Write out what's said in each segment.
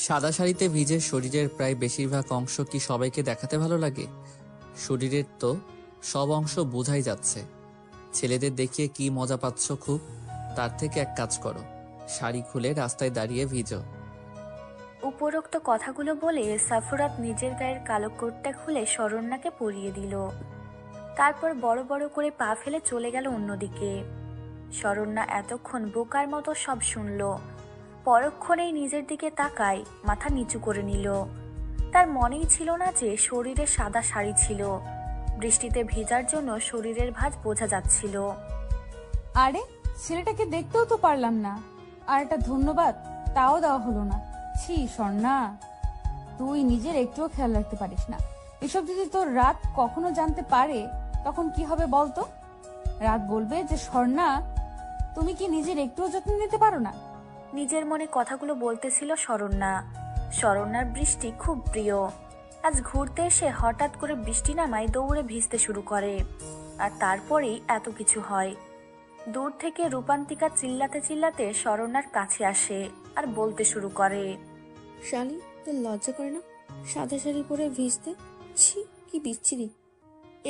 সাদা শাড়িতে ভিজে শরীরের প্রায় বেশিরভাগ অংশ কি সবাইকে দেখাতে ভালো লাগে? শরীরের তো সব অংশ বোঝাই যাচ্ছে। ছেলেদের দেখিয়ে কি মজা পাচ্ছ খুব? তার থেকে এক কাজ করো, শাড়ি খুলে রাস্তায় দাঁড়িয়ে ভিজো। উপরোক্ত কথাগুলো বলে সাফুরাত নিজের গায়ের কালো কোটটা খুলে শরণ্যাকে পরিয়ে দিল। তারপর বড় বড় করে পা ফেলে চলে গেল অন্যদিকে। শরণ্যা এতক্ষণ বোকার মতো সব শুনল, পরক্ষণেই নিজের দিকে তাকায়, মাথা নিচু করে নিল। তার মনেই ছিল না যে শরীরে সাদা শাড়ি ছিল। বৃষ্টিতে ভেজার জন্য শরীরের ভাঁজ বোঝা যাচ্ছিল। আরে ছেলেটাকে দেখতেও তো পারলাম না, আর একটা ধন্যবাদ তাও দেওয়া হলো না। ছি স্বর্ণা, তুই নিজের একটুও খেয়াল রাখতে পারিস না। এসব যদি তোর রাত কখনো জানতে পারে তখন কি হবে বলতো? রাত বলবে যে স্বর্ণা, তুমি কি নিজের একটুও যত্ন নিতে পারো না? নিজের মনে কথাগুলো বলতেছিল শরণ্যা। শরণ্যার বৃষ্টি খুব প্রিয়। আজ ঘুরতে এসে হঠাৎ করে বৃষ্টি নামায় দৌড়ে ভিজতে শুরু করে, আর তারপরেই এত কিছু হয়। দূর থেকে রূপান্তিকা চিল্লাতে চিল্লাতে শরণ্যার কাছে আসে আর বলতে শুরু করে, শালি, তোর লজ্জা করে না সাদা শাড়ি পরে ভিজতে? ছি, কি বিচ্ছিরি।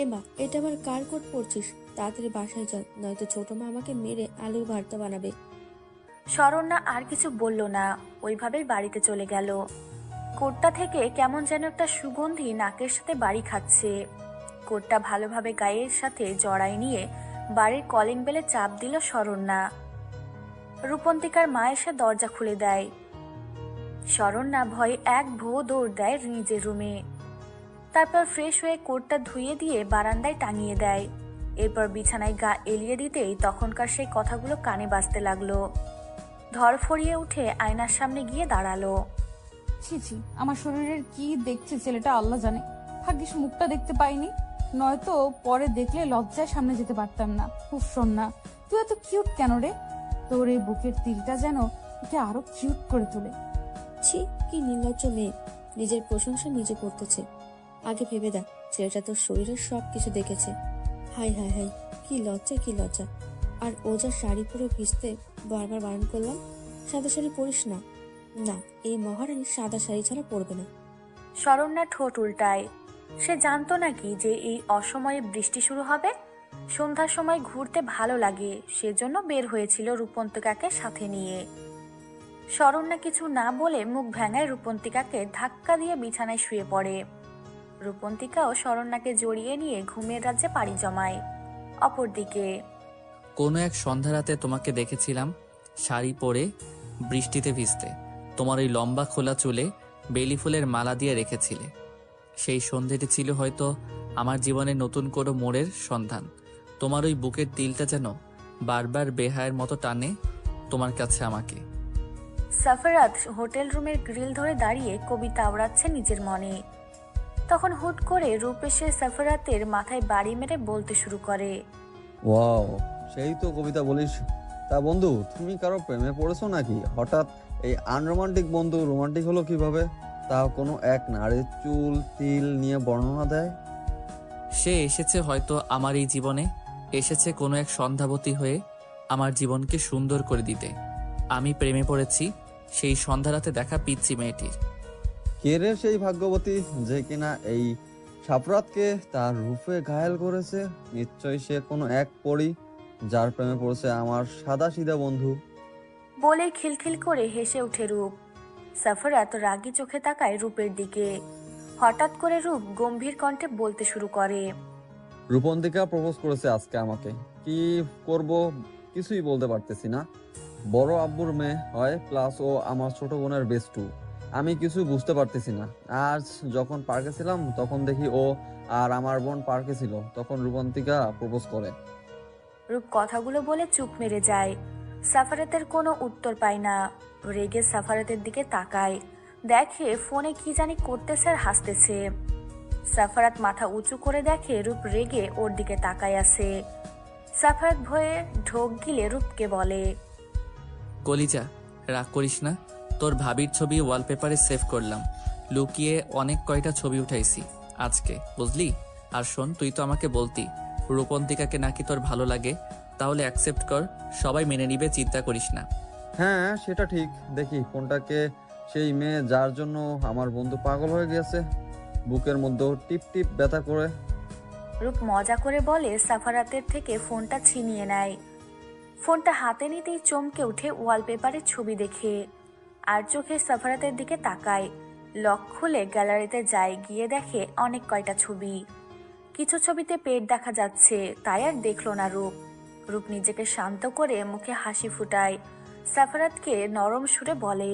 এমা, এটা আবার কার কোট পরছিস? তাড়াতাড়ি বাসায় চল, নয়তো ছোট মা আমাকে মেরে আলুর ভর্তা বানাবে। শরণ্যা আর কিছু বলল না, ওইভাবেই বাড়িতে চলে গেল। কোটটা থেকে কেমন যেন একটা সুগন্ধি নাকের সাথে বাড়ি খাচ্ছে। কোটটা ভালোভাবে গায়ের সাথে জড়ায় নিয়ে বাড়ির কলিং বেলে চাপ দিল শরণ্যা। রূপন্তিকার মা এসে দরজা খুলে দেয়। শরণ্যা ভয়ে এক ভো দৌড় দেয় নিজের রুমে। তারপর ফ্রেশ হয়ে কোটটা ধুয়ে দিয়ে বারান্দায় টাঙিয়ে দেয়। এরপর বিছানায় গা এলিয়ে দিতেই তখনকার সেই কথাগুলো কানে বাজতে লাগলো। ধরফড়িয়ে উঠে আয়নার সামনে গিয়ে দাঁড়ালো। ছি ছি, আমার শরীরের কি দেখছে ছেলেটা আল্লাহ জানে। ভাগ্যিস মুখটা দেখতে পাইনি, নয়তো পরে দেখলে লজ্জায় সামনে যেতে পারতাম না। উফ স্বর্ণা, তুই এত কিউট কেন রে? তোর এই বুকের তিলটা যেন তোকে আরো কিউট করে তোলে। ছি, কি নির্লজ্জ মেয়ে, নিজের প্রশংসা নিজে করতেছে। আগে ভেবে দেখ, ছেলেটা তোর শরীরের সব কিছু দেখেছে। হাই হাই হাই, কি লজ্জা, কি লজ্জা। আর ও যা শাড়ি পরে ভিজতে বারবার বারণ করলাম, সাদা শাড়ি পরিস না। না, এই মহারানী সাদা শাড়ি ছাড়া পরবে না। শরণ্যা ঠোঁট উল্টায়। সে জানতো নাকি যে এই অসময়ে বৃষ্টি শুরু হবে? সন্ধ্যার সময় ঘুরতে ভালো লাগে, সেজন্য বের হয়েছিল রূপন্তিকাকে সাথে নিয়ে। শরণ্যা কিছু না বলে মুখ ভেঙায় রূপন্তিকাকে ধাক্কা দিয়ে বিছানায় শুয়ে পড়ে। রূপন্তিকাও শরণ্যাকে জড়িয়ে নিয়ে ঘুমের রাজ্যে পাড়ি জমায়। অপরদিকে কোনো এক সন্ধ্যা রাতে তোমাকে দেখেছিলাম শাড়ি পরে বৃষ্টিতে ভিজতে। তোমার ওই লম্বা খোলা চুলে বেলি ফুলের মালা দিয়ে রেখেছিলে। সেই সন্ধ্যেটি ছিল হয়তো আমার জীবনে নতুন কোনো মোড়ের সন্ধান। তোমার ওই বুকের তিলটা যেন বারবার বেহায়ের মতো টানে তোমার কাছে আমাকে। সাফারাত হোটেল রুমের গ্রিল ধরে দাঁড়িয়ে কবিতা আওড়াচ্ছে নিজের মনে। তখন হুট করে রূপ এসে সাফারাতের মাথায় বাড়ি মেরে বলতে শুরু করে, ওয়াও, সেই তো কবিতা বলিস। তা বন্ধু, তুমি কারো প্রেমে পড়েছো নাকি? হঠাৎ এই আনরোমান্টিক বন্ধু রোমান্টিক হলো কিভাবে? তা কোনো এক নারীর চুল তিল নিয়ে বর্ণনা দেয়। সে এসেছে হয়তো আমার এই জীবনে, এসেছে কোনো এক সন্ধ্যাবতী হয়ে আমার জীবনকে সুন্দর করে দিতে। আমি প্রেমে পড়েছি সেই সন্ধ্যারাতে দেখা পিচ্চি মেয়েটির। কে রে সেই ভাগ্যবতী যে কিনা এই সাফরাতকে তার রূপে ঘায়েল করেছে? নিশ্চয়ই সে কোনো এক পরী যার প্রেমে পড়েছে আমার সাদা সিধা বন্ধু। বলেই খিলখিল করে হেসে উঠে রূপ। সাফারাত রাগী চোখে তাকায় রূপের দিকে। হঠাৎ করে রূপ গম্ভীর কণ্ঠে বলতে শুরু করে, রূপন্তিকা প্রপোজ করেছে আজকে আমাকে। কি করব কিছুই বলতে পারতেছি না। বড় আব্বুর মেয়ে হয়, প্লাস ও আমার ছোট বোনের বেস্টু। আমি কিছু বুঝতে পারতেছি না। আজ যখন পার্কে ছিলাম তখন দেখি ও আর আমার বোন পার্কে ছিল, তখন রূপন্তিকা প্রপোজ করে। রূপ কথাগুলো বলে চুপ মেরে যায়। সাফারাতের কোনো উত্তর পায় না। রেগে সাফারাতের দিকে তাকায়, দেখে ফোনে কি জানি করতেছে আর হাসতেছে। সাফারাত মাথা উঁচু করে দেখে রূপ রেগে ওর দিকে তাকায় আছে। সাফারাত ভয়ে ঢোক গিলে রূপকে বলে, কলিজা, রাগ করিস না। তোর ভাবির ছবি ওয়ালপেপারে সেভ করলাম, লুকিয়ে অনেক কয়টা ছবি উঠাইছি আজকে, বুঝলি? আর শোন, তুই তো আমাকে বলতি রূপন্তিকাকে নাকি তোর ভালো লাগে, তাহলে অ্যাকসেপ্ট কর, সবাই মেনে নিবে, চিন্তা করিস না। হ্যাঁ সেটা ঠিক। দেখি ফোনটাকে, সেই মেয়ে যার জন্য আমার বন্ধু পাগল হয়ে গেছে, বুকের মধ্যে টিপ টিপ ব্যথা করে। রূপ মজা করে বলে সাফারাতের থেকে ফোনটা ছিনিয়ে নেয়। ফোনটা হাতে নিতেই চমকে উঠে ওয়ালপেপারে ছবি দেখে, আর চোখে সাফারাতের দিকে তাকায়। লক খুলে গ্যালারিতে যায়, গিয়ে দেখে অনেক কয়টা ছবি। কিছু ছবিতে পেট দেখা যাচ্ছে, তাই আর দেখলো না রূপ। রূপ নিজেকে শান্ত করে মুখে হাসি ফুটায়, সাফারাতকে নরম সুরে বলে,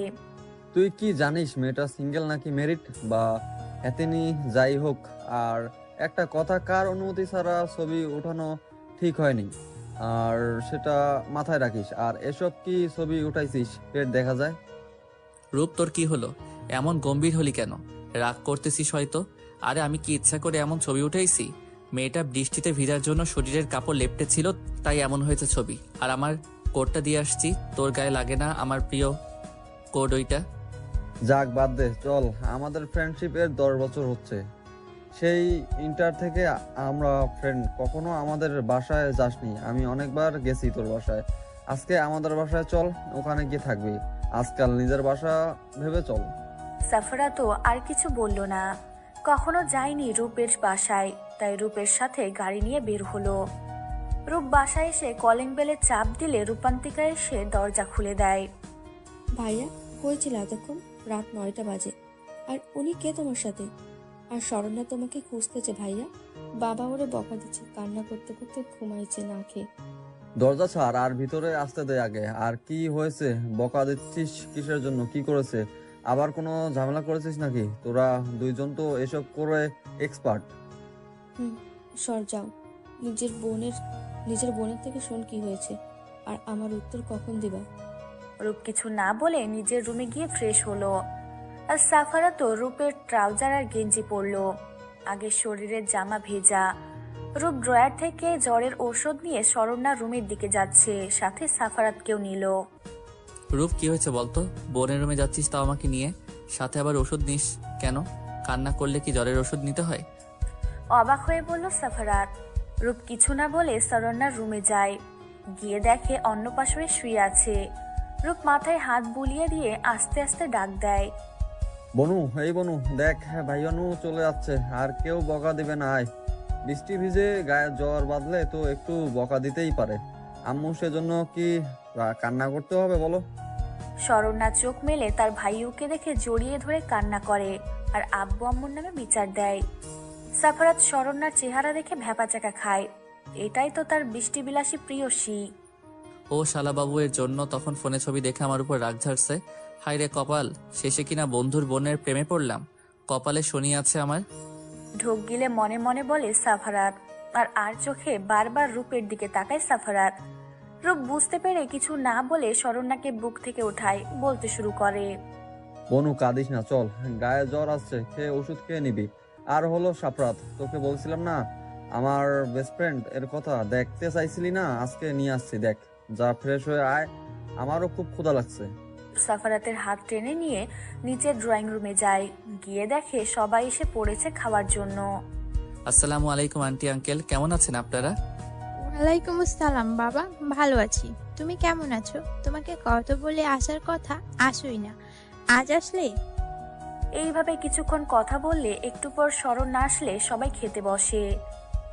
তুই কি জানিস মেয়েটা সিঙ্গেল নাকি মেরিট বা এতেনি? যাই হোক, আর একটা কথা, কার অনুমতি ছাড়া ছবি উঠানো ঠিক হয়নি, আর সেটা মাথায় রাখিস। আর এসব কি ছবি উঠাইছিস পেট দেখা যায়? রূপ, তোর কি হলো? এমন গম্ভীর হলি কেন? রাগ করতেছিস হয়তো। আরে আমি কি ইচ্ছা করে এমন ছবি উঠাইছি? মেয়েটা বৃষ্টিতে ভিজার জন্য শরীরের কাপড় লেপটে ছিল, তাই এমন হয়েছে ছবি। আর আমার কোটটা দিয়ে আসছি, তোর গায়ে লাগে না আমার প্রিয় কোড ওইটা? যাক বাদ দে, চল। আমাদের ফ্রেন্ডশিপের 10 বছর হচ্ছে, সেই ইন্টার থেকে আমরা ফ্রেন্ড। কখনো আমাদের বাসায় যাসনি, আমি অনেকবার গেছি তোর বাসায়। আজকে আমাদের বাসায় চল, ওখানে গিয়ে থাকবি। আজকাল নিজের বাসা ভেবে চল। সাফারাতও আর কিছু বলল না। কখনো যায়নি রূপের বাসায়, তাই রূপের সাথে গাড়ি নিয়ে বের হলো। রূপ বাসায় এসে কলিং বেলে চাপ দিলে রূপান্তিকা এসে দরজা খুলে দেয়। ভাইয়া হয়েছিল এতক্ষণ? রাত 9টা বাজে। আর উনি কে তোমার সাথে? আর শরণ্যা তোমাকে খুঁজতেছে ভাইয়া। বাবা ওরে বকা দিচ্ছে, কান্না করতে করতে ঘুমাইছে না খেয়ে। দরজা ছাড় আর ভিতরে আসতে দে আগে। আর কি হয়েছে? বকা দিচ্ছিস কিসের জন্য? কি করেছে? আবার কোনো ঝামেলা করেছিস নাকি? তোরা দুইজন তো এসব করে এক্সপার্ট। সর যাও। নিজের বোনের থেকে শোন কি হয়েছে, আর আমার উত্তর কখন দিবা? রূপ কিছু না বলে নিজের রুমে গিয়ে ফ্রেশ হলো। আর সাফারাতও রূপের ট্রাউজার আর গেঞ্জি পরলো। আগে শরীরের জামা ভেজা। রূপ ড্রয়ার থেকে জ্বরের ঔষধ নিয়ে শরণ্যার রুমের দিকে যাচ্ছে, সাথে সাফারাতকেও নিল। রূপ, কি হয়েছে বলতো? বোনের রুমে যাচ্ছিস তাও আমাকে নিয়ে, সাথে আবার ওষুধ নিস কেন? কান্না করলে কি জ্বরের ওষুধ নিতে হয়? অবাক হয়ে বলল সাফারাত। রূপ কিছু না বলে শরণ্যার রুমে যায়, গিয়ে দেখে অন্য পাশে শুয়ে আছে। রূপ মাথায় হাত বুলিয়ে দিয়ে আস্তে আস্তে ডাক দেয়, বনু, এই বনু দেখ, ভাইয়ানু চলে যাচ্ছে, আর কেউ বকা দিবে না। আয়। বৃষ্টি ভিজে গায়ে জ্বর বাঁধলে তো একটু বকা দিতেই পারে। আম্মু সেজন্য কি কান্না করতে হবে বলো? শরণ্যা চোখ মেলে তার ভাইউকে দেখে জড়িয়ে ধরে কান্না করে, আর আব্বু আম্মুর নামে বিচার দেয়। সাফারাত শরণ্যার চেহারা দেখে ভ্যাপাচাকা খায়। এটাই তো তার বৃষ্টিবিলাসী প্রিয়সী। ও শালাবাবু এর জন্য তখন ফোনে ছবি দেখে আমার উপর রাগ ঝাড়ছে। হায় রে কপাল, শেষে কিনা বন্ধুর বোনের প্রেমে পড়লাম। কপালে শনি আছে আমার। ঢোক গিলে মনে মনে বলে সাফারাত, আর চোখে বারবার রূপের দিকে তাকায় সাফারাত। রূপ বুঝতে পেরে কিছু না বলে শরণ্যাকে বুক থেকে উঠায়, বলতে শুরু করে, বনু কাঁদিস না, চল। গায়ে জ্বর আসছে, খেয়ে ওষুধ খেয়ে নিবি। আর হলো সাফরাত, তোকে বলছিলাম না আমার বেস্ট ফ্রেন্ড এর কথা? দেখতে চাইছিলি না? আজকে নিয়ে আসছি, দেখ। যা, ফ্রেশ হয়ে আয়, আমারও খুব ক্ষুধা লাগছে। সাফারাতের হাত টেনে নিয়ে নিচের ড্রয়িং রুমে যায়, গিয়ে দেখে সবাই এসে পড়েছে খাওয়ার জন্য। আসসালামু আলাইকুম আন্টি আঙ্কেল, কেমন আছেন আপনারা? ওয়ালাইকুম আসসালাম বাবা, ভালো আছি। তুমি কেমন আছো? তোমাকে কত বলে আসার কথা, আসোই না, আজ আসলে? এইভাবে কিছুক্ষণ কথা বললে একটু পর স্মরণ না আসলে সবাই খেতে বসে।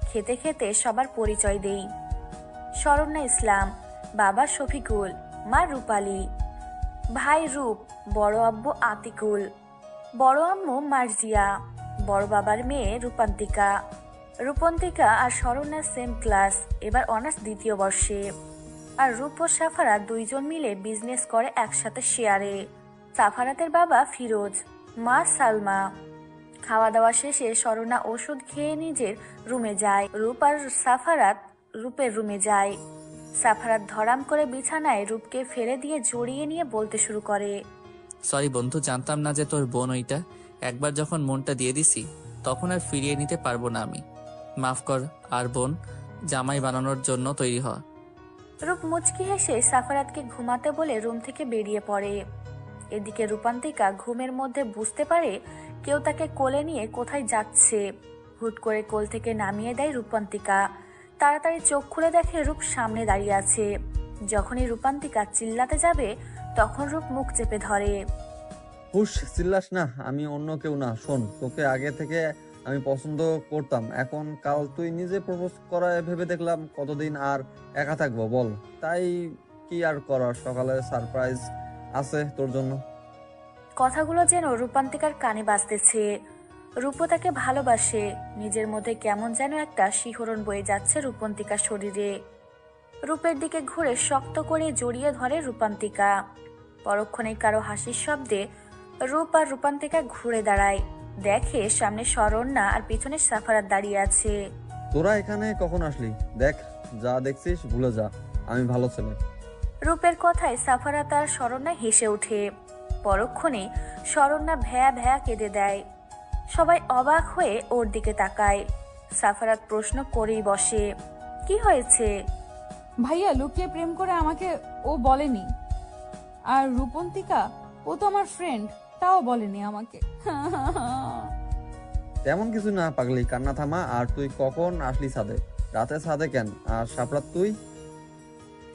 খেতে খেতে সবার পরিচয় দেই। শরণ্যা ইসলাম, বাবা শফিকুল, মা রূপালী, ভাই রূপ, বড় আব্বু আতিকুল, বড় আম্মু মার্জিয়া, বড় বাবার মেয়ে রূপান্তিকা। রূপন্তিকা আর শরণ্যা সেম ক্লাস, এবার অনার্স 2য় বর্ষে। আর রূপ ও সাফারাত দুইজন মিলে বিজনেস করে একসাথে শেয়ারে। সাফারাতের বাবা ফিরোজ, মা সালমা। খাওয়া দাওয়া শেষে শরণ্যা ওষুধ খেয়ে নিজের রুমে যায়। রূপ আর সাফারাত রূপের রুমে যায়। সাফারাত ধরাম করে বিছানায় রূপকে ফেলে দিয়ে জড়িয়ে নিয়ে বলতে শুরু করে, সরি বন্ধু, জানতাম না যে তোর বোন ওইটা। একবার যখন মনটা দিয়ে দিছি তখন আর ফিরিয়ে নিতে পারবো না আমি। মাফ কর। আর বোন, জামাই বানানোর জন্য তৈরি হ। রূপ মুচকি হেসে সাফারাতকে ঘুমাতে বলে রুম থেকে বেরিয়ে পড়ে। এদিকে রূপান্তিকা ঘুমের মধ্যে বুঝতে পারে কেউ তাকে কোলে নিয়ে কোথায় যাচ্ছে। হুট করে কোল থেকে নামিয়ে দেয় রূপান্তিকা। তাড়াতাড়ি চোখ খুলে দেখে রূপ সামনে দাঁড়িয়ে আছে। যখনই রূপান্তিকা চিল্লাতে যাবে তখন রূপ মুখ চেপে ধরে। হুশ, চিল্লাস না, আমি অন্য কেউ না। শোন, তোকে আগে থেকে আমি পছন্দ করতাম, এখন কাল তুই নিজে প্রপোজ করায় ভেবে দেখলাম কতদিন আর একা থাকবো বল। তাই কি আর করার, সকালে সারপ্রাইজ আছে তোর জন্য। কথাগুলো যেন রূপান্তিকার কানে বাজতেছে। রূপও তাকে ভালোবাসে। নিজের মধ্যে কেমন যেন একটা শিহরণ বয়ে যাচ্ছে রূপন্তিকার শরীরে। রূপের দিকে ঘুরে শক্ত করে জড়িয়ে ধরে রূপান্তিকা। পরক্ষণে কারো হাসির শব্দে রূপ আর রূপান্তিকা ঘুরে দাঁড়ায়। দেখে সামনে শরণ্যা আর পিছনে সাফারাত দাঁড়িয়ে আছে। তোরা এখানে কখন আসলি? দেখ, যা দেখছিস ভুলে যা, আমি ভালো ছেলে। রূপের কথায় সাফারাত আর শরণ্যা হেসে ওঠে। পরক্ষণে শরণ্যা ভ্যা ভ্যা কেঁদে দেয়। সবাই অবাক হয়ে ওর দিকে তাকায়। সাফারাত প্রশ্ন করেই বসে, কি হয়েছে? ভাইয়া লুকিয়ে প্রেম করে আমাকে ও বলেনি। আর রূপন্তিকা, ও তো আমার ফ্রেন্ড, তাও বলেনি আমাকে। তেমন কিছু না পাগলি, কান্না থামা। আর তুই কখন আসলি ছাদে? রাতে ছাদে কেন? আর সাপরাত তুই?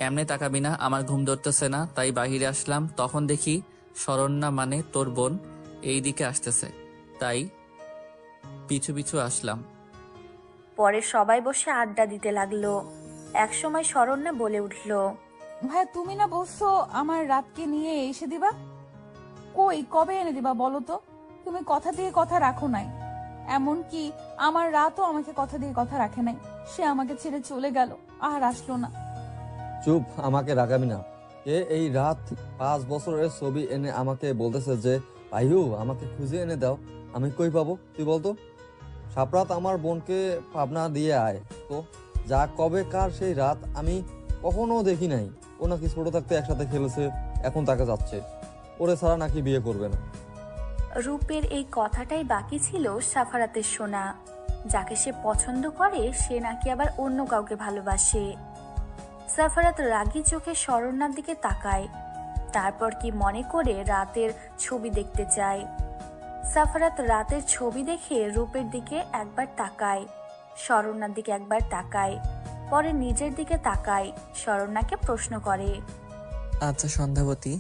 এমনি তাকাবি না, আমার ঘুম ধরতেছে না, তাই বাহিরে আসলাম। তখন দেখি শরণ্যা মানে তোর বোন এই দিকে আসতেছে, তাই পিছু পিছু আসলাম। পরে সবাই বসে আড্ডা দিতে লাগলো। একসময় শরণ্যা বলে উঠল, ভাইয়া তুমি না বলছো আমার রাতকে নিয়ে এসে দিবা? কই, কবে এনে দিবা বলো তো? তুমি কথা দিয়ে কথা রাখো নাই। এমনকি আমার রাতও আমাকে কথা দিয়ে কথা রাখে নাই। সে আমাকে ছেড়ে চলে গেল, আর আসলো না। চুপ, আমাকে রাগাবি না। এই রাত 5 বছরের ছবি এনে আমাকে বলতেছে যে ভাইউ আমাকে খুঁজে এনে দাও। আমি কই পাবো তুই বলতো? সাপরাত আমার বোনকে পাবনা দিয়ে আয় তো। যা কবে কার সেই রাত আমি কখনো দেখি নাই। ও নাকি ছোট থাকতে একসাথে খেলেছে, এখন তাকে যাচ্ছে। ওরে ছাড়া নাকি বিয়ে করবে না। রূপের এই কথাটাই বাকি ছিল সাফারাতের শোনা। যাকে সে পছন্দ করে সে নাকি আবার অন্য কাউকে ভালোবাসে। সাফারাত রাগী চোখে শরণ্যার দিকে তাকায়। তারপর কি মনে করে রাতের ছবি দেখতে চায়। সাফারাত রাতের ছবি দেখে রূপের দিকে একবার তাকায়, শরণ্যার দিকে একবার তাকায়, পরে নিজের দিকে তাকায়। শরণ্যাকে প্রশ্ন করে, আচ্ছা সন্ধ্যাবতী,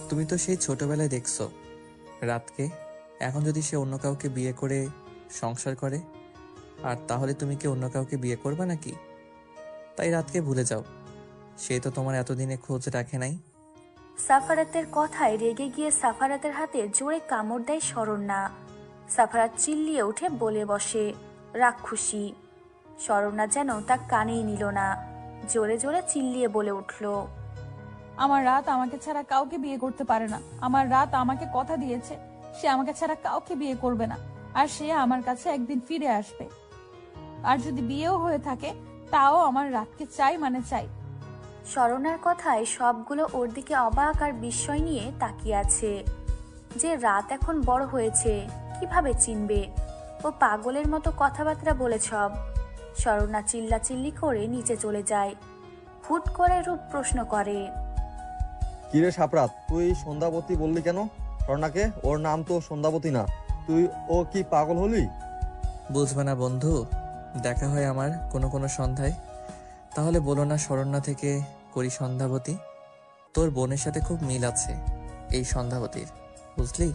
তুমি তো সেই ছোটবেলায় দেখছো রাতকে, এখন যদি সে অন্য কাউকে বিয়ে করে সংসার করে, আর তাহলে তুমি কি অন্য কাউকে বিয়ে করবে নাকি? তাই রাতকে ভুলে যাও, সে তো তোমার এতদিনে খোঁজ রাখে নাই। সাফারাতের কথায় রেগে গিয়ে সাফারাতের হাতে জোরে কামড় দেয় শরণ্যা। সাফারাত চিল্লিয়ে উঠে বলে বসে, রাক্ষুসী। শরণ্যা যেন তা কানেই নিল না, জোরে জোরে চিল্লিয়ে বলে উঠল, আমার রাত আমাকে ছাড়া কাউকে বিয়ে করতে পারে না। আমার রাত আমাকে কথা দিয়েছে সে আমাকে ছাড়া কাউকে বিয়ে করবে না, আর সে আমার কাছে একদিন ফিরে আসবে। আর যদি বিয়েও হয়ে থাকে তাও আমার রাতকে চাই, মানে চাই। শরণ্যার কথায় সবগুলো ওর দিকে অবাক আর বিস্ময় নিয়ে তাকিয়ে আছে। যে রাত এখন বড় হয়েছে, কিভাবে চিনবে? ও পাগলের মতো কথাবার্তা বলে সব। শরণ্যা চিল্লাচিল্লি করে নিচে চলে যায়। হুট করে রূপ প্রশ্ন করে, কিরে সাপরাত, তুই সন্ধ্যাবতী বললি কেন স্বর্ণাকে? ওর নাম তো সন্ধ্যাবতী না। তুই ও কি পাগল হলি? বুঝবে না বন্ধু, দেখা হয় আমার কোনো কোনো সন্ধ্যায়। তাহলে বলো না শরণ্যা থেকে করি সন্ধ্যাবতী। তোর বোনের সাথে খুব মিল আছে এই সন্ধ্যাবতীর, বুঝলি?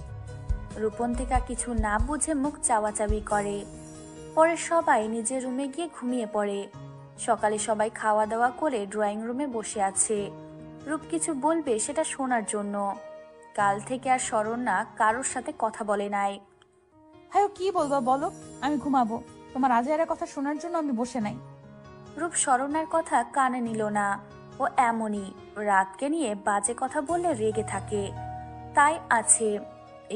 রূপন্তিকা কিছু না বুঝে মুখ চাওয়াচাবি করে। পরে সবাই নিজের রুমে গিয়ে ঘুমিয়ে পড়ে। সকালে সবাই খাওয়া দাওয়া করে ড্রয়িং রুমে বসে আছে, রূপ কিছু বলবে সেটা শোনার জন্য। কাল থেকে আর শরণ্যা কারোর সাথে কথা বলে নাই। হ্যাঁ, কি বলবা বলো, আমি ঘুমাবো। তোমার আজের কথা শোনার জন্য আমি বসে নাই। রূপ শরণ্যার কথা কানে নিল না। ও এমনই, রাতকে নিয়ে বাজে কথা বললে রেগে থাকে, তাই আছে।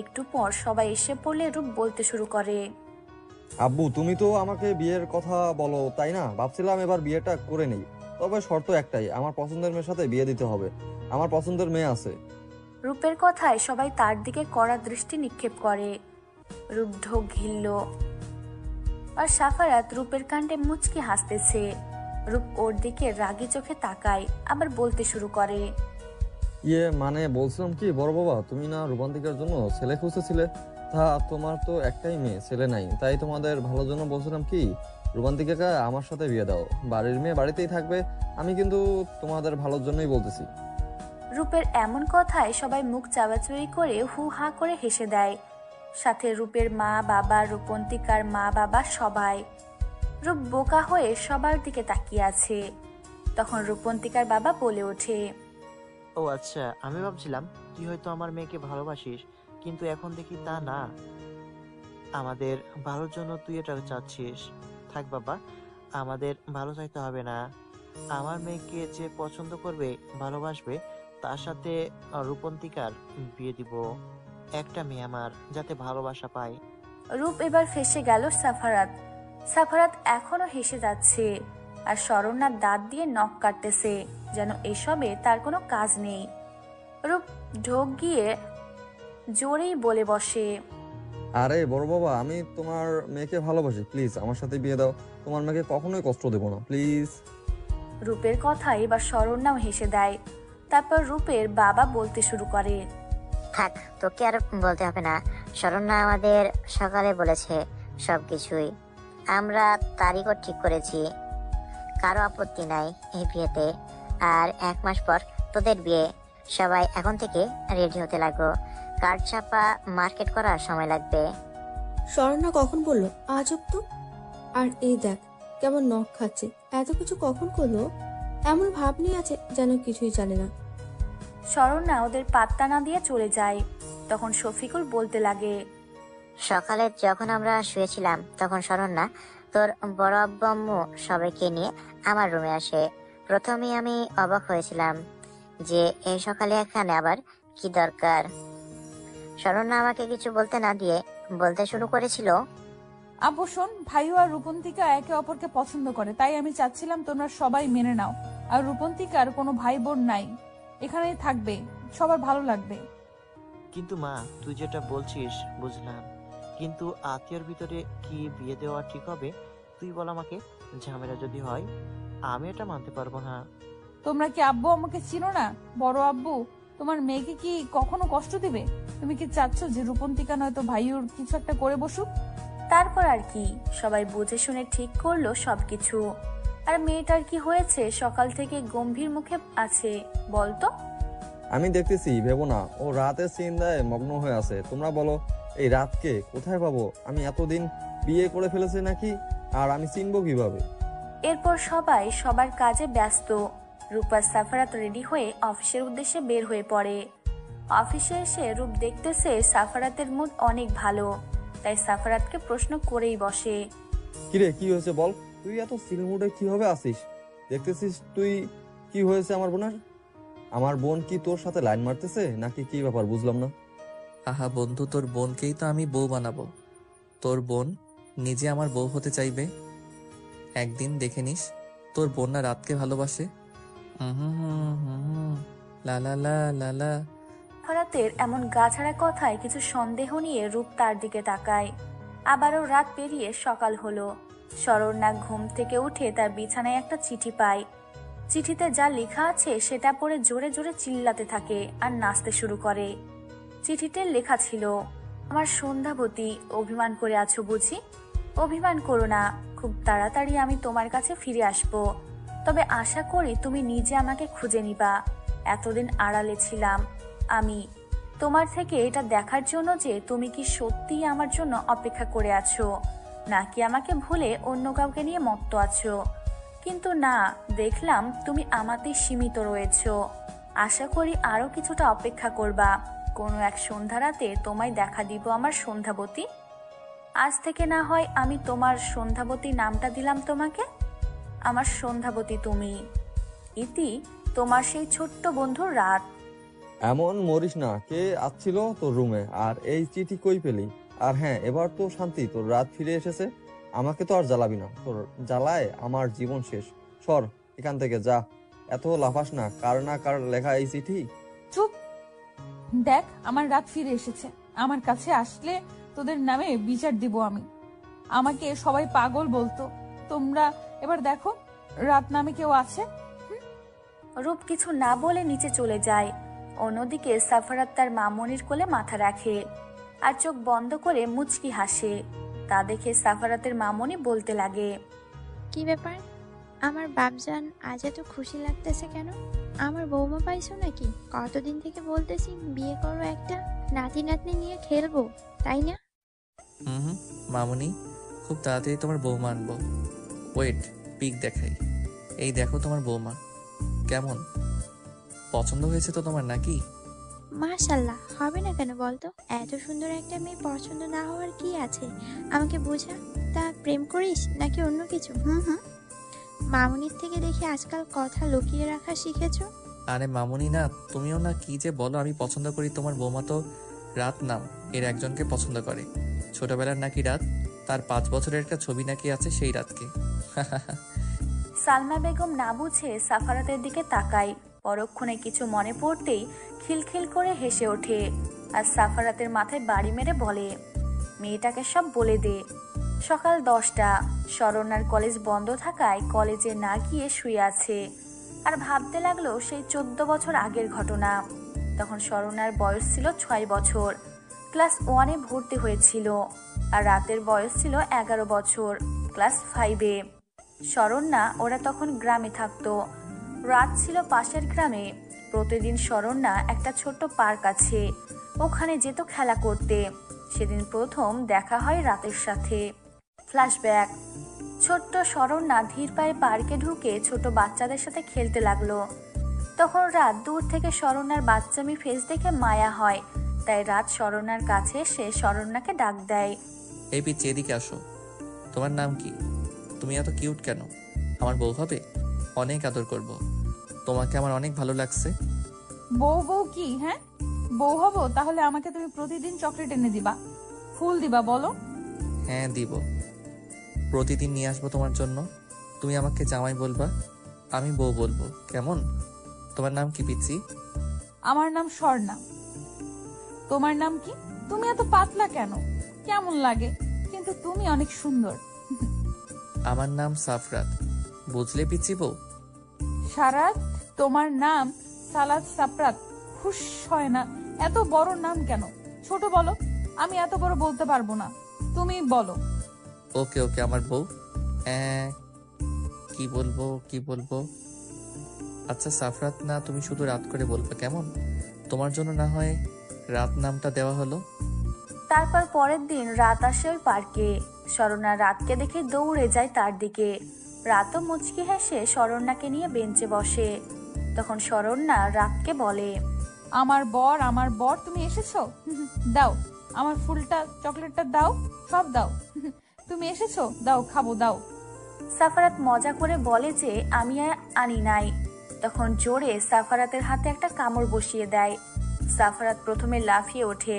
একটু পর সবাই এসে পড়লে রূপ বলতে শুরু করে, আব্বু তুমি তো আমাকে বিয়ের কথা বলো তাই না? ভাবছিলাম এবার বিয়েটা করে নেই, তবে শর্ত একটাই, আমার পছন্দের মেয়ের সাথে বিয়ে দিতে হবে। আমার পছন্দের মেয়ে আছে। রূপের কথায় সবাই তার দিকে কড়া দৃষ্টি নিক্ষেপ করে। রূপ ঢোক গিলল। আর সাফারাত রূপের কাণ্ডে মুচকি হাসতেছে। রূপ ওর দিকে রাগী চোখে তাকায়, আবার বলতে শুরু করে, মানে বলছিলাম কি বড় বাবা, তুমি না রূপান্তিকার জন্য ছেলে খুঁজতেছিলে? তা তোমার তো একটাই মেয়ে, ছেলে নাই, তাই তোমাদের ভালোর জন্য বলছিলাম কি রোমান্টিকাকে আমার সাথে বিয়ে দাও, বাড়ির মেয়ে বাড়িতেই থাকবে। আমি কিন্তু তোমাদের ভালোর জন্যই বলতেছি। রূপের এমন কথায় সবাই মুখ চাওয়াচুই করে হু হা করে হেসে দেয়, সাথে রূপের মা বাবা, রূপন্তিকার মা বাবা সবাই। রূপ বোকা হয়ে সবার দিকে তাকিয়ে আছে। তখন রূপন্তিকার বাবা বলে ওঠে, ও আচ্ছা, আমি ভাবছিলাম তুই হয়তো আমার মেয়েকে ভালোবাসিস, কিন্তু এখন দেখি তা না। আমাদের ভালোর জন্য তুই এটা চাচ্ছিস। থাক বাবা, আমাদের ভালো চাইতে হবে না। আমার মেয়েকে যে পছন্দ করবে, ভালোবাসবে, তার সাথে রূপন্তিকার বিয়ে দিব। একটা মেয়ে আমার যাতে ভালোবাসা পায়। রূপ এবার ফেঁসে গেল সাফারাত। সাফারাত এখনো হেসে যাচ্ছে, আর শরণ্যার দাঁত দিয়ে নখ কাটতেছে, যেন এসবে তার কোনো কাজ নেই। রূপ ঢোক গিয়ে জোরেই বলে বসে, আরে বড় বাবা, আমি তোমার মেয়েকে ভালোবাসি, প্লিজ আমার সাথে বিয়ে দাও। তোমার মেয়েকে কখনোই কষ্ট দেবো না, প্লিজ। রূপের কথায় এবার শরণ্যাও হেসে দেয়। তারপর রূপের বাবা বলতে শুরু করে, থাক, তোকে আর বলতে হবে না। শরণ্যা আমাদের সকালে বলেছে সবকিছুই। আমরা তারিখও ঠিক করেছি, কারো আপত্তি নাই এই বিয়েতে। আর 1 মাস পর তোদের বিয়ে। সবাই এখন থেকে রেডি হতে লাগো, কার্ড ছাপা মার্কেট করার সময় লাগবে। শরণ্যা কখন বললো? আজব তো। আর এই দেখ কেমন নখ খাচ্ছে। এত কিছু কখন করলো? এমন ভাব নিয়ে আছে যেন কিছুই জানে না। শরণ্যা ওদের পাত্তা না দিয়ে চলে যায়। তখন শফিকুল বলতে লাগে, সকালে যখন আমরা শুয়েছিলাম তখন শরণ্যা তোর বড় আব্বু আম্মু সবাইকে নিয়ে আমার রুমে আসে। প্রথমেই আমি অবাক হয়েছিলাম যে এই সকালে এখানে আবার কি দরকার। শরণ্যা আমাকে কিছু বলতে না দিয়ে বলতে শুরু করেছিল, আব্বু শোন, ভাইও আর রূপন্তিকা একে অপরকে পছন্দ করে, তাই আমি চাচ্ছিলাম তোমরা সবাই মেনে নাও। আর রূপন্তিকার কোনো ভাই বোন নাই, এখানেই থাকবে, সবার ভালো লাগবে। কিন্তু মা, তুই যেটা বলছিস বুঝলাম, কিন্তু আত্মীয়র ভিতরে কি বিয়ে দেওয়া ঠিক হবে? তুই বল আমাকে, ঝামেলা যদি হয় আমি এটা মানতে পারবো না। তোমরা কি আব্বু আমাকে চিনো না? বড় আব্বু তোমার মেয়েকে কি কখনো কষ্ট দিবে? তুমি কি চাচ্ছ যে রূপন্তিকা নয়তো ভাইউর কিছু একটা করে বসুক? তারপর আর কি, সবাই বুঝে শুনে ঠিক করলো সবকিছু। আর মেয়েটার কি হয়েছে? সকাল থেকে গম্ভীর মুখে আছে বলতো। আমি দেখতেছি, ভেবো না, ও রাতের চিন্তায় মগ্ন হয়ে আছে। তোমরা বলো, এই রাতকে কোথায় পাবো? আমি এতদিন বিয়ে করে ফেলেছি নাকি? আর আমি চিনবো কিভাবে? এরপর সবাই সবার কাজে ব্যস্ত। রূপা সাফারাত রেডি হয়ে অফিসের উদ্দেশ্যে বের হয়ে পড়ে। অফিসে এসে রূপ দেখতেছে সাফারাতের মুড অনেক ভালো, তাই সাফারাতকে প্রশ্ন করেই বসে, কিরে, কি হয়েছে বল? তুই এত সিল মুডে কিভাবে আসিস? দেখতেছিস তুই কি হয়েছে আমার বোনের? আমার বোন কি তোর সাথে লাইন মারতেছে নাকি কি ব্যাপার, বুঝলাম না। আহা বন্ধু, তোর বোনকেই তো আমি বউ বানাবো। তোর বোন নিজে আমার বউ হতে চাইবে। একদিন দেখে নিস, তোর বোন না রাতকে ভালোবাসে। লা লা লা লা লা। সাফারাতের এমন গাছাড়া কথায় কিছু সন্দেহ নিয়ে রূপ তার দিকে তাকায়। আবারও রাত পেরিয়ে সকাল হলো। শরণ্যা ঘুম থেকে উঠে তার বিছানায় একটা চিঠি পায়। চিঠিতে যা লেখা আছে সেটা পড়ে জোরে জোরে চিল্লাতে থাকে আর নাচতে শুরু করে। চিঠিতে লেখা ছিল, আমার সন্ধ্যাবতী, অভিমান করে আছো বুঝি? অভিমান করো না, খুব তাড়াতাড়ি আমি তোমার কাছে ফিরে আসব। তবে আশা করি তুমি নিজে আমাকে খুঁজে নিবা। এতদিন আড়ালে ছিলাম আমি তোমার থেকে, এটা দেখার জন্য যে তুমি কি সত্যিই আমার জন্য অপেক্ষা করে আছো, নাকি আমাকে ভুলে অন্য কাউকে নিয়ে মত্ত আছো। কিন্তু না, দেখলাম তুমি আমাতেই সীমিত রয়েছো। আশা করি আরো কিছুটা অপেক্ষা করবা। কোনো এক সন্ধ্যা রাতে তোমায় দেখা দিব আমার সন্ধ্যাবতী। আজ থেকে না হয় আমি তোমার সন্ধ্যাবতী নামটা দিলাম তোমাকে। আমার সন্ধ্যাবতী তুমি। ইতি, তোমার সেই ছোট্ট বন্ধু রাত। এমন মরিস না, কে আসছিল তোর রুমে আর এই চিঠি কই পেলি? আর হ্যাঁ, এবার তো শান্তি, তোর রাত ফিরে এসেছে। আমাকে তো আর জ্বালাবি না, তোর জ্বালায় আমার জীবন শেষ। সর এখান থেকে, যা। এত লাফাস না, কার না কার লেখা এই চিঠি। চুপ! দেখ, আমার রাত ফিরে এসেছে। আমার কাছে আসলে তোদের নামে বিচার দিব আমি। আমাকে সবাই পাগল বলতো, তোমরা এবার দেখো রাত নামে কেউ আছে। রূপ কিছু না বলে নিচে চলে যায়। অন্যদিকে সাফারাত তার মামনির কোলে মাথা রাখে আর চোখ বন্ধ করে মুচকি হাসে। তা দেখে সাফারাতের মামনি বলতে লাগে, কি ব্যাপার? আমার বাপজান আজ এত খুশি লাগতেছে কেন? আমার বৌমা পাইছো নাকি? কতদিন থেকে বলতেছি বিয়ে করো, একটা নাতি নাতনি নিয়ে খেলবো, তাই না? হুম, মামুনি, খুব তাড়াতাড়ি তোমার বৌমা আনবো। ওয়েট, পিক দেখাই। এই দেখো তোমার বৌমা। কেমন, পছন্দ হয়েছে তো তোমার নাকি? মাশাল্লাহ, হবে না কেন বলতো? এত সুন্দর একটা মেয়ে পছন্দ না হওয়ার কি আছে? আমাকে বোঝা। তা প্রেম করিস নাকি অন্য কিছু? মামুনির থেকে দেখি আজকাল কথা লুকিয়ে রাখা শিখেছো। আরে মামুনি না, তুমিও না কি যে বলো। আমি পছন্দ করি, তোমার বৌমা তো রাত নাম এর একজনকে পছন্দ করে। ছোটবেলার নাকি রাত, তার 5 বছরের একটা ছবি নাকি আছে সেই রাতকে। সালমা বেগম না বুঝে সাফারাতের দিকে তাকায়। পরক্ষণে কিছু মনে পড়তেই খিলখিল করে হেসে ওঠে আর সাফারাতের মাথায় বাড়ি মেরে বলে, মেয়েটাকে সব বলে দে। সকাল 10টা, শরণ্যার কলেজ বন্ধ থাকায় কলেজে না গিয়ে শুয়ে আছে আর ভাবতে লাগলো সেই 14 বছর আগের ঘটনা। তখন শরণ্যার বয়স ছিল 6 বছর, ক্লাস 1-এ ভর্তি হয়েছিল আর রাতের বয়স ছিল 11 বছর, ক্লাস 5-এ। শরণ্যা ওরা তখন গ্রামে থাকতো, রাত ছিল পাশের গ্রামে। প্রতিদিন শরণ্যা একটা ছোট্ট পার্ক আছে, ওখানে যেত খেলা করতে। সেদিন প্রথম দেখা হয় রাতের সাথে। ফ্ল্যাশব্যাক। ছোট্ট শরণ্যা ধীর পায়ে পার্কে ঢুকে ছোট বাচ্চাদের সাথে খেলতে লাগলো। তখন রাত দূর থেকে শরণ্যার বাচ্চামি ফেস দেখে মায়া হয়, তাই রাত শরণ্যার কাছে এসে শরণ্যাকে ডাক দেয়। এই পিচ্ছি, এদিকে আসো। তোমার নাম কি? তুমি এত কিউট কেন? আমার বউ হবে? অনেক আদর করব। তোমাকে আমার অনেক ভালো লাগছে। বউ বউ কি? হ্যাঁ, বউ হবো তাহলে আমাকে তুমি প্রতিদিন চকলেট এনে দিবা, ফুল দিবা, বলো। হ্যাঁ দিব, প্রতিদিন নিয়ে আসবো তোমার জন্য। তুমি আমাকে জামাই বলবা, আমি বউ বলবো, কেমন? তোমার নাম কি পিচ্ছি? আমার নাম স্বর্ণা। তোমার নাম কি? তুমি এত পাতলা কেন? কেমন লাগে? কিন্তু তুমি অনেক সুন্দর। আমার নাম সাফরাত, বুঝলে পিচ্ছি বউ? সারাত। তোমার নাম সালাদ সাপরাত। হুশ হয় না, এত বড় নাম কেন? ছোট বলো, আমি এত বড় বলতে পারবো না, তুমি বলো। ওকে ওকে, আমার বউ। কি বলবো কি বলবো? আচ্ছা সাফরাত না, তুমি শুধু রাত করে বলবে, কেমন? তোমার জন্য না হয় রাত নামটা দেওয়া হলো। তারপর পরের দিন রাত আসে ওই পার্কে। শরণ্যা রাতকে দেখে দৌড়ে যায় তার দিকে। রাতও মুচকি হেসে শরণ্যাকে নিয়ে বেঞ্চে বসে। তখন শরণ্যা রাতকে বলে, আমার বর তুমি এসেছো? দাও, আমার ফুলটা, চকলেটটা দাও, সব দাও। তুমি এসেছো, দাও, খাবো, দাও। সাফারাত মজা করে বলে যে আমি আর আনি নাই। তখন জোরে সাফারাতের হাতে একটা কামড় বসিয়ে দেয়। সাফারাত প্রথমে লাফিয়ে ওঠে,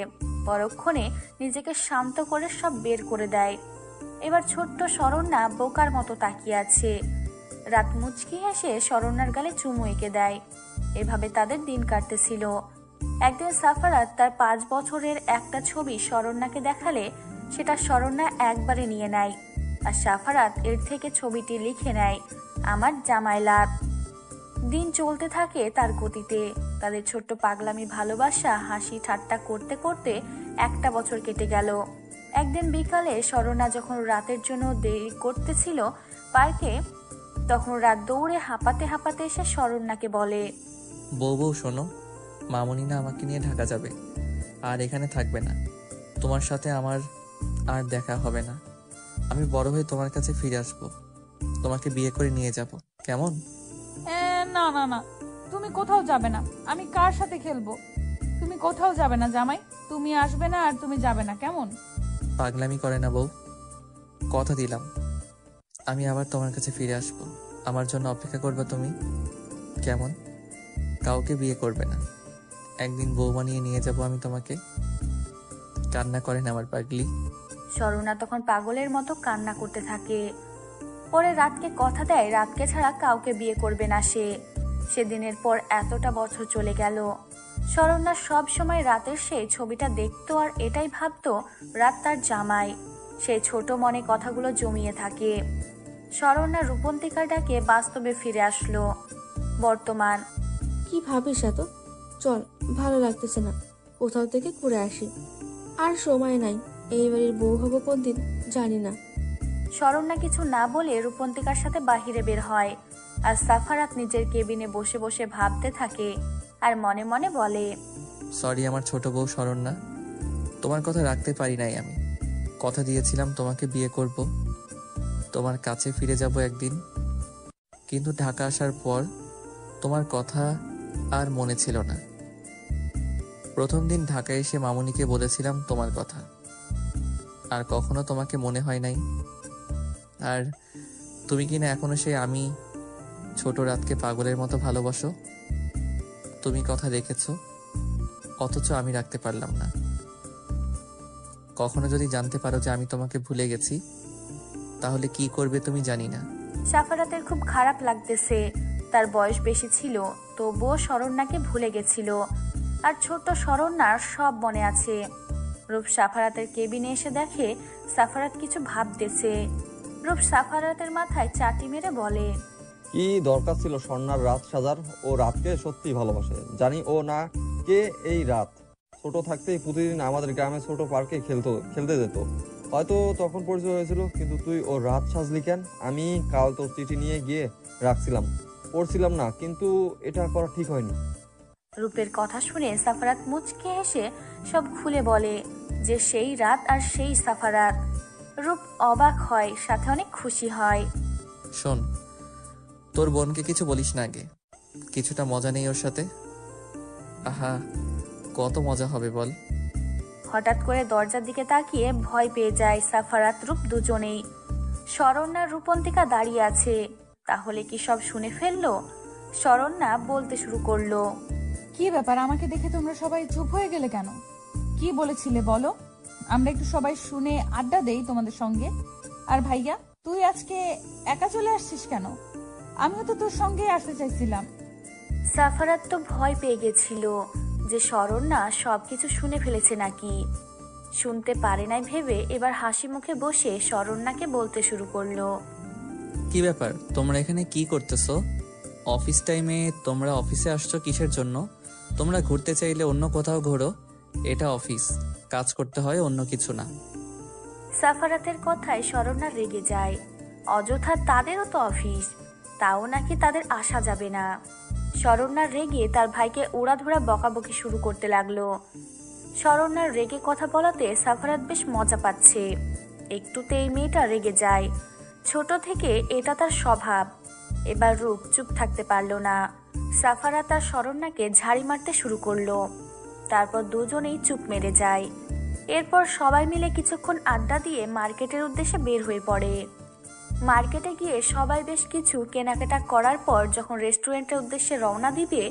পরক্ষণে নিজেকে শান্ত করে সব বের করে দেয়। এবার ছোট্ট শরণ্যা বোকার মতো তাকিয়ে আছে। রাত মুচকি হেসে শরণ্যার গালে চুমু এঁকে দেয়। এভাবে তাদের দিন কাটতেছিল। একদিন সাফারাত তার 5 বছরের একটা ছবি শরণ্যাকে দেখালে সেটা শরণ্যা একবারে নিয়ে নেয় আর সাফারাত এর থেকে ছবিটি লিখে নেয়, আমার জামাইলাত। দিন চলতে থাকে তার গতিতে। তাদের ছোট্ট পাগলামি ভালোবাসা হাসি ঠাট্টা করতে করতে 1 বছর কেটে গেল। একদিন বিকালে শরণ্যা যখন রাতের জন্য দেরি করতেছিল পার্কে, তখন রাত দৌড়ে হাঁপাতে হাঁপাতে এসে শরণ্যাকে বলে, বউ বউ শোনো, মামুনি না আমাকে নিয়ে ঢাকা যাবে আর এখানে থাকবে না। তোমার সাথে আমার আর দেখা হবে না। আমি বড় হয়ে তোমার কাছে ফিরে আসবো, তোমাকে বিয়ে করে নিয়ে যাব, কেমন? না না না, তুমি কোথাও যাবে না। আমি কার সাথে খেলবো? তুমি কোথাও যাবে না জামাই, তুমি আসবে না আর তুমি যাবে না, কেমন? পাগলামি করে না বউ, কথা দিলাম আমি আবার তোমার কাছে ফিরে আসবো। আমার জন্য অপেক্ষা করবে তুমি, কেমন? কাউকে বিয়ে করবে না, একদিন বউ বানিয়ে নিয়ে যাব আমি তোমাকে। কান্না করেন আমার পাগলি। শরণ্যা তখন পাগলের মতো কান্না করতে থাকে। পরে রাতকে কথা দেয় রাতকে ছাড়া কাউকে বিয়ে করবে না সে। সেদিনের পর এতটা বছর চলে গেল। শরণ্যা সব সময় রাতের সেই ছবিটা দেখতো আর এটাই ভাবতো রাত তার জামাই। সেই ছোট মনে কথাগুলো জমিয়ে থাকে। শরণ্যা রূপন্তিকার ডাকে বাস্তবে ফিরে আসলো। বর্তমান। কি ভাবিস এত? চল, ভালো লাগতেছে না, কোথাও থেকে ঘুরে আসি। আর সময় নাই, এই বাড়ির বউ হবো কোনদিন জানি না। শরণ্যা কিছু না বলে রূপন্তিকার সাথে বাহিরে বের হয়। আর সাফারাত নিজের কেবিনে বসে বসে ভাবতে থাকে আর মনে মনে বলে, সরি আমার ছোট বউ শরণ্যা, তোমার কথা রাখতে পারি নাই আমি। কথা দিয়েছিলাম তোমাকে বিয়ে করব, তোমার কাছে ফিরে যাব একদিন, কিন্তু ঢাকা আসার পর তোমার কথা আর মনে ছিল না। প্রথম দিন ঢাকায় এসে মামুনিকে বলেছিলাম তোমার কথা, আর কখনো তোমাকে মনে হয় নাই। আর তুমি কিনা এখনো সেই আমি ছোট রাতকে পাগলের মতো ভালোবাসো। তুমি কথা রেখেছো, অথচ আমি রাখতে পারলাম না। কখনো যদি জানতে পারো যে আমি তোমাকে ভুলে গেছি, তাহলে কি করবে তুমি জানি না। সাফারাতের খুব খারাপ লাগতেছে। তার বয়স বেশি ছিল, তবুও শরণ্যাকে ভুলে গেছিল। আর ছোট্ট শরণ্যার সব মনে আছে। রূপ সাফারাতের কেবিনে এসে দেখে সাফারাত কিছু ভাবতেছে। রূপ সাফারাতের মাথায় চাটি মেরে বলে, কি দরকার ছিল স্বর্ণার রাত সাজার? ও রাতকে সত্যি ভালোবাসে, জানি ও না কে এই রাত। ছোট থাকতেই প্রতিদিন আমাদের গ্রামে ছোট পার্কে খেলতে যেত। হয়তো তখন পরিচয় হয়েছিল, কিন্তু তুই ও রাত সাজলি কেন? আমি কাল তোর চিঠি নিয়ে গিয়ে রাখছিলাম, পড়ছিলাম না, কিন্তু এটা করা ঠিক হয়নি। রূপের কথা শুনে সাফারাত মুচকে হেসে সব খুলে বলে যে সেই রাত আর সেই সাফারাত। রূপ অবাক হয়, সাথে অনেক খুশি হয়। শোন, তোর বোনকে কিছু বলিস না আগে, কিছুটা মজা নেই ওর সাথে। আহা, কত মজা হবে বল। হঠাৎ করে দরজার দিকে তাকিয়ে ভয় পেয়ে যায় সাফারাত রূপ দুজনেই। শরণ্যা রূপন্তিকা দাঁড়িয়ে আছে। তাহলে কি সব শুনে ফেললো? শরণ্যা বলতে শুরু করলো, কি ব্যাপার, আমাকে দেখে তোমরা সবাই চুপ হয়ে গেলে কেন? কি বলেছিলে বলো, আমরা একটু সবাই শুনে আড্ডা দেই তোমাদের সঙ্গে। আর ভাইয়া, তুই আজকে একা চলে আসছিস কেন? আমিও তো তোর সঙ্গে আসতে চাইছিলাম। সাফারাত তো ভয় পেয়ে গেছিল যে শরণ্যা সবকিছু শুনে ফেলেছে নাকি। শুনতে পারে নাই ভেবে এবার হাসি মুখে বসে শরণ্যাকে বলতে শুরু করলো, কি ব্যাপার, তোমরা এখানে কি করতেছো? অফিস টাইমে তোমরা অফিসে আসছো কিসের জন্য? তোমরা ঘুরতে চাইলে অন্য কোথাও ঘোরো, এটা অফিস, কাজ করতে হয়, অন্য কিছু না। সাফারাতের কথায় শরণ্যা রেগে যায়। অযথা তাদেরও তো অফিস, তাও নাকি তাদের আসা যাবে না। শরণ্যার রেগে তার ভাইকে ওড়াধুরা বকাবকি শুরু করতে লাগলো। শরণ্যার রেগে কথা বলাতে সাফারাত বেশ মজা পাচ্ছে। একটুতেই মেয়েটা রেগে যায়। ছোট থেকে এটা তার স্বভাব। এবার রূপ চুপ থাকতে পারলো না। সাফারাত আর শরণ্যাকে ঝাড়ি মারতে শুরু করলো। তারপর দুজনেই চুপ মেরে যায়। এরপর সবাই মিলে কিছুক্ষণ আড্ডা দিয়ে মার্কেটের উদ্দেশ্যে বের হয়ে পড়ে। মার্কেটে গিয়ে সবাই বেশ কিছু কেনাকাটা করার পর যখন রেস্টুরেন্টের উদ্দেশ্যে রওনা দিবে,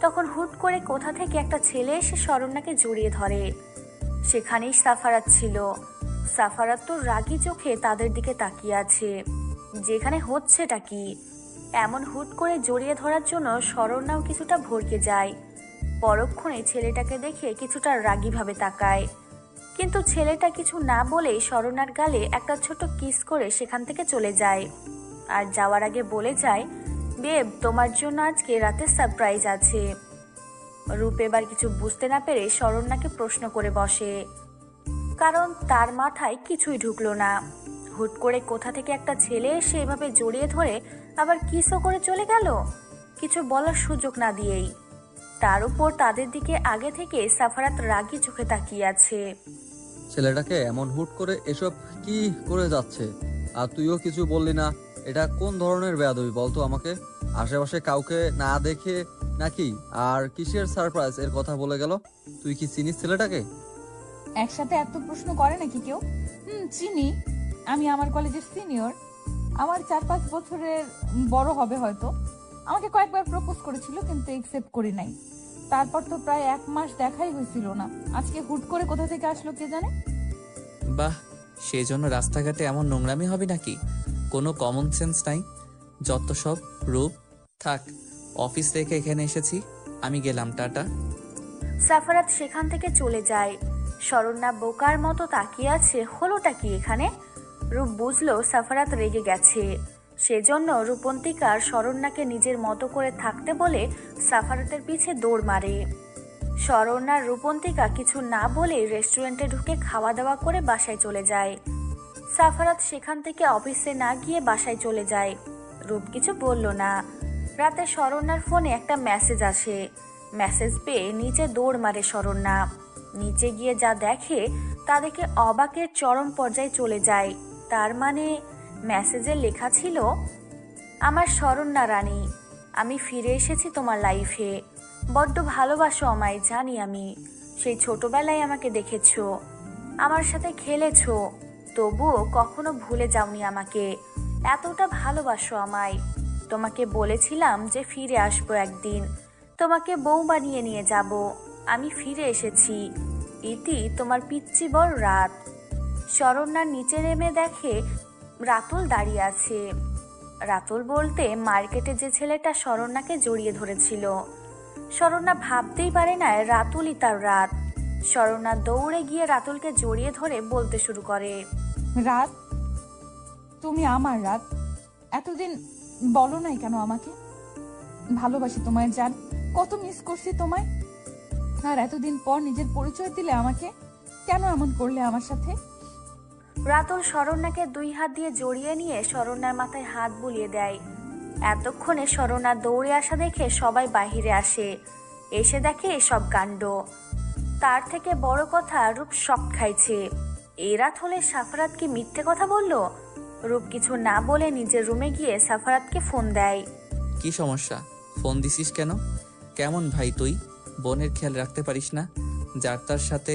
তখন হুট করে কোথা থেকে একটা ছেলে এসে শরণ্যাকে জড়িয়ে ধরে। সেখানেই সাফারাত ছিল। সাফারাত তো রাগী চোখে তাদের দিকে তাকিয়ে আছে, যেখানে হচ্ছেটা কি। এমন হুট করে জড়িয়ে ধরার জন্য শরণ্যাও কিছুটা ভড়কে যায়। পরক্ষণে ছেলেটাকে দেখে কিছুটা রাগীভাবে তাকায়, কিন্তু ছেলেটা কিছু না বলেই শরণ্যার গালে একটা ছোট কিস করে সেখান থেকে চলে যায়। আর যাওয়ার আগে বলে যায়, বেব, তোমার জন্য আজকে রাতে সারপ্রাইজ আছে। রূপ এবার কিছু বুঝতে না পেরে শরণ্যাকে প্রশ্ন করে বসে, কারণ তার মাথায় কিছুই ঢুকলো না। হুট করে কোথা থেকে একটা ছেলে এসে এভাবে জড়িয়ে ধরে আবার কিসও করে চলে গেল, কিছু বলার সুযোগ না দিয়েই। তার উপর তাদের দিকে আগে থেকে সাফারাত রাগী চোখে তাকিয়ে আছে। ছেলেটাকে এমন হুট করে এসব কি করে যাচ্ছে, আর তুইও কিছু বললি না? এটা কোন ধরনের বেয়াদবি বলতো আমাকে? আশেপাশে কাউকে না দেখে নাকি? আর কিসের সারপ্রাইজ এর কথা বলে গেল? তুই কি চিনিস ছেলেটাকে? একসাথে এত প্রশ্ন করে নাকি কেউ? চিনি, আমি আমার কলেজের সিনিয়র। আমার 4-5 বছরের বড় হবে হয়তো। আমাকে কয়েকবার প্রপোজ করেছিল, কিন্তু একসেপ্ট করি নাই। তারপর তো প্রায় 1 মাস দেখাই হয়েছিল না। আজকে হুট করে কোথা থেকে আসলো কে জানে। বাহ, সেই জন্য রাস্তাঘাটে এমন নোংরামি হবে নাকি? কোনো কমন সেন্স নাই, যত সব। রূপ, থাক, অফিস থেকে এখানে এসেছি, আমি গেলাম, টাটা। সাফারাত সেখান থেকে চলে যায়। শরণ্যা বোকার মতো তাকিয়ে আছে, হলোটা কি এখানে? রূপ বুঝলো সাফারাত রেগে গেছে, সেজন্য রূপন্তিকার শরণ্যাকে নিজের মতো করে থাকতে বলে সাফারাতের পিছে দৌড় মারে। শরণ্যার রূপন্তিকা কিছু না বলে রেস্টুরেন্টে ঢুকে খাওয়া দাওয়া করে বাসায় চলে যায়। সাফারাত সেখান থেকে অফিসে না গিয়ে বাসায় চলে যায়। রূপ কিছু বলল না। রাতে শরণ্যার ফোনে একটা মেসেজ আসে। মেসেজ পেয়ে নিচে দৌড় মারে শরণ্যা। নিচে গিয়ে যা দেখে তা দেখে অবাকের চরম পর্যায়ে চলে যায়। তার মানে মেসেজে লেখা ছিল, আমার শরণ্যা রানী, আমি ফিরে এসেছি তোমার লাইফে। বড্ড ভালোবাসো আমায় জানি আমি। সেই ছোটবেলায় আমাকে দেখেছো, আমার সাথে খেলেছো, তবুও কখনো ভুলে যাওনি আমাকে। এতটা ভালোবাসো আমায়। তোমাকে বলেছিলাম যে ফিরে আসবো একদিন, তোমাকে বউ বানিয়ে নিয়ে যাব। আমি ফিরে এসেছি। ইতি তোমার পিচ্চি বড় রাত। শরণ্যার নিচে নেমে দেখে রাতুল দাঁড়িয়ে আছে। রাতুল বলতে মার্কেটে যে ছেলেটা শরণ্যাকে জড়িয়ে ধরেছিল। শরণ্যা ভাবতেই পারে না রাতুলই তার রাত। শরণ্যা দৌড়ে গিয়ে রাতুলকে জড়িয়ে ধরে বলতে শুরু করে, রাত, তুমি আমার রাত। এতদিন বলো নাই কেন আমাকে? ভালোবাসি তোমায় জান, কত মিস করছি তোমায়। আর এতদিন পর নিজের পরিচয় দিলে আমাকে, কেন এমন করলে আমার সাথে? রাতুল শরণ্যাকে দুই হাত দিয়ে জড়িয়ে নিয়ে শরণ্যার মাথায় হাত বুলিয়ে দেয়। এতক্ষণে শরণ্যা দৌড়ে আসা দেখে সবাই বাহিরে আসে। এসে দেখে এসব কাণ্ড। তার থেকে বড় কথা, রূপ শক খাইছে। এই রাত হলে সাফারাত কি মিথ্যে কথা বলল? রূপ কিছু না বলে নিজের রুমে গিয়ে সাফারাতকে ফোন দেয়। কি সমস্যা? ফোন দিছিস কেন? কেমন ভাই তুই? বোনের খেয়াল রাখতে পারিস না? যার তার সাথে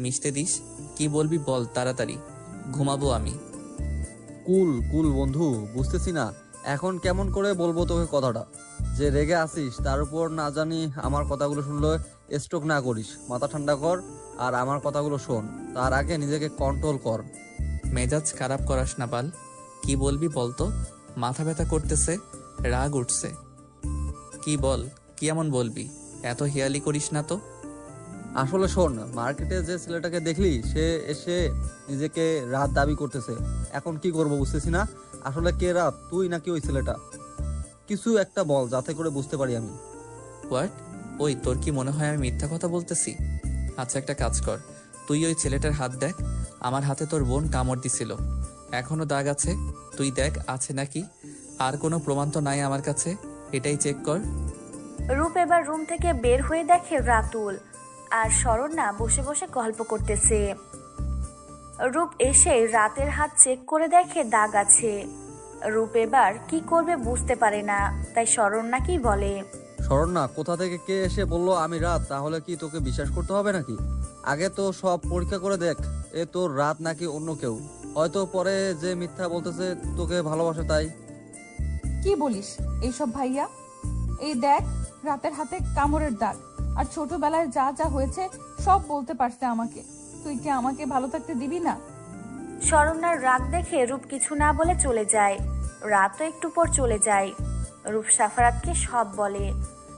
মিশতে দিস? কি বলবি বল তাড়াতাড়ি, ঘুমাবো আমি। কুল কুল বন্ধু, বুঝতেছি না এখন কেমন করে বলবো তোকে কথাটা। যে রেগে আসিস তার উপর না জানি আমার কথাগুলো শুনলে স্ট্রোক না করিস। মাথা ঠান্ডা কর আর আমার কথাগুলো শোন। তার আগে নিজেকে কন্ট্রোল কর। মেজাজ খারাপ করাস না বাল। কি বলবি বলতো? মাথা ব্যথা করতেছে, রাগ উঠছে। কি বল, কি এমন বলবি? এত হেয়ালি করিস না তো। আসলে শোন, মার্কেটে যে ছেলেটাকে দেখলি সে এসে নিজেকে রাত দাবি করতেছে। এখন কি করবো বুঝতেছি না। আসলে কে রাত, তুই নাকি ওই ছেলেটা? কিছু একটা বল যাতে করে বুঝতে পারি আমি। হোয়াট? ওই তোর কি মনে হয় আমি মিথ্যা কথা বলতেছি? আচ্ছা একটা কাজ কর, তুই ওই ছেলেটার হাত দেখ। আমার হাতে তোর বোন কামড় দিছিল, এখনো দাগ আছে। তুই দেখ আছে নাকি। আর কোনো প্রমাণ তো নাই আমার কাছে, এটাই চেক কর। রূপ এবার রুম থেকে বের হয়ে দেখে রাতুল আর শরণ্যা বসে বসে গল্প করতেছে। রূপ এসে রাতের হাত চেক করে দেখে দাগ আছে। রূপ এবার কি করবে বুঝতে পারে না, তাই শরণ্যাকেই বলে, শরণ্যা, কোথা থেকে কে এসে বললো আমি রাত? তাহলে কি তোকে বিশ্বাস করতে হবে নাকি? আগে তো সব পরীক্ষা করে দেখ, এ তোর রাত নাকি অন্য কেউ। হয়তো পরে যে মিথ্যা বলতেছে তোকে ভালোবাসে তাই। কি বলিস এইসব ভাইয়া? এই দেখ, রাতের হাতে কামড়ের দাগ। আর ছোটবেলায় যা যা হয়েছে সব বলতে পারছে আমাকে। তুই কি আমাকে ভালো থাকতে দিবি না? শরণ্যার রাগ দেখে রূপ কিছু না বলে চলে যায়। রাতও একটু পর চলে যায়। রূপ সাফারাতকে সব বলে।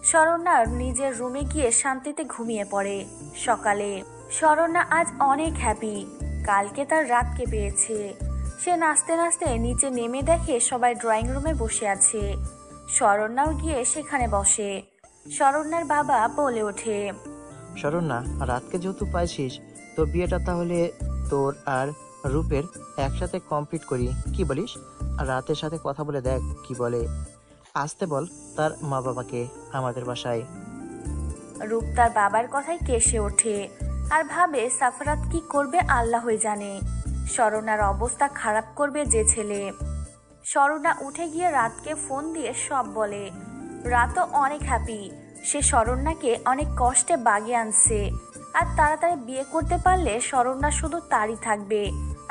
শরণ্যার নিজের রুমে গিয়ে শান্তিতে ঘুমিয়ে পড়ে। সকালে শরণ্যা আজ অনেক হ্যাপি। কালকে তার রাতকে পেয়েছে। সে নাচতে নাচতে নিচে নেমে দেখে সবাই ড্রয়িং রুমে বসে আছে। শরণ্যাও গিয়ে সেখানে বসে। শরণ্যার বাবা বলে ওঠে, শরণ্যা, রাতকে যেহেতু পাইছিস, তো বিয়েটা তাহলে তোর আর রূপের একসাথে কমপ্লিট করি, কি বলিস? আর রাতের সাথে কথা বলে দেখ কি বলে। আসতে বল তার মা বাবাকে আমাদের বাসায়। রূপ তার বাবার কথায় কেসে ওঠে আর ভাবে সাফারাত কি করবে আল্লাহই জানে। শরণ্যার অবস্থা খারাপ করবে যে ছেলে। শরণ্যা উঠে গিয়ে রাতকে ফোন দিয়ে সব বলে। রাতও অনেক হ্যাপি। সে শরণ্যাকে অনেক কষ্টে বাগিয়ে আনছে। আর তাড়াতাড়ি বিয়ে করতে পারলে শরণ্যা শুধু তারই থাকবে,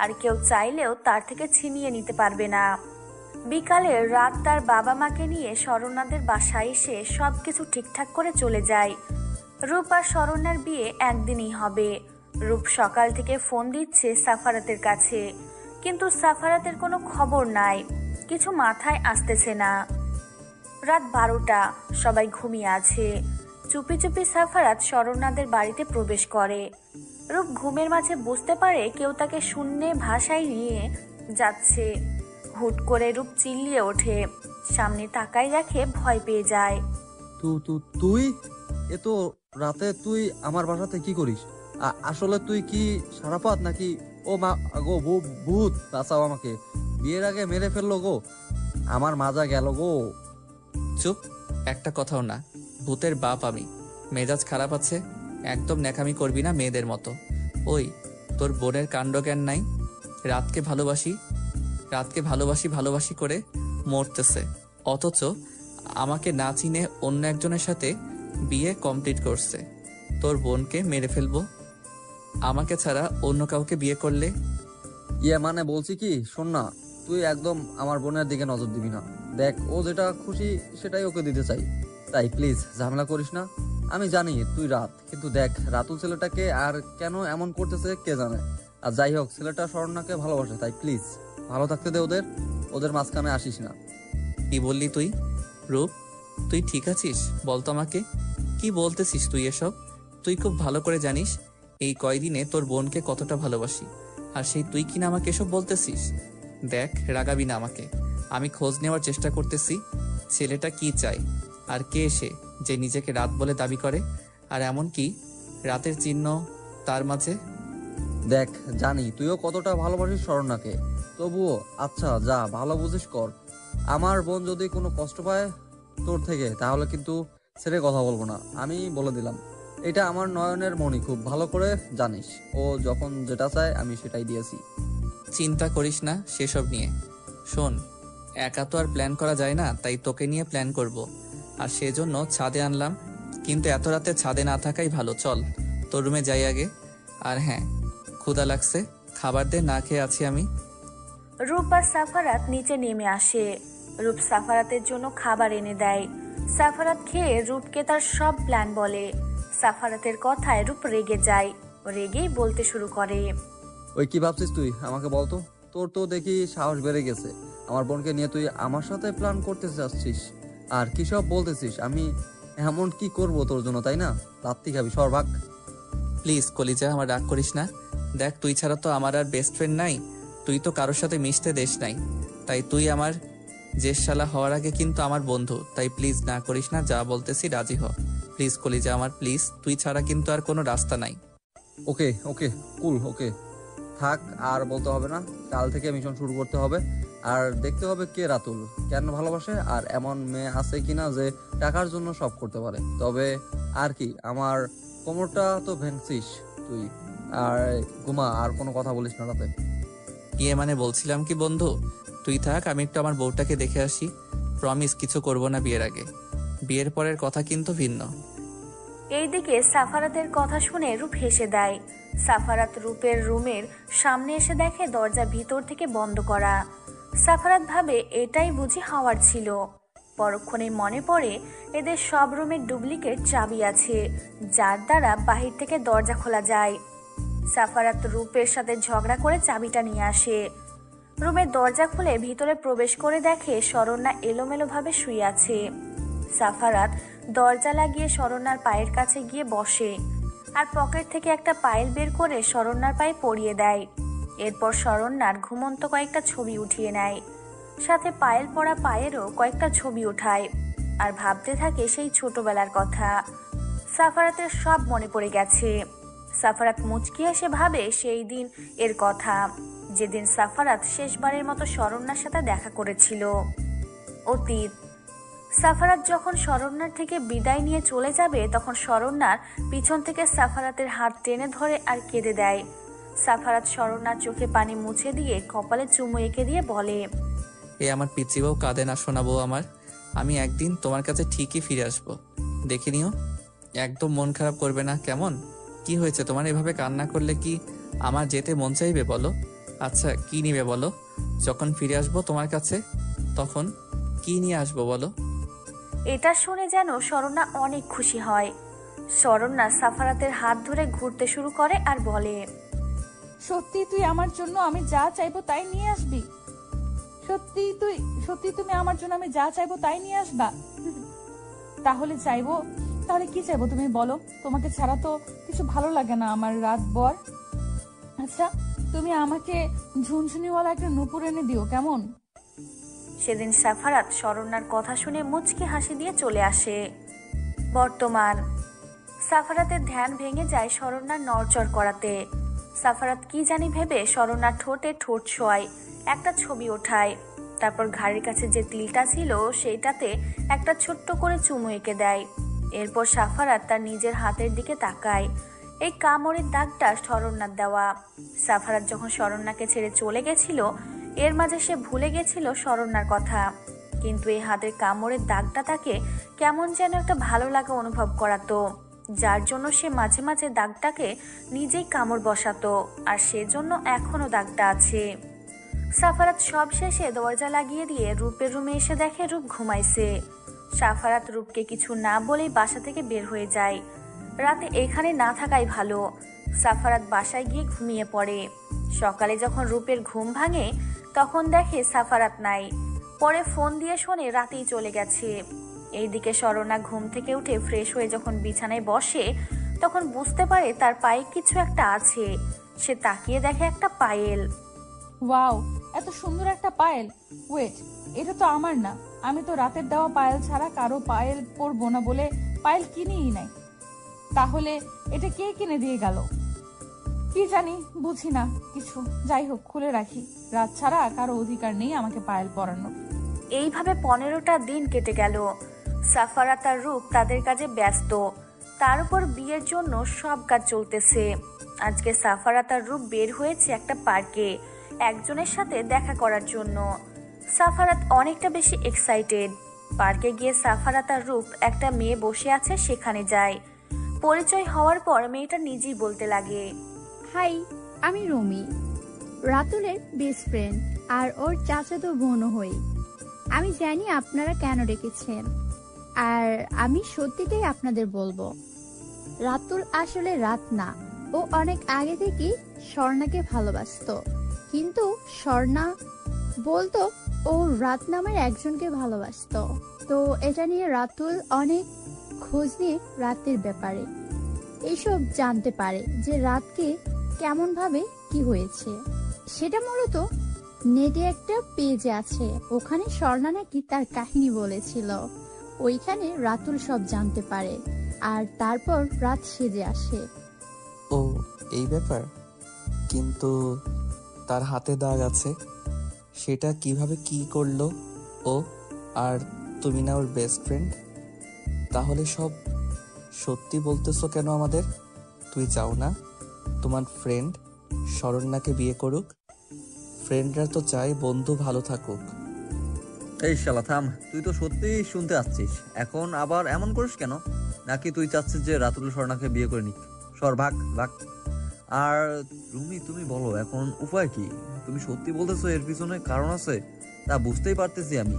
আর কেউ চাইলেও তার থেকে ছিনিয়ে নিতে পারবে না। বিকালে রাত তার বাবা মাকে নিয়ে শরণ্যাদের বাসায় এসে সবকিছু ঠিকঠাক করে চলে যায়। রূপ আর শরণ্যার বিয়ে একদিনই হবে। রূপ সকাল থেকে ফোন দিচ্ছে সাফারাতের কাছে, কিন্তু সাফারাতের কোনো খবর নাই। কিছু মাথায় আসতেছে না। রাত 12টা, সবাই ঘুমিয়ে আছে। চুপি চুপি সাফারাত শরণ্যাদের বাড়িতে প্রবেশ করে। রূপ ঘুমের মাঝে বুঝতে পারে কেউ তাকে শূন্যে ভাষায় নিয়ে যাচ্ছে। হুট করে রূপ চিল্লিয়ে ওঠে। সামনে তাকাই দেখে ভয় পেয়ে যায়। তুই এ তো রাতে তুই আমার বাসাতে কি করিস? আসলে তুই কি সারাপাত নাকি ও মা গো, ভূত বাঁচাও আমাকে, বিয়ের আগে মেরে ফেললো গো, আমার মাজা গেল গো। চুপ, একটা কথাও না। ভূতের বাপ আমি। মেজাজ খারাপ আছে? একদম ন্যাকামি করবি না মেয়েদের মতো। ওই, তোর বোনের কাণ্ডজ্ঞান নাই? রাতকে ভালোবাসি ভালোবাসি করে মরতেছে, অথচ আমাকে না চিনে অন্য একজনের সাথে বিয়ে কমপ্লিট করছে। তোর বোনকে মেরে ফেলবো আমাকে ছাড়া অন্য কাউকে বিয়ে করলে? ইয়ে মানে বলছি কি, শোন না, তুই একদম আমার বোনের দিকে নজর দিবি না। দেখ, ও যেটা খুশি সেটাই ওকে দিতে চাই, তাই প্লিজ ঝামেলা করিস না। আমি জানি তুই রাত, কিন্তু দেখ রাতুল ছেলেটাকে আর কেন এমন করতেছে কে জানে। আর যাই হোক, ছেলেটা স্বর্ণাকে ভালোবাসে, তাই প্লিজ ভালো থাকতে দে ওদের, ওদের মাঝখানে আসিস না। কি বললি তুই? রূপ, তুই ঠিক আছিস? বলতো আমাকে, কি বলতেছিস তুই এসব? তুই খুব ভালো করে জানিস এই কয়দিনে তোর বোনকে কতটা ভালোবাসি, আর সেই তুই কিনা আমাকে এসব বলতেছিস? দেখ, রাগাবি না আমাকে। আমি খোঁজ নেওয়ার চেষ্টা করতেছি ছেলেটা কি চায়, আর কে সে যে নিজেকে রাত বলে দাবি করে, আর এমন কি রাতের চিহ্ন তার মাঝে। দেখ, জানি তুইও কতটা ভালোবাসিস স্বর্ণাকে, তবুও আচ্ছা যা ভালো বুঝিস কর। আমার বোন যদি কোনো কষ্ট পায় তোর থেকে, তাহলে কিন্তু ছেড়ে কথা বলবো না, আমি বলে দিলাম। এটা আমার নয়নের মণি, খুব ভালো করে জানিস। ও যখন যেটা চায় আমি সেটাই দিয়েছি। চিন্তা করিস না সেসব নিয়ে। শোন, একা তো আর প্ল্যান করা যায় না, তাই তোকে নিয়ে প্ল্যান করব, আর সেজন্য ছাদে আনলাম। কিন্তু এত রাতে ছাদে না থাকাই ভালো। চল তোর রুমে যাই আগে। আর হ্যাঁ, ক্ষুধা লাগছে, খাবার দে, না খেয়ে আছি আমি। রূপ আর সাফারাত নিচে নেমে আসে। রূপ সাফারাতের জন্য খাবার এনে দেয়। সাফারাত খেয়ে রূপকে তার সব প্ল্যান বলে। সাফারাতের কথায় রূপ রেগে যায়, রেগেই বলতে শুরু করে। ওই কি ভাবছিস তুই, আমাকে বলতো? তোর তো দেখি সাহস বেড়ে গেছে, আমার বোনকে নিয়ে তুই আমার সাথে প্ল্যান করতে চাচ্ছিস, আর কি সব বলতেছিস? আমি এমন কি করব তোর জন্য, তাই না? লাত্তি খাবি, সর ভাগ। প্লিজ কলিজা, আমার রাগ করিস না। দেখ, তুই ছাড়া তো আমার আর বেস্ট ফ্রেন্ড নাই। তুই তো কারোর সাথে মিশতে দেশ নাই, তাই তুই আমার জেশশালা হওয়ার আগে কিন্তু আমার বন্ধু। তাই প্লিজ না করিস না, যা বলতেছি রাজি হ। প্লিজ কলিজা আমার, প্লিজ। তুই ছাড়া কিন্তু আর কোনো রাস্তা নাই। ওকে ওকে, কুল, ওকে থাক, আর বলতে হবে না। কাল থেকে মিশন শুরু করতে হবে, আর দেখতে হবে কে রাতুল কেন ভালোবাসে, আর এমন মেয়ে আছে কিনা যে টাকার জন্য সব করতে পারে। তবে আর কি, আমার কোমরটা তো ভেঙছিস তুই, আর ঘুমা, আর কোনো কথা বলিস না রাতে। মানে বলছিলাম কি বন্ধু, তুই থাক, আমি একটু আমার বউটাকে দেখে আসি। প্রমিস কিছু করব না বিয়ের আগে। বিয়ের পরের কথা কিন্তু ভিন্ন। এইদিকে সাফারাতের কথা শুনে রূপ হেসে দেয়। সাফারাত রূপের রুমের সামনে এসে দেখে দরজা ভিতর থেকে বন্ধ করা। সাফারাত ভাবে এটাই বুঝি হাওয়ার ছিল। পরক্ষণে মনে পড়ে এদের সব রুমের ডুপ্লিকেট চাবি আছে, যার দ্বারা বাহির থেকে দরজা খোলা যায়। সাফারাত রূপের সাথে ঝগড়া করে চাবিটা নিয়ে আসে। রুমের দরজা খুলে ভিতরে প্রবেশ করে দেখে শরণ্যা এলোমেলোভাবে শুয়ে আছে। সাফারাত দরজা লাগিয়ে শরণ্যার পায়ের কাছে গিয়ে বসে, আর পকেট থেকে একটা পায়েল বের করে শরণ্যার পায়ে পরিয়ে দেয়। এরপর শরণ্যার ঘুমন্ত কয়েকটা ছবি উঠিয়ে নেয়, সাথে পায়েল পরা পায়েরও কয়েকটা ছবি উঠায়, আর ভাবতে থাকে সেই ছোটবেলার কথা। সাফারাতের সব মনে পড়ে গেছে। সাফারাত মুচকি এসে ভাবে সেই দিন এর কথা, যেদিন সাফারাত শেষবারের মতো শরণ্যার সাথে দেখা করেছিল। অতীত। সাফারাত যখন শরণ্যার থেকে বিদায় নিয়ে চলে যাবে, তখন শরণ্যার পিছন থেকে সাফারাতের হাত টেনে ধরে আর কেঁদে দেয়। সাফারাত শরণ্যার চোখে পানি মুছে দিয়ে কপালে চুমু এঁকে দিয়ে বলে, এ আমার পিচ্চি বউ কাঁদে না শোনাবো আমার। আমি একদিন তোমার কাছে ঠিকই ফিরে আসবো, দেখে নিও। একদম মন খারাপ করবে না, কেমন? কি হয়েছে তোমার? এভাবে কান্না করলে কি আমার যেতে মন চাইবে বলো? আচ্ছা কি নিবে বলো? যখন ফিরে আসবো তোমার কাছে, তখন কি নিয়ে আসবো বলো? এটা শুনে যেন শরণ্যা অনেক খুশি হয়। শরণ্যা সাফারাতের হাত ধরে ঘুরতে শুরু করে আর বলে, সত্যি তুই আমার জন্য আমি যা চাইবো তাই নিয়ে আসবি? সত্যি তুমি আমার জন্য আমি যা চাইবো তাই নিয়ে আসবা? তাহলে কি চাইবো তুমি বলো? তোমাকে ছাড়া তো কিছু ভালো লাগে না আমার রাত বর। আচ্ছা, তুমি আমাকে ঝুনঝুনিওয়ালা একটা নুপুর এনে দিও, কেমন? সেদিন সাফারাত শরণ্যার কথা শুনে মুচকি হাসি দিয়ে চলে আসে। বর্তমান। সাফারাতের ধ্যান ভেঙে যায় শরণ্যার নড়চড় করাতে। সাফারাত কি জানি ভেবে শরণ্যার ঠোঁটে ঠোঁট ছোঁয়ায়, একটা ছবি ওঠায়। তারপর ঘাড়ের কাছে যে তিলটা ছিল সেইটাতে একটা ছোট্ট করে চুমু এঁকে দেয়। এরপর সাফারাত তার নিজের হাতের দিকে তাকায়। এই কামড়ের দাগটা শরণ্যার দেওয়া। সাফারাত যখন শরণ্যাকে ছেড়ে চলে গেছিল, এর মাঝে সে ভুলে গেছিল শরণ্যার কথা। কিন্তু এই হাতের কামড়ের দাগটা তাকে কেমন যেন একটা ভালো লাগা অনুভব করাতো, যার জন্য সে মাঝে মাঝে দাগটাকে নিজেই কামড় বসাতো, আর সেজন্য এখনো দাগটা আছে। সাফারাত সব শেষে দরজা লাগিয়ে দিয়ে রূপের রুমে এসে দেখে রূপ ঘুমাইছে। সাফারাত রূপকে কিছু না বলেই বাসা থেকে বের হয়ে যায়। রাতে এখানে না থাকাই ভালো। সাফারাত বাসায় গিয়ে ঘুমিয়ে পড়ে। সকালে যখন রূপের ঘুম ভাঙে তখন দেখে সাফারাত নাই। পরে ফোন দিয়ে শোনে রাতেই চলে গেছে। এইদিকে শরণ্যা ঘুম থেকে উঠে ফ্রেশ হয়ে যখন বিছানায় বসে তখন বুঝতে পারে তার পায়ে কিছু একটা আছে। সে তাকিয়ে দেখে একটা পায়েল। ওয়াও, এত সুন্দর একটা পায়েল। ওয়েট, এটা তো আমার না। আমি তো রাতের দেওয়া পায়েল ছাড়া কারো পায়েল পরবো না বলে পায়েল কিনেই নাই। তাহলে এটা কে কিনে দিয়ে গেল? কি জানি, বুঝি না কিছু। যাই হোক, খুলে রাখি। রাত ছাড়া কারো অধিকার নেই আমাকে পায়েল পরানোর। এইভাবে 15টা দিন কেটে গেল। সাফারাত আর রূপ তাদের কাজে ব্যস্ত। তার উপর বিয়ের জন্য সব কাজ চলতেছে। আজকে সাফারাত আর রূপ বের হয়েছে একটা পার্কে একজনের সাথে দেখা করার জন্য। সাফারাত অনেকটা বেশি এক্সাইটেড। পার্কে গিয়ে সাফারাত আর রূপ একটা মেয়ে বসে আছে সেখানে যায়। পরিচয় হওয়ার পর মেয়েটা নিজেই বলতে লাগে, হাই, আমি রুমি, রাতুলের বেস্ট ফ্রেন্ড আর ওর চাচাতো বোনও হই। আমি জানি আপনারা কেন ডেকেছেন, আর আমি সত্যিটাই আপনাদের বলবো। রাতুল আসলে রাত না, ও অনেক আগে থেকেই স্বর্ণাকে ভালোবাসতো। কিন্তু স্বর্ণা বলতো ও রাত নামের একজনকে ভালোবাসতো। তো এটা নিয়ে রাতুল অনেক খোঁজ নিয়ে রাতের ব্যাপারে এইসব জানতে পারে যে রাতকে কেমন ভাবে কি হয়েছে। সেটা মূলত নেটে একটা পেজে আছে, ওখানে স্বর্ণা নাকি তার কাহিনী বলেছিল। ওইখানে রাতুল সব জানতে পারে, আর তারপর রাত সেজে আসে। ও, এই ব্যাপার। কিন্তু তার হাতে দাগ আছে, সেটা কিভাবে কি করলো ও? আর তুমি না ওর বেস্ট ফ্রেন্ড? তাহলে সব সত্যি বলতেছো কেন আমাদের? তুই চাও না তোমার ফ্রেন্ড শরণ্যাকে বিয়ে করুক? ফ্রেন্ডরা তো চায় বন্ধু ভালো থাকুক। এই শালা থাম, তুই তো সত্যিই শুনতে আসছিস। এখন আবার এমন করিস কেন? নাকি তুই চাচ্ছিস যে রাতুল স্বর্ণাকে বিয়ে করে নিক? সর, ভাগ ভাগ। আর রুমি, তুমি বলো এখন উপায় কি? তুমি সত্যি বলতেছো এর পিছনে কারণ আছে? তা বুঝতেই পারতেছি আমি,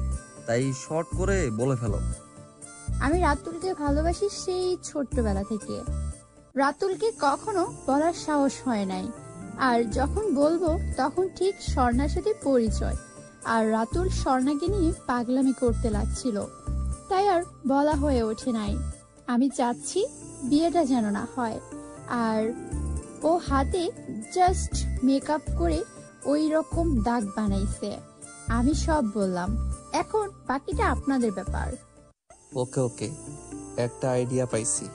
তাই শর্ট করে বলে ফেলো। আমি রাতুলকে ভালোবাসি সেই ছোট্টবেলা থেকে। রাতুলকে কখনো বলার সাহস হয় নাই, আর যখন বলবো তখন ঠিক স্বর্ণার সাথে পরিচয়। আর রাতুল স্বর্ণাকে নিয়ে পাগলামি করতে লাগছিল, তাই আর বলা হয়ে ওঠে নাই। আমি চাচ্ছি বিয়েটা যেন না হয়। আর ও হাতে জাস্ট মেকআপ করে ওই রকম দাগ বানাইছে। আমি সব বললাম, এখন বাকিটা আপনাদের ব্যাপার। ওকে ওকে, একটা আইডিয়া পাইছি।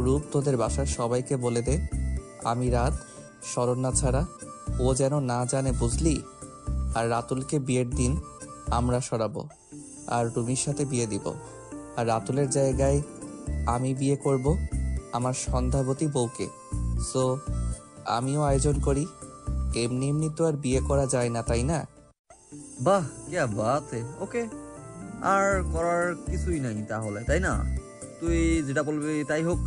রূপ, তোদের বাসার সবাইকে বলে দে আমি রাত শরণ্যা ছাড়া ও যেন না জানে, বুঝলি? আর রাতুলকে বিয়ের দিন আমরা সরাবো আর রুমির সাথে বিয়ে দিব। আর রাতুলের জায়গায় আমি বিয়ে করব আমার সন্ধ্যাবতী বউকে। সো আমিও আয়োজন করি। এমনি এমনি তো আর বিয়ে করা যায় না, তাই না? বাহ, কে বাত হে। ওকে, আর করার কিছুই নাই তাহলে, তাই না? তুই যেটা বলবি তাই হোক।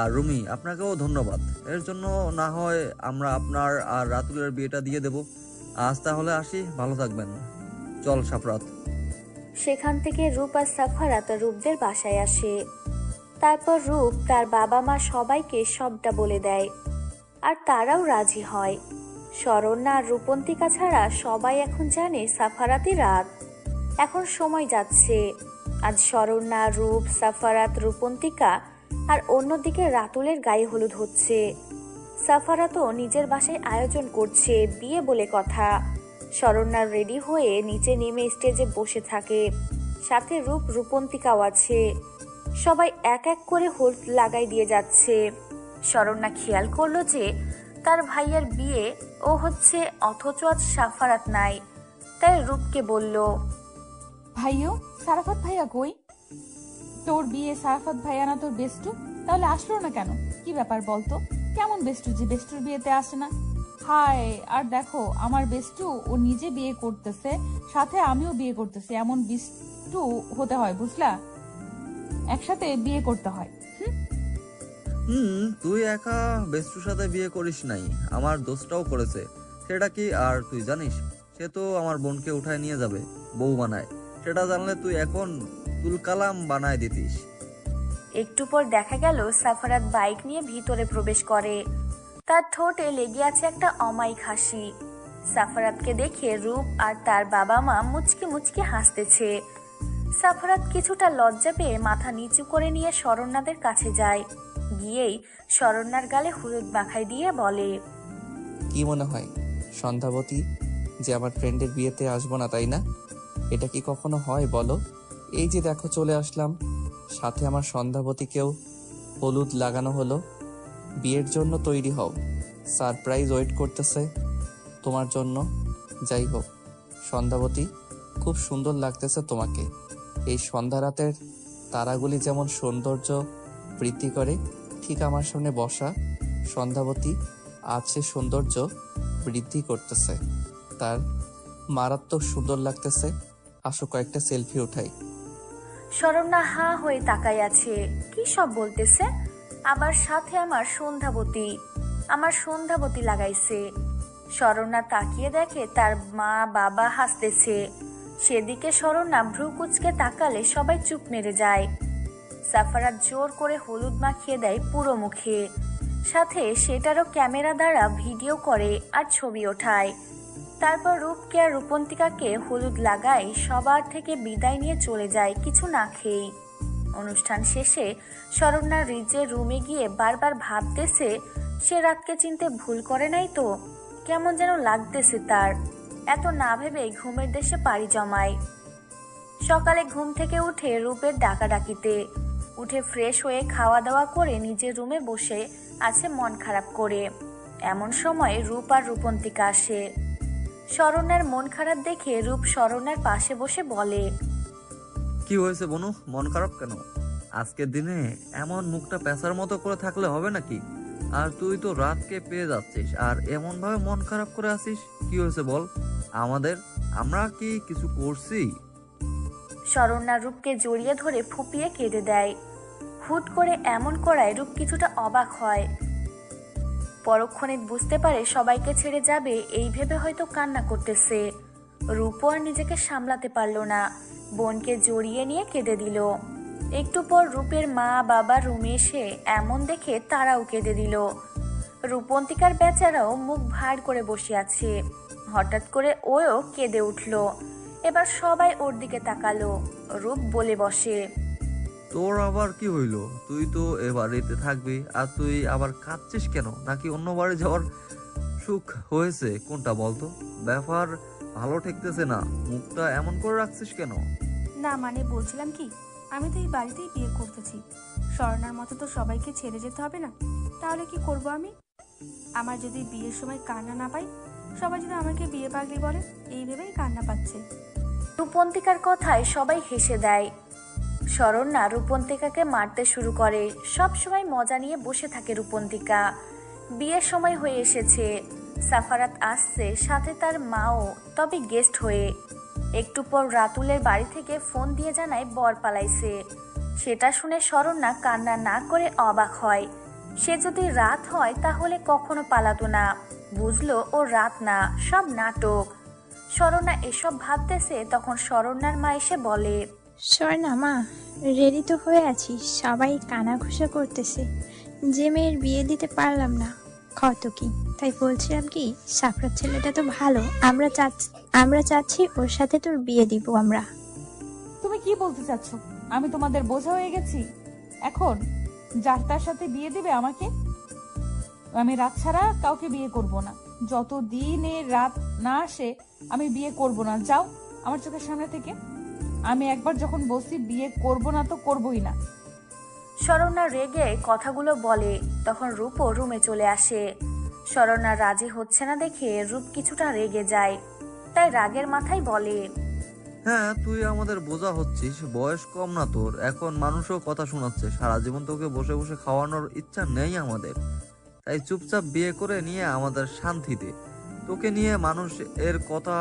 আর রুমি, আপনাকেও ধন্যবাদ এর জন্য। না হয় আমরা আপনার আর রাতুলের বিয়েটা দিয়ে দেব। আজ তাহলে আসি, ভালো থাকবেন। চল সাফরাত। সেখান থেকে রূপ আর সাফারাত রূপদের বাসায় আসে। তারপর রূপ তার বাবা মা সবাইকে সবটা বলে দেয়, আর তারাও রাজি হয়। শরণ্যা আর রূপন্তিকা ছাড়া সবাই এখন জানে সাফারাতই রাত। এখন সময় যাচ্ছে। আজ শরণ্যা, রূপ, সাফারাত, রূপন্তিকা আর অন্যদিকে রাতুলের গায়ে হলুদ হচ্ছে। সাফারাতও নিজের বাসায় আয়োজন করছে বিয়ে বলে কথা। শরণ্যা রেডি হয়ে নিচে নেমে স্টেজে বসে থাকে, সাথে রূপ, রূপন্তিকাও আছে। সবাই এক এক করে হলুদ লাগাই দিয়ে যাচ্ছে। শরণ্যা খেয়াল করলো যে তার ভাইয়ের বিয়ে ও হচ্ছে, অথচ আজ সাফারাত নাই। তাই রূপকে বলল, ভাইও, সারাফাত ভাইয়া কই? তোর বিয়ে সারাফাত ভাইয়া না তোর বেস্টু? তাহলে আসলো না কেন? কি ব্যাপার বলতো? কেমন বেস্টু যে বেস্টুর বিয়েতে আসে না? হায়, আর দেখো আমার বেস্টু ও নিজে বিয়ে করতেছে, সাথে আমিও বিয়ে করতেছি। এমন বেস্টু হতে হয়, বুঝলা? একসাথে বিয়ে করতে হয়। তুই একা বেস্টুর সাথে বিয়ে করিস নাই, আমার দোস্তটাও করেছে। সেটা কি আর তুই জানিস? সে তো আমার বোনকে উঠায় নিয়ে যাবে, বউ বানায়। সেটা জানলে তুই এখন তুলকালাম বানায় দিতিস। একটু পর দেখা গেল সাফারাত বাইক নিয়ে ভিতরে প্রবেশ করে। তার ঠোঁটে লেগে আছে একটা অমায়িক হাসি। সাফারাতকে দেখে রূপ আর তার বাবা মা মুচকি মুচকি হাসতেছে। সাফারাত কিছুটা লজ্জা পেয়ে মাথা নিচু করে নিয়ে শরণ্যাদের কাছে যায়। গিয়েই শরণ্যার গালে হলুদ মাখাই দিয়ে বলে, কি মনে হয় সন্ধ্যাবতী যে আমার ফ্রেন্ডের বিয়েতে আসবো না, তাই না? এটা কি কখনো হয় বলো? এই যে দেখো চলে আসলাম, সাথে আমার সন্ধ্যাবতীকেও হলুদ লাগানো হলো। বিয়ের জন্য তৈরি হও, সারপ্রাইজ ওয়েট করতেছে তোমার জন্য। যাই হোক সন্ধ্যাবতী, খুব সুন্দর লাগতেছে তোমাকে। এই সন্ধ্যা রাতের তারাগুলি যেমন সৌন্দর্য বৃদ্ধি করে, ঠিক আমার সামনে বসা সন্ধ্যাবতী আজ সে সৌন্দর্য বৃদ্ধি করতেছে। তার মারাত্মক সুন্দর লাগতেছে। আসো কয়েকটা সেলফি উঠাই। শরণ্যা হা হয়ে তাকাই আছে। কি সব বলতেছে? আমার সাথে আমার সন্ধ্যাবতী লাগাইছে। শরণ্যা তাকিয়ে দেখে তার মা বাবা হাসতেছে। সেদিকে শরণ্যা ভ্রু কুচকে তাকালে সবাই চুপ মেরে যায়। সাফারাত জোর করে হলুদ মাখিয়ে দেয় পুরো মুখে, সাথে সেটারও ক্যামেরা দ্বারা ভিডিও করে আর ছবি ওঠায়। তারপর রূপকে আর রূপন্তিকাকে হলুদ লাগায় সবার থেকে বিদায় নিয়ে চলে যায় কিছু না খেয়েই। অনুষ্ঠান শেষে শরণ্যা রিজের রুমে গিয়ে বারবার ভাবতেছে সে রাতকে চিনতে ভুল করে নাই তো। কেমন যেন লাগতেছে তার। এত না ভেবে ঘুমের দেশে পাড়ি জমায়। সকালে ঘুম থেকে উঠে রূপের ডাকাডাকিতে উঠে ফ্রেশ হয়ে খাওয়া দাওয়া করে নিজের রুমে বসে আছে মন খারাপ করে। এমন সময় রূপ আর রূপন্তিকা আসে। শরণ্যার মন খারাপ দেখে রূপ শরণ্যার পাশে বসে বলে, কি হয়েছে বনু, মন খারাপ কেন? আজকের দিনে এমন মুখটা পেঁচার মতো করে থাকলে হবে নাকি? আর তুই তো রাতকে পেয়ে যাচ্ছিস আর এমন ভাবে মন খারাপ করে আসিস। কি হয়েছে বল? আমরা কি কিছু করছি? শরণ্যা রূপকে জড়িয়ে ধরে ফুপিয়ে কেঁদে দেয়। হুট করে এমন করায় রূপ কিছুটা অবাক হয়। পরক্ষণে বুঝতে পারে সবাইকে ছেড়ে যাবে, এই ভেবে হয়তো কান্না করতেছে। রূপও আর নিজেকে সামলাতে পারল না, বোনকে জড়িয়ে নিয়ে কেঁদে দিল। একটু পর রূপের মা বাবা রুমে এসে এমন দেখে তারাও কেঁদে দিল। রূপন্তিকার বেচারাও মুখ ভার করে বসে আছে। হঠাৎ করে ওও কেঁদে উঠল। এবার সবাই ওর দিকে তাকালো। রূপ বলে বসে, তোর আবার কি হইলো? তুই তো এ বাড়িতে থাকবি আর তুই আবার কাঁদছিস কেন? নাকি অন্য বাড়ি যাওয়ার সুখ হয়েছে? কোনটা বলতো? ব্যাপার ভালো ঠেকতেছে না, মুখটা এমন করে রাখছিস কেন? না মানে বলছিলাম কি, আমি তো এই বাড়িতেই বিয়ে করতেছি। স্বর্ণার মতো তো সবাইকে ছেড়ে যেতে হবে না। তাহলে কি করব আমি? আমার যদি বিয়ের সময় কান্না না পাই, সবাই যদি আমাকে বিয়ে পাগলি বলে, এই ভেবেই কান্না পাচ্ছে। রূপন্তিকার কথায় সবাই হেসে দেয়। শরণ্যা রূপন্তিকাকে মারতে শুরু করে। সব সময় মজা নিয়ে বসে থাকে রূপন্তিকা। বিয়ের সময় হয়ে এসেছে। সাফারাত আসছে, সাথে তার মাও, তবে গেস্ট হয়ে। একটু পর রাতুলের বাড়ি থেকে ফোন দিয়ে জানায় বর পালাইছে। সেটা শুনে শরণ্যা কান্না না করে অবাক হয়। সে যদি রাত হয় তাহলে কখনো পালাতো না। বুঝলো ও রাত না, সব নাটক। শরণ্যা এসব ভাবতেছে, তখন শরণ্যার মা এসে বলে, স্বর্ণা মা, রেডি তো হয়ে আছিস? সবাই কানাঘুষা করতেছে যে মেয়ের বিয়ে দিতে পারলাম না, কত কি। তাই বলছিলাম কি, সাফরাত ছেলেটা তো ভালো, আমরা চাচ্ছি ওর সাথে তোর বিয়ে দিব আমরা। তুমি কি বলতে চাচ্ছ? আমি তোমাদের বোঝা হয়ে গেছি এখন? যার তার সাথে বিয়ে দিবে আমাকে? আমি রাত ছাড়া কাউকে বিয়ে করব না। যতদিন এর রাত না আসে আমি বিয়ে করব না। যাও আমার চোখের সামনে থেকে। আমি একবার যখন বলছি বিয়ে করব না তো করবই না। শরণ্যা রেগে কথাগুলো বলে। তখন রূপও রুমে চলে আসে। শরণ্যা রাজি হচ্ছে না দেখে রূপ কিছুটা রেগে যায়, তাই রাগের মাথায় বলে, হ্যাঁ, তুই আমাদের বোঝা হচ্ছিস, বয়স কম না তোর, এখন মানুষও কথা শোনাচ্ছে, সারা জীবন তোকে বসে বসে খাওয়ানোর ইচ্ছা নেই আমাদের, তাই চুপচাপ বিয়ে করে নিয়ে আমাদের শান্তিতে। তোকে নিয়ে মানুষ এর কথা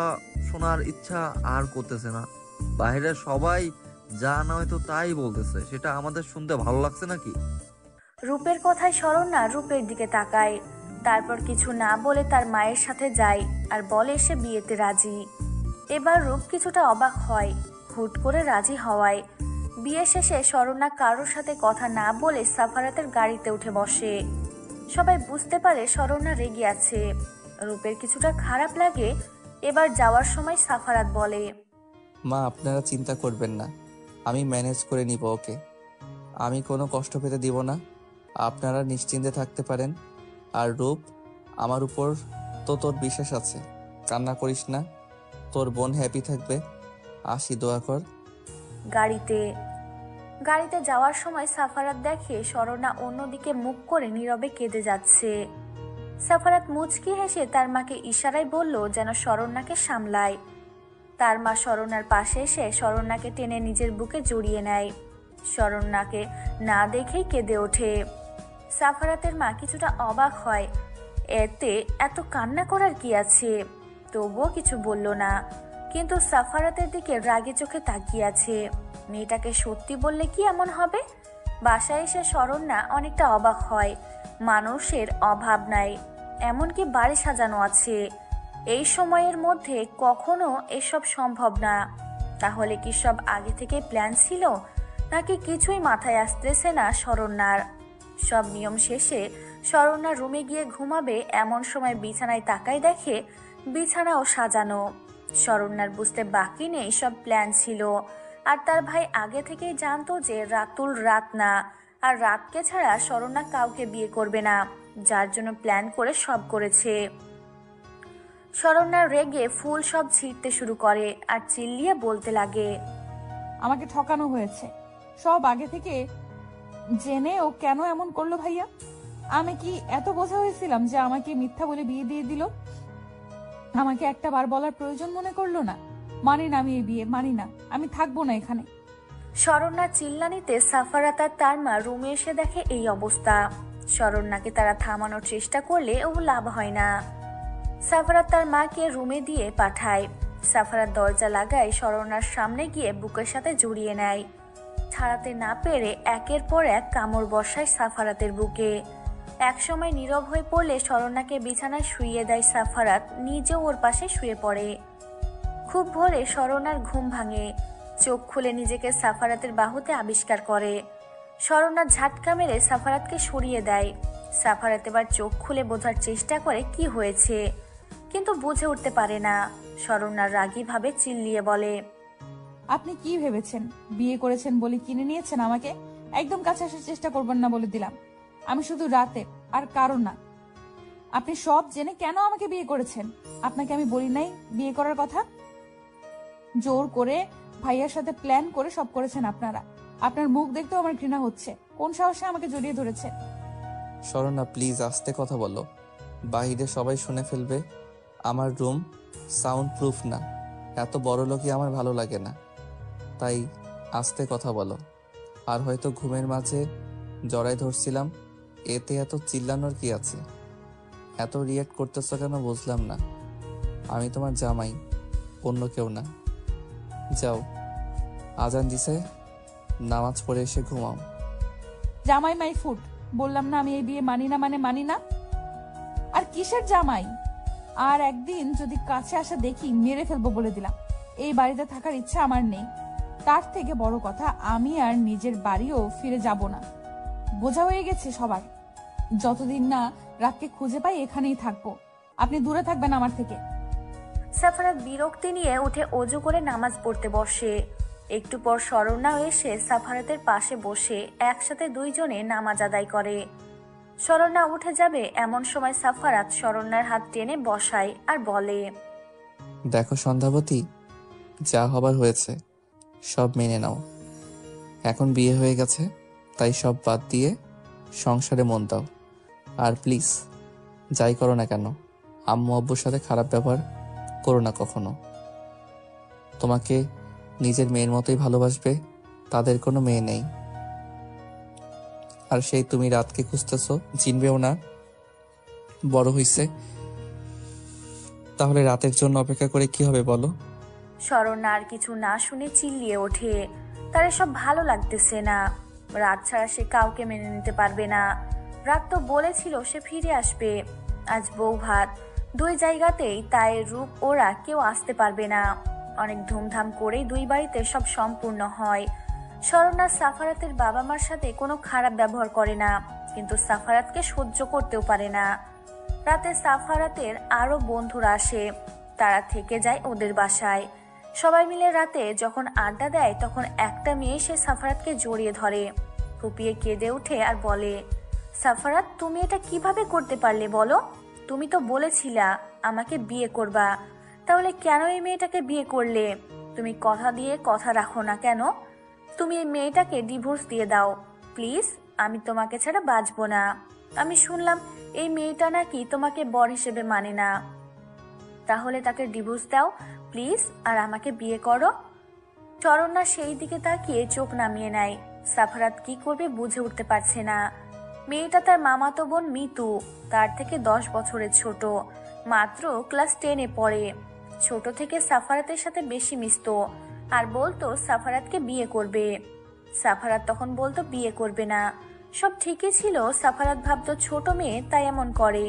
শোনার ইচ্ছা আর করতেছে না। বাইরে সবাই যা নয়তো তাই বলতেছে, সেটা আমাদের শুনতে ভালো লাগছে নাকি? রূপের কথায় শরণ্যা রূপের দিকে তাকায়, তারপর কিছু না বলে তার মায়ের সাথে যায় আর বলে সে বিয়েতে রাজি। এবার রূপ কিছুটা অবাক হয় হুট করে রাজি হওয়ায়। বিয়ে শেষে শরণ্যা কারোর সাথে কথা না বলে সাফারাতের গাড়িতে উঠে বসে। সবাই বুঝতে পারে শরণ্যা রেগে আছে। রূপের কিছুটা খারাপ লাগে। এবার যাওয়ার সময় সাফারাত বলে, মা, আপনারা চিন্তা করবেন না, আমি ম্যানেজ করে নিব ওকে। আমি কোনো কষ্ট পেতে দিব না, আপনারা নিশ্চিন্তে থাকতে পারেন। আর রূপ, আমার উপর তো তোর বিশ্বাস আছে, কান্না করিস না, তোর বোন হ্যাপি থাকবে। আসি, দোয়া কর। গাড়িতে যাওয়ার সময় সাফারাত দেখে শরণ্যা অন্যদিকে মুখ করে নীরবে কেঁদে যাচ্ছে। সাফারাত মুচকি হেসে তার মাকে ইশারায় বলল যেন শরণ্যাকে সামলায়। তার মা শরণ্যার পাশে এসে শরণ্যাকে টেনে নিজের বুকে জড়িয়ে নেয়। শরণ্যাকে না দেখেই কেঁদে ওঠে। সাফারাতের মা কিছুটা অবাক হয়, এতে এত কান্না করার কি আছে, তবুও কিছু বলল না। কিন্তু সাফারাতের দিকে রাগে চোখে তাকিয়ে আছে। মেয়েটাকে সত্যি বললে কি এমন হবে? বাসায় এসে শরণ্যা অনেকটা অবাক হয়। মানুষের অভাব নাই, এমনকি বাড়ি সাজানো আছে। এই সময়ের মধ্যে কখনো এসব সম্ভব না। তাহলে কি সব আগে থেকে প্ল্যান ছিল, নাকি কিছুই মাথায় আসতেছে না শরণ্যার? সব নিয়ম শেষে শরণ্যা রুমে গিয়ে ঘুমাবে এমন সময় বিছানায় তাকাই দেখে বিছানাও সাজানো। শরণ্যার বুঝতে বাকি নেই সব প্ল্যান ছিল। আর তার ভাই আগে থেকেই জানতো যে রাতুল রাত না, আর রাতকে ছাড়া শরণ্যা কাউকে বিয়ে করবে না, যার জন্য প্ল্যান করে সব করেছে। শরণ্যার রেগে ফুল সব ছিঁড়তে শুরু করে আর চিল্লিয়ে বলতে লাগে, আমাকে ঠকানো হয়েছে, সব আগে থেকে জেনে ও কেন এমন করলো ভাইয়া? আমি কি এত বোঝা হয়েছিলাম যে আমাকে মিথ্যা বলে বিয়ে দিয়ে দিল? আমাকে একটা বার বলার প্রয়োজন মনে করলো না? মানি না আমি এই বিয়ে, মানি না, আমি থাকবো না এখানে। শরণ্যা চিল্লানিতে সাফারাত আর তার মা রুমে এসে দেখে এই অবস্থা। শরণ্যাকে তারা থামানোর চেষ্টা করলে ও লাভ হয় না। সাফারাত তার মাকে রুমে দিয়ে পাঠায়। সাফারাত দরজা লাগায় শরণ্যার সামনে গিয়ে বুকের সাথে জড়িয়ে নেয়। ছাড়াতে না পেরে একের পর এক কামড় বসায় সাফারাতের বুকে। একসময় নীরব হয়ে পড়লে শরণ্যাকে বিছানায় শুইয়ে দেয় সাফারাত, নিজেও ওর পাশে শুয়ে পড়ে। খুব ভোরে শরণ্যার ঘুম ভাঙে। চোখ খুলে নিজেকে সাফারাতের বাহুতে আবিষ্কার করে। শরণ্যা ঝাটকা মেরে সাফারাতকে সরিয়ে দেয়। সাফারাত এবার চোখ খুলে বোঝার চেষ্টা করে কি হয়েছে, কিন্তু বুঝে উঠতে পারে না। শরণ্যার রাগী ভাবে চিল্লিয়ে বলে, আপনি কি ভেবেছেন বিয়ে করেছেন বলে কিনে নিয়েছেন আমাকে? একদম কাছে আসার চেষ্টা করবেন না বলে দিলাম। আমি শুধু রাতে, আর কারণ না। আপনি সব জেনে কেন আমাকে বিয়ে করেছেন? আপনাকে আমি বলি নাই বিয়ে করার কথা? জোর করে ভাইয়ার সাথে প্ল্যান করে সব করেছেন আপনারা। আপনার মুখ দেখতেও আমার ঘৃণা হচ্ছে। কোন সাহসে আমাকে জড়িয়ে ধরেছে? শরণ্যা, প্লিজ আস্তে কথা বলো, বাইরে সবাই শুনে ফেলবে। আমার রুম সাউন্ড প্রুফ না, এত বড় লোকই আমার ভালো লাগে না, তাই আস্তে কথা বলো। আর হয়তো ঘুমের মাঝে জড়াই ধরছিলাম, এতে এত চিল্লানোর কি আছে? এত রিয়াক্ট করতেছো কেন বুঝলাম না। আমি তোমার জামাই, অন্য কেউ না। যাও, আজান দিছে, নামাজ পড়ে এসে ঘুমাও। জামাই মাই ফুট, বললাম না আমি এই বিয়ে মানি না, মানে মানি না। আর কিসের জামাই? আর একদিন যদি কাছে আসা দেখি মেরে ফেলবো বলে দিলাম। এই বাড়িতে থাকার ইচ্ছা আমার নেই। তার থেকে বড় কথা, আমি আর নিজের বাড়িও ফিরে যাব না। বোঝা হয়ে গেছে সবার। যতদিন না রাতকে খুঁজে পাই এখানেই থাকবো। আপনি দূরে থাকবেন আমার থেকে। সাফারাত বিরক্তি নিয়ে উঠে অজু করে নামাজ পড়তে বসে। একটু পর শরণ্যাও এসে সাফারাতের পাশে বসে একসাথে দুইজনে নামাজ আদায় করে। শরণ্যা উঠে যাবে এমন সময় সাফারাত শরণ্যার হাত টেনে বসায় আর বলে, দেখো সন্ধ্যাবতী, যা হবার হয়েছে সব মেনে নাও। এখন বিয়ে হয়ে গেছে, তাই সব বাদ দিয়ে সংসারে মন দাও। আর প্লিজ যাই করো না কেন, আম্মু আব্বুর সাথে খারাপ ব্যবহার করো না কখনো। তোমাকে নিজের মেয়ের মতোই ভালোবাসবে, তাদের কোনো মেয়ে নেই। আর সেই তুমি রাতকে খুঁজতেছো, চিনবেও না, বড় হইছে। তাহলে রাতের জন্য অপেক্ষা করে কি হবে বলো? শরণ্যা আর কিছু না শুনে চিল্লিয়ে ওঠে। তার এসব ভালো লাগতেছে না। রাত ছাড়া সে কাউকে মেনে নিতে পারবে না। রাত তো বলেছিল সে ফিরে আসবে। আজ বউ ভাত, দুই জায়গাতেই তাই রূপ ওরা কেউ আসতে পারবে না। অনেক ধুমধাম করেই দুই বাড়িতে সব সম্পূর্ণ হয়। শরণ্যা সাফারাতের বাবা মার সাথে কোনো খারাপ ব্যবহার করে না, কিন্তু সাফারাতকে সহ্য করতেও পারে না। রাতে সাফারাতের আরো বন্ধুরা আসে, তারা থেকে যায় ওদের বাসায়। সবাই মিলে রাতে যখন আড্ডা দেয় তখন একটা মেয়ে সে সাফারাতকে জড়িয়ে ধরে, ফুপিয়ে কেঁদে ওঠে আর বলে, সাফারাত তুমি এটা কিভাবে করতে পারলে বলো? তুমি তো বলেছিলা আমাকে বিয়ে করবা, তাহলে কেন এই মেয়েটাকে বিয়ে করলে? তুমি কথা দিয়ে কথা রাখো না কেন? তুমি এই মেয়েটাকে ডিভোর্স দিয়ে দাও প্লিজ, আমি তোমাকে ছাড়া বাঁচবো না। আমি শুনলাম এই মেয়েটা নাকি তোমাকে বর হিসেবে মানে না, তাহলে তাকে ডিভোর্স দাও প্লিজ আর আমাকে বিয়ে করো। শরণ্যা সেই দিকে তাকিয়ে চোখ নামিয়ে নেয়। সাফারাত কি করবে বুঝে উঠতে পারছে না। মেয়েটা তার মামাতো বোন মিতু, তার থেকে 10 বছরের ছোট, মাত্র ক্লাস 10-এ পড়ে। ছোট থেকে সাফারাতের সাথে বেশি মিশতো আর বলতো সাফারাতকে বিয়ে করবে। সাফারাত তখন বলতো বিয়ে করবে না। সব ঠিকই ছিল, সাফারাত ভাবতো ছোট মেয়ে তাই এমন করে,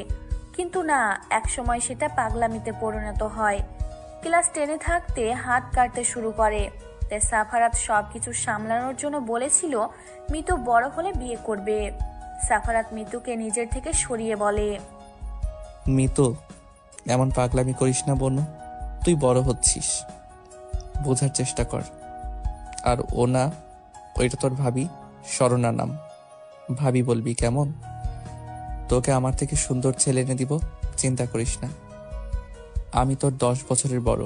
কিন্তু না, একসময় সেটা পাগলামিতে পরিণত হয়। ক্লাস 10-এ থাকতে হাত কাটতে শুরু করে। তাই সাফারাত সবকিছু সামলানোর জন্য বলেছিল মিতু বড় হলে বিয়ে করবে। সাফারাত মিতুকে নিজের থেকে সরিয়ে বলে, মিতু, এমন পাগলামি করিস না বোন, তুই বড় হচ্ছিস, বোঝার চেষ্টা কর। আর ও না, ওইটা তোর ভাবি, শরণ্যা নাম, ভাবি বলবি কেমন? তোকে আমার থেকে সুন্দর ছেলে এনে দিব, চিন্তা করিস না। আমি তোর 10 বছরের বড়,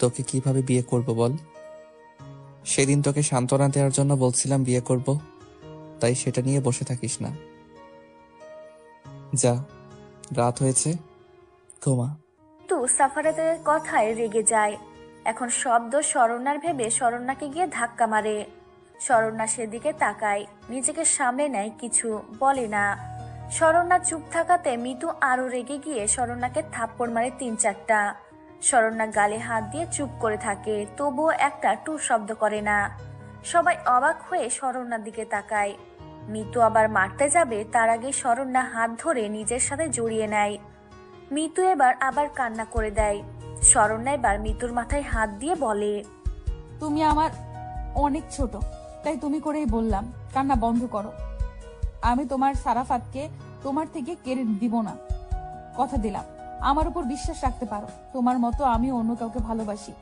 তোকে কিভাবে বিয়ে করব বল? সেদিন তোকে সান্ত্বনা দেওয়ার জন্য বলছিলাম বিয়ে করব, তাই সেটা নিয়ে বসে থাকিস না। যা, রাত হয়েছে, ঘুমা। তো সাফারাতের কথায় রেগে যায়। এখন শব্দ শরণ্যার ভেবে শরণ্যাকে গিয়ে ধাক্কা মারে। শরণ্যা সেদিকে তাকায়, নিজেকে সামলে নেয়, কিছু বলে না। শরণ্যা চুপ থাকাতে মিতু আরো রেগে গিয়ে শরণ্যাকে থাপ্পড় মারে 3-4টা। শরণ্যা গালে হাত দিয়ে চুপ করে থাকে, তবুও একটা টু শব্দ করে না। সবাই অবাক হয়ে শরণ্যার দিকে তাকায়। মিতু আবার মারতে যাবে, তার আগে শরণ্যা হাত ধরে নিজের সাথে জড়িয়ে নেয়। মিতু এবার আবার কান্না করে দেয়। শরণ্যা এবার মিতুর মাথায় হাত দিয়ে বলে, তুমি আমার অনেক ছোট, তাই তুমি করেই বললাম কান্না বন্ধ করো। আমি তোমার সারাফাতকে তোমার থেকে কেড়ে দিব না, কথা দিলাম। আমার উপর বিশ্বাস রাখতে পারো, তোমার মতো আমি অন্য কাউকে ভালোবাসি।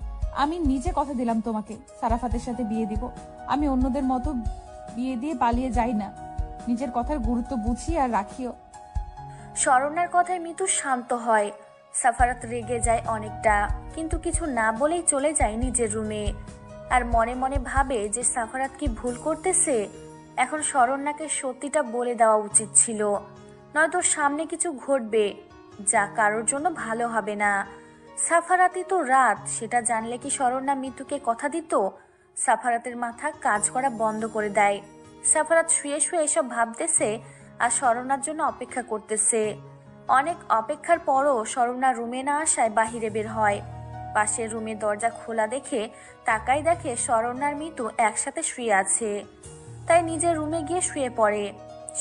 আমি নিজে কথা দিলাম তোমাকে সারাফাতের সাথে বিয়ে দিব। আমি অন্যদের মতো বিয়ে দিয়ে পালিয়ে যাই না, নিজের কথার গুরুত্ব বুঝি আর রাখিও। শরণ্যার কথায় মিতু শান্ত হয়। সাফারাত রেগে যায় অনেকটা, কিন্তু কিছু না বলেই চলে যায় নিজের রুমে। আর মনে মনে ভাবে যে সাফারাত কি ভুল করতেছে। এখন শরণ্যাকে সত্যিটা বলে দেওয়া উচিত ছিল, নয়তো সামনে কিছু ঘটবে যা কারোর জন্য ভালো হবে না। সাফারাতই তো রাত, সেটা জানলে কি শরণ্যা মিতুকে কথা দিত? সাফারাতের মাথা কাজ করা বন্ধ করে দেয়। সাফারাত শুয়ে শুয়ে এসব ভাবতেছে আর শরণ্যার জন্য অপেক্ষা করতেছে। অনেক অপেক্ষার পরও শরণ্যা রুমে না আসায় বাহিরে বের হয়। পাশের রুমে দরজা খোলা দেখে তাকাই দেখে শরণ্যার মিতু একসাথে শুয়ে আছে, তাই নিজের রুমে গিয়ে শুয়ে পড়ে।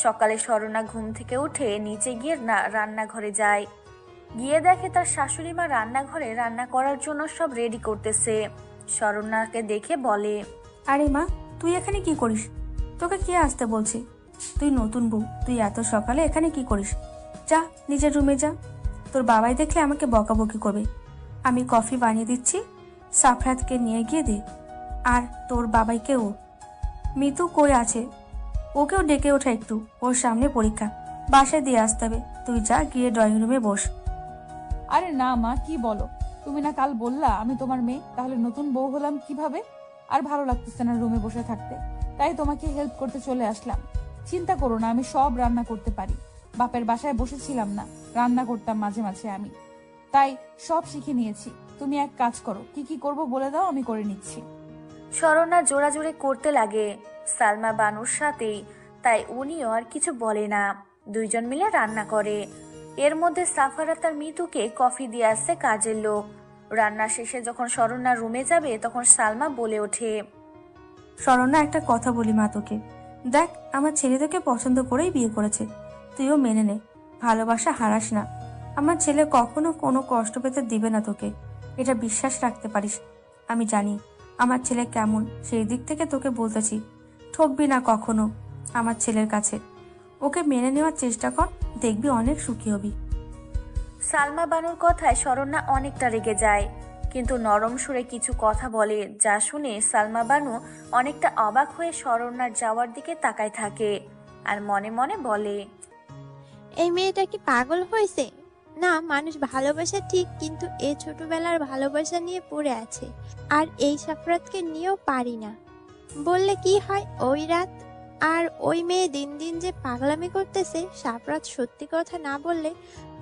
সকালে শরণ্যা ঘুম থেকে উঠে নিচে গিয়ে রান্নাঘরে যায়। গিয়ে দেখে তার শাশুড়ি মা রান্নাঘরে রান্না করার জন্য সব রেডি করতেছে। শরণ্যাকে দেখে বলে, আরে মা, তুই এখানে কি করিস? তোকে কে আসতে বলছে? তুই নতুন বউ, তুই এত সকালে এখানে কি করিস? যা নিজের রুমে যা, তোর বাবাই দেখলে আমাকে বকাবকি করবে। আমি কফি বানিয়ে দিচ্ছি, সাফরাতকে নিয়ে গিয়ে দে। আর তোর বাবাইকেও। মিতু কই আছে? ওকেও ডেকে ওঠা একটু, ওর সামনে পরীক্ষা, বাসায় দিয়ে আসতে হবে। তুই যা, গিয়ে ড্রয়িং রুমে বস। আরে না মা, কি বলো? তুমি না কাল বললা আমি তোমার মেয়ে, তাহলে নতুন বউ হলাম কিভাবে? আর ভালো লাগতেছে না রুমে বসে থাকতে, তাই তোমাকে হেল্প করতে চলে আসলাম। চিন্তা করো না, আমি সব রান্না করতে পারি। বাপের বাসায় বসেছিলাম না, রান্না করতাম মাঝে মাঝে আমি, তাই সব শিখে নিয়েছি। তুমি এক কাজ করো, কি কি করব বলে দাও, আমি করে নিচ্ছি। শরণ্যা জোরাজোরে করতে লাগে সালমা বানুর সাথেই, তাই উনিও আর কিছু বলে না। দুইজন মিলে রান্না করে। এর মধ্যে সাফারাত আর মিতুকে কফি দিয়ে আসছে কাজের লোক। রান্না শেষে যখন শরণ্যা রুমে যাবে তখন সালমা বলে ওঠে, শরণ্যা, একটা কথা বলি মা তোকে। দেখ, আমার ছেলে তোকে পছন্দ করেই বিয়ে করেছে, তুইও মেনে নে। ভালোবাসা হারাস না। আমার ছেলে কখনো কোনো কষ্ট পেতে দিবে না তোকে, এটা বিশ্বাস রাখতে পারিস। আমি জানি আমার ছেলে কেমন, সেই দিক থেকে তোকে বলতেছি, ঠকবি না কখনো আমার ছেলের কাছে। ওকে মেনে নেওয়ার চেষ্টা কর, দেখবি অনেক সুখী হবি। সালমা বানুর কথায় শরণ্যা অনেকটা রেগে যায়, কিন্তু নরম সুরে কিছু কথা বলে, যা শুনে সালমা বানু অনেকটা অবাক হয়ে শরণ্যার যাওয়ার দিকে তাকায় থাকে আর মনে মনে বলে, এই মেয়েটা কি পাগল হয়েছে? না, মানুষ ভালোবাসা ঠিক, কিন্তু এ ছোটবেলার ভালোবাসা নিয়ে পড়ে আছে, আর এই সাফরাতকে নিয়েও পারি না। বললে কি হয়, ওই রাত আর ওই মেয়ে দিন দিন যে পাগলামি করতেছে, সাফরাত সত্যি কথা না বললে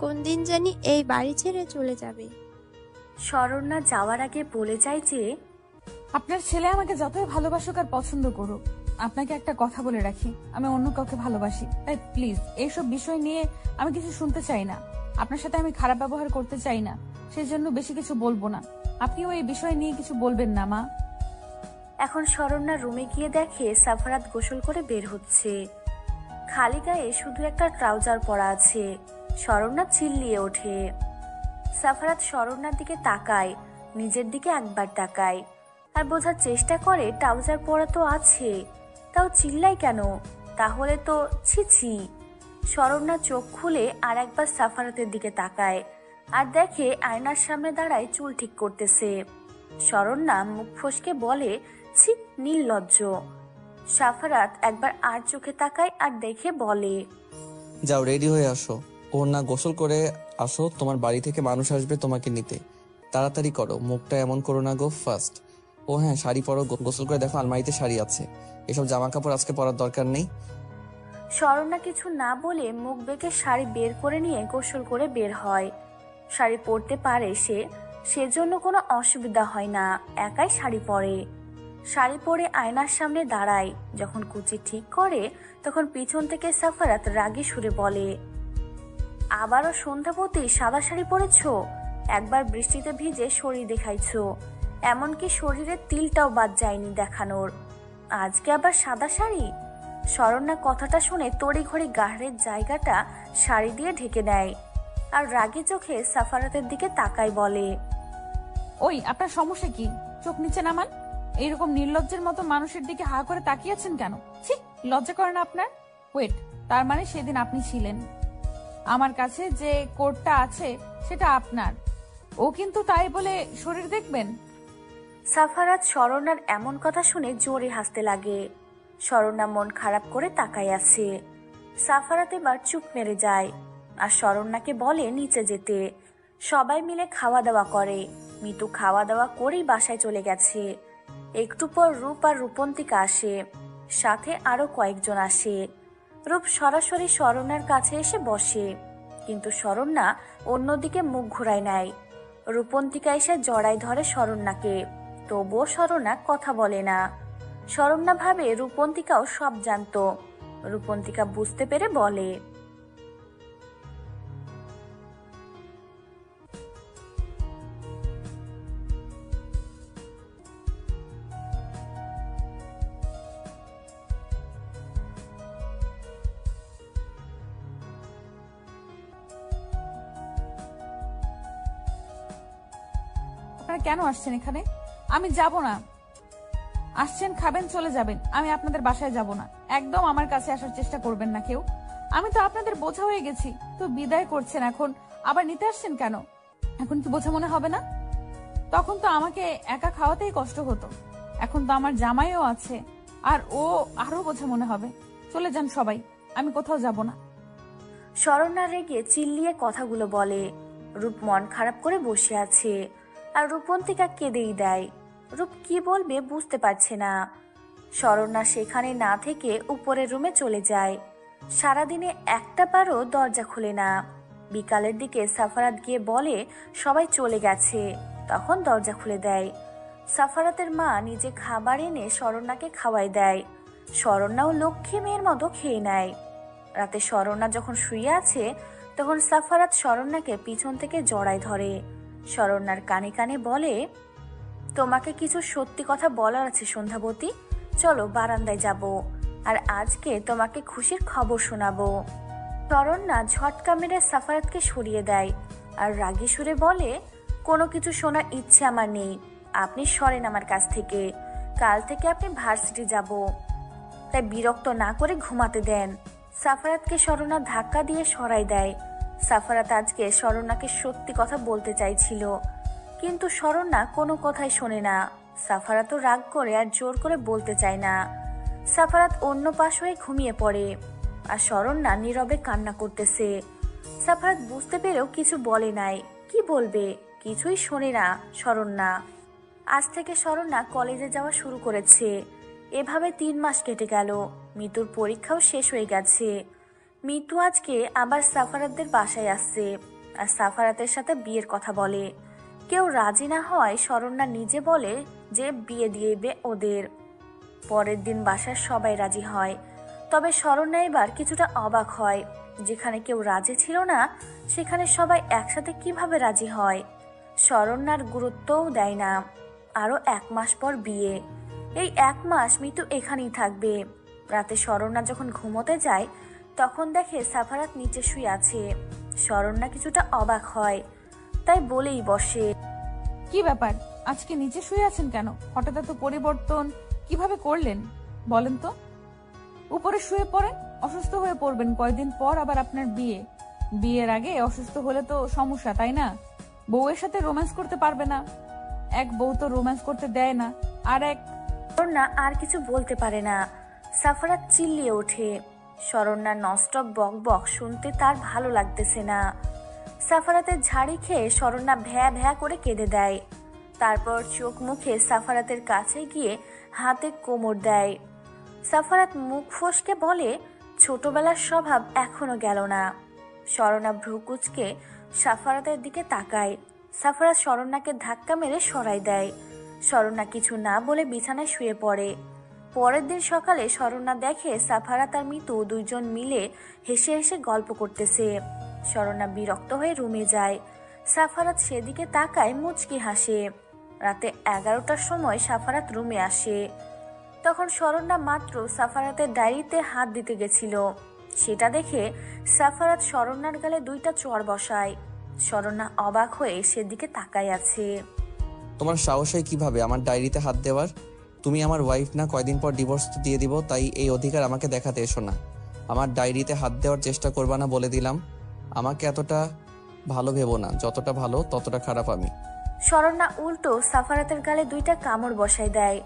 কোন দিন জানি এই বাড়ি ছেড়ে চলে যাবে। শরণ্যা যাওয়ার আগে বলে যায় যে, আপনার ছেলে আমাকে যতই ভালোবাসুক আর পছন্দ করুক, আপনাকে একটা কথা বলে রাখি, আমি অন্য কাউকে ভালোবাসি। তাই প্লিজ এইসব বিষয় নিয়ে আমি কিছু শুনতে চাই না। আপনার সাথে আমি খারাপ ব্যবহার করতে চাই না, সেই জন্য বেশি কিছু বলবো না। আপনিও এই বিষয় নিয়ে কিছু বলবেন না মা। এখন শরণ্যা রুমে গিয়ে দেখে সাফারাত গোসল করে বের হচ্ছে। খালি গায়ে শুধু একটা ট্রাউজার পরা আছে। শরণ্যা চিল্লিয়ে ওঠে। সাফারাত শরণ্যার দিকে তাকায়, নিজের দিকে একবার তাকায় আর বোঝার চেষ্টা করে ট্রাউজার পরা তো আছে, তাও চিল্লাই কেন? তাহলে তো ছি। শরণ্যা চোখ খুলে আর একবার সাফারাতের দিকে তাকায় আর দেখে আয়নার সামনে দাঁড়ায় চুল ঠিক করতেছে। শরণ্যা মুখ ফসকে বলে, ছি, নির্লজ্জ। সাফারাত একবার আর চোখে তাকায় আর দেখে বলে, যাও রেডি হয়ে আসো, ওর না গোসল করে আসো, তোমার বাড়ি থেকে মানুষ আসবে তোমাকে নিতে। তাড়াতাড়ি করো, মুখটা এমন করো না গো। ফার্স্ট ও হ্যাঁ, শাড়ি পরো, গোসল করে দেখো আলমারিতে শাড়ি আছে, এসব জামা কাপড় আজকে পরার দরকার নেই। শরণ্যা কিছু না বলে মুখ বেঁকে শাড়ি বের করে নিয়ে গোসল করে বের হয়। শাড়ি পরতে পারে সেজন্য কোনো অসুবিধা হয় না, একাই শাড়ি পরে। শাড়ি পরে আয়নার সামনে দাঁড়ায়। যখন কুচি ঠিক করে তখন পিছন থেকে সাফারাত রাগী সুরে বলে, আবারও সন্ধ্যাবতী সাদা শাড়ি পরেছো? একবার বৃষ্টিতে ভিজে শরীর দেখাইছো, এমনকি শরীরের তিলটাও বাদ যায়নি দেখানোর, আজকে আবার সাদা শাড়ি? শরণ্যা কথাটা শুনে তড়িঘড়ি গাড়ির জায়গাটা শাড়ি দিয়ে ঢেকে দেয় আর রাগী চোখে সাফারাতের দিকে তাকায় বলে, ওই আপনার সমস্যা কি? চোখ নিচে নামান। এইরকম নির্লজ্জের মতো মানুষের দিকে হা করে তাকিয়েছেন কেন? ছি, লজ্জা করে না আপনার? ওয়েট, তার মানে সেদিন আপনি ছিলেন। আমার কাছে যে কোটটা আছে সেটা আপনার, ও কিন্তু তাই বলে শরীর দেখবেন? সাফারাত শরণ্যার এমন কথা শুনে জোরে হাসতে লাগে। শরণ্যা মন খারাপ করে তাকায় আছে। সাফারাত এবার চুপ মেরে যায় আর শরণ্যাকে বলে নিচে যেতে। সবাই মিলে খাওয়া দাওয়া করে। মিতু খাওয়া দাওয়া করেই বাসায় চলে গেছে। একটু পর রূপ আর রূপন্তিকা আসে, সাথে আরো কয়েকজন আসে। রূপ সরাসরি শরণ্যার কাছে এসে বসে, কিন্তু শরণ্যা অন্যদিকে মুখ ঘুরায় নেয়। রূপন্তিকা এসে জড়ায় ধরে শরণ্যাকে, তবুও শরণ্যা কথা বলে না। শরণ্যা ভাবে রূপন্তিকাও সব জানতো। রূপন্তিকা বুঝতে পেরে বলে, আপনারা কেন আসছেন এখানে? আমি যাব না। আসছেন, খাবেন, চলে যাবেন, আমি আপনাদের বাসায় যাব না। একদম আমার কাছে আসার চেষ্টা করবেন না কেউ। আমি তো আপনাদের বোঝা হয়ে গেছি, তো বিদায় করছেন, এখন আবার নিতে আসছেন কেন? এখন কি বোঝা মনে হবে না? তখন তো আমাকে একা খাওয়াতেই কষ্ট হতো, এখন তো আমার জামাইও আছে, আর ও আরো বোঝা মনে হবে। চলে যান সবাই, আমি কোথাও যাব না। শরণ্যা রেগে চিল্লিয়ে কথাগুলো বলে। রূপ মন খারাপ করে বসে আছে আর রূপন্তিকা কেঁদেই দেয়। রূপ কি বলবে বুঝতে পারছে না। শরণ্যা সেখানে না থেকে উপরের রুমে চলে যায় সারাদিনে একটা বারও দরজা খুলে না। বিকালের দিকে সাফারাত গিয়ে বলে সবাই চলে গেছে, তখন দরজা খুলে দেয়। সাফারাতের মা নিজে খাবার এনে শরণ্যাকে খাওয়াই দেয়। শরণ্যাও লক্ষ্মী মেয়ের মতো খেয়ে নেয়। রাতে শরণ্যা যখন শুয়ে আছে তখন সাফারাত শরণ্যাকে পিছন থেকে জড়ায় ধরে। শরণ্যার কানে কানে বলে, তোমাকে কিছু সত্যি কথা বলার আছে সন্ধ্যাবতী, চলো বারান্দায় যাব, আর আজকে তোমাকে খুশির খবর শোনাবো। শরণ্যা ঝটকা মেরে সাফারাতকে সরিয়ে দেয় আর রাগী সুরে বলে, কোনো কিছু শোনার ইচ্ছে আমার নেই, আপনি সরেন আমার কাছ থেকে, কাল থেকে আপনি ভার্সিটি যাব, তাই বিরক্ত না করে ঘুমাতে দেন। সাফারাতকে শরণ্যা ধাক্কা দিয়ে সরাই দেয়। সাফারাত আজকে শরণ্যাকে সত্যি কথা বলতে চাইছিল, কিন্তু শরণ্যা কোনো কথাই শোনে না। সাফারাতও রাগ করে আর জোর করে বলতে চায় না। সাফারাত অন্য পাশ হয়ে ঘুমিয়ে পড়ে আর শরণ্যা নীরবে কান্না করতেছে। সাফারাত বুঝতে পেরেও কিছু বলে নাই, কি বলবে, কিছুই শোনে না শরণ্যা। আজ থেকে শরণ্যা কলেজে যাওয়া শুরু করেছে। এভাবে 3 মাস কেটে গেল। মিতুর পরীক্ষাও শেষ হয়ে গেছে। মিতু আজকে আবার সাফারাতদের বাসায় আসছে আর সাফারাতের সাথে বিয়ের কথা বলে। কেউ রাজি না হওয়ায় শরণ্যা নিজে বলে যে বিয়ে দিয়েবে ওদের। পরের দিন বাসার সবাই রাজি হয়, তবে শরণ্যা এবার কিছুটা অবাক হয়, যেখানে কেউ রাজি ছিল না সেখানে সবাই একসাথে কিভাবে রাজি হয়। শরণ্যার গুরুত্বও দেয় না। আরো 1 মাস পর বিয়ে। এই 1 মাস মিতু এখানেই থাকবে। রাতে শরণ্যা যখন ঘুমোতে যায় তখন দেখে সাফারাত নিচে শুয়ে আছে। শরণ্যা কিছুটা অবাক হয়, তাই বলেই বসে, কি ব্যাপার, আজকে নিচে শুয়ে আছেন কেন? হঠাৎ এত পরিবর্তন কিভাবে করলেন বলেন তো? উপরে শুয়ে পড়েন, অসুস্থ হয়ে পড়বেন কয়দিন পর, আবার আপনার বিয়ে। বিয়ের আগে অসুস্থ হলে তো সমস্যা, তাই না? বউয়ের সাথে রোম্যান্স করতে পারবে না। এক বউ তো রোম্যান্স করতে দেয় না, আর এক। শরণ্যা আর কিছু বলতে পারে না। সাফারাত চিল্লিয়ে ওঠে। শরণ্যা নস্টপ বক বক শুনতে তার ভালো লাগতেছে না। সাফারাতের ঝাড়ি খেয়ে শরণ্যা ভ্যা ভ্যা করে কেঁদে দেয়। তারপর চোখ মুখে সাফারাতের কাছে গিয়ে হাতে কোমর দেয়। সাফারাত মুখ ফসকে বলে, ছোটবেলার স্বভাব এখনো গেল না। শরণ্যা ভ্রুকুচকে সাফারাতের দিকে তাকায়। সাফারাত শরণ্যাকে ধাক্কা মেরে সরাই দেয়। শরণ্যা কিছু না বলে বিছানায় শুয়ে পড়ে। পরের দিন সকালে শরণ্যা দেখে সাফারাত আর মিতু দুইজন মিলে হেসে হেসে গল্প করতেছে। শরণ্যা বিরক্ত হয়ে রুমে যায়। সাফারাত সেদিকে তাকায়, মুচকি হাসে। রাতে 11টার সময় সাফারাত রুমে আসে। তখন শরণ্যা মাত্র সাফারাতের ডায়েরিতে হাত দিতে গেছিল। সেটা দেখে সাফারাত শরণ্যার গালে 2টা চড় বসায়। শরণ্যা অবাক হয়ে সেদিকে তাকায় আছে। তোমার সাহস হয় কিভাবে আমার ডায়েরিতে হাত দেওয়ার? তুমি আমার ওয়াইফ না, কয়দিন পর ডিভোর্স দিয়ে দিব, তাই এই অধিকার আমাকে দেখাতে এসো না। আমার ডায়েরিতে হাত দেওয়ার চেষ্টা করবা না বলে দিলাম। আমাকে এতটা ভালো ভেবো না, যতটা ভালো ততটা খারাপ আমি। শরণ্যা উল্টো সাফারাতের গালে 2টা কামড় বসায় দেয়।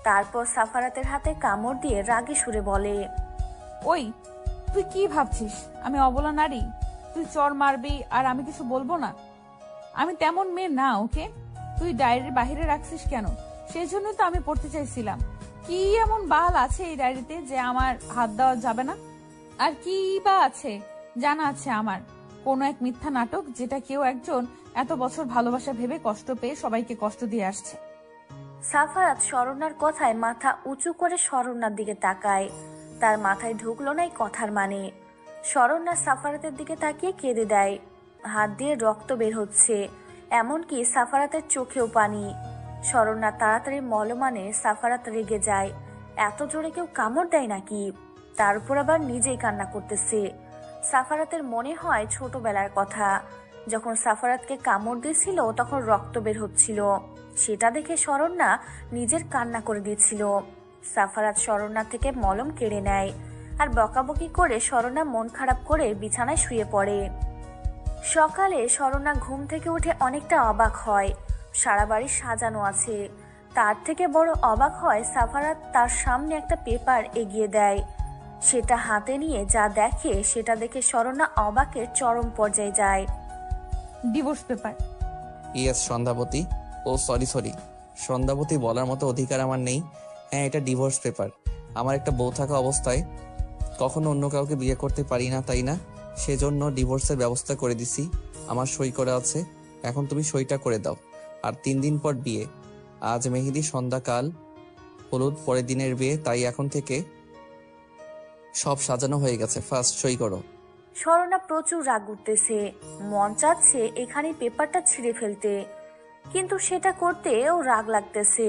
তারপর সাফারাতের হাতে কামড় দিয়ে রাগে সুরে বলে, ওই তুই কি ভাবছিস আমি অবলা নারী? তুই চর মারবি আর আমি কিছু বলবো না? আমি তেমন মেয়ে না, ওকে? তুই ডায়েরির বাহিরে রাখছিস কেন? সেই জন্যই তো আমি পড়তে চাইছিলাম। কি এমন বাল আছে এই ডায়েরিতে যে আমার হাত দেওয়া যাবে না? আর কি বা আছে জানা আছে আমার? কোনো এক মিথ্যা নাটক, যেটা কেউ একজন এত বছর ভালোবাসা ভেবে কষ্ট পেয়ে সবাইকে কষ্ট দিয়ে আসছে। সাফারাত শরণ্যার কথায় মাথা উঁচু করে শরণ্যার দিকে তাকায়। তার মাথায় ঢুকলো না এই কথার মানে। শরণ্যা সাফারাতের দিকে তাকিয়ে কেঁদে দেয়। হাত দিয়ে রক্ত বের হচ্ছে, এমনকি সাফারাতের চোখেও পানি। শরণ্যা তাড়াতাড়ি মলমানে সাফারাত রেগে যায়। এত জোরে কেউ কামড় দেয় নাকি? তার উপর আবার নিজেই কান্না করতেছে। সাফারাতের মনে হয় ছোটবেলার কথা, যখন সাফারাতকে কামড় দিয়েছিল তখন রক্ত বের হচ্ছিল। সেটা দেখে শরণ্যা নিজের কান্না করে দিয়েছিল। সাফারাত শরণ্যা থেকে মলম কেড়ে নেয় আর বকাবকি করে শরণ্যা মন খারাপ করে বিছানায় শুয়ে পড়ে। সকালে শরণ্যা ঘুম থেকে উঠে অনেকটা অবাক হয়। সারা বাড়ি সাজানো আছে। তার থেকে বড় অবাক হয় সাফারাত তার সামনে একটা পেপার এগিয়ে দেয়। সেটা হাতে নিয়ে যা দেখে সেটা দেখে শরণ্যা অবাকের চরম পর্যায়ে যায়। Divorce paper? ইয়েস সন্ধ্যাবতী। ও সরি সন্ধ্যাবতী বলার মতো অধিকার আমার নেই। হ্যাঁ, এটা ডিভোর্স পেপার। আমার একটা বউ থাকা অবস্থায় কখনো অন্য কাউকে বিয়ে করতে পারি না, তাই না? সেজন্য ডিভোর্সের ব্যবস্থা করে দিছি। আমার সই করা আছে, এখন তুমি সইটা করে দাও। আর 3 দিন পর বিয়ে। আজ মেহেদি, সন্ধ্যাকাল হলুদ, পরের দিনের বিয়ে, তাই এখন থেকে সব সাজানো হয়ে গেছে। ফার্স্ট সই করো। স্বর্ণা প্রচুর রাগ উঠতেছে, মন চাচ্ছে এখানে পেপারটা ছিঁড়ে ফেলতে, কিন্তু সেটা করতে ও রাগ লাগতেছে।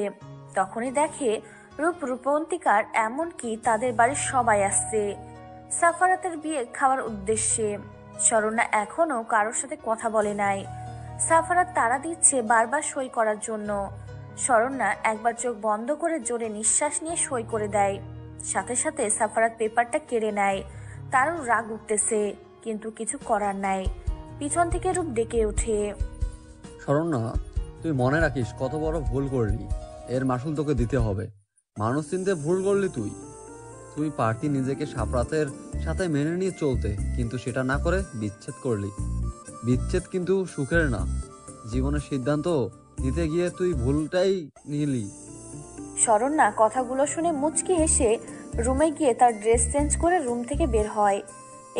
তখনই দেখে রূপবন্তিকার, এমনকি তাদের বাড়ির সবাই আসছে সাফারাতের বিয়ে খাওয়ার উদ্দেশ্যে। স্বর্ণা এখনো কারোর সাথে কথা বলে নাই। সাফারাত তাড়া দিচ্ছে বারবার সই করার জন্য। স্বর্ণা একবার চোখ বন্ধ করে জোরে নিঃশ্বাস নিয়ে সই করে দেয়। সাথে সাথে সাফারাত পেপারটা কেড়ে নেয়। তারও রাগ উঠতেছে, কিন্তু কিছু করার নাই। পিছন থেকে রূপ ডেকে ওঠে, শরণ্যা, তুই মনে রাখিস কত বড় ভুল করলি। এর মাসুল তোকে দিতে হবে। মানুষ চিনতে ভুল করলি তুই। তুই পারতি নিজেকে সাফরাতের সাথে মেনে নিয়ে চলতে, কিন্তু সেটা না করে বিচ্ছেদ করলি। বিচ্ছেদ কিন্তু সুখের না। জীবনের সিদ্ধান্ত নিতে গিয়ে তুই ভুলটাই নিলি। স্বর্ণা কথাগুলো শুনে মুচকি হেসে রুমে গিয়ে তার ড্রেস চেঞ্জ করে রুম থেকে বের হয়।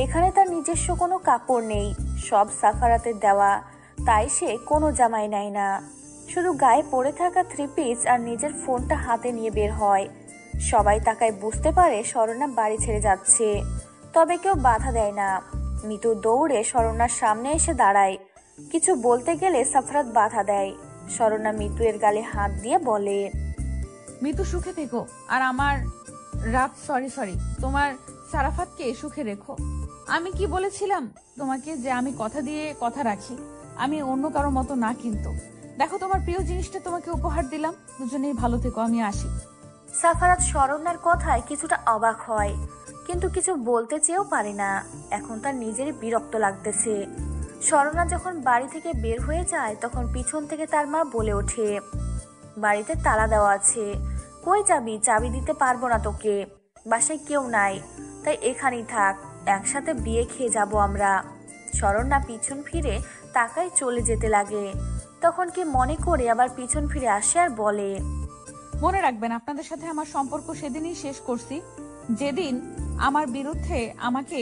এখানে তার নিজস্ব কোনো কাপড় নেই, সব সাফারাতের দেওয়া, তাই সে কোনো জামাই নেয় না। শুধু গায়ে পরে থাকা 3 পিস আর নিজের ফোনটা হাতে নিয়ে বের হয়। সবাই তাকায় বুঝতে পারে স্বর্ণা বাড়ি ছেড়ে যাচ্ছে, তবে কেউ বাধা দেয় না। মিতু দৌড়ে স্বর্ণার সামনে এসে দাঁড়ায়। কিছু বলতে গেলে সাফারাত বাধা দেয়। স্বর্ণা মিতু এর গালে হাত দিয়ে বলে, মৃত্যু সুখে থেকো, আর আমার সরি তোমার সারাফাতকে সুখে রেখো। আমি কি বলেছিলাম তোমাকে যে আমি কথা দিয়ে কথা রাখি, আমি অন্য কারো মতো না। কিন্তু দেখো, তোমার প্রিয় জিনিসটা তোমাকে উপহার দিলাম। দুজনেই ভালো থেকো, আমি আসি। সাফারাত স্বর্ণার কথায় কিছুটা অবাক হয়, কিন্তু কিছু বলতে চেয়েও পারে না। এখন তার নিজেরই বিরক্ত লাগতেছে। স্বর্ণা যখন বাড়ি থেকে বের হয়ে যায়, তখন পিছন থেকে তার মা বলে ওঠে, বাড়িতে তালা দেওয়া আছে, কই যাবি? চাবি দিতে পারবো না তোকে, বাসায় কেউ নাই, তাই এখানেই থাক, একসাথে বিয়ে খেয়ে যাব আমরা। স্বর্ণা পিছন ফিরে তাকায় চলে যেতে লাগে। তখন কি মনে করে আবার পিছন ফিরে আসে আর বলে, মনে রাখবেন, আপনাদের সাথে আমার সম্পর্ক সেদিনই শেষ করছি যেদিন আমার বিরুদ্ধে আমাকে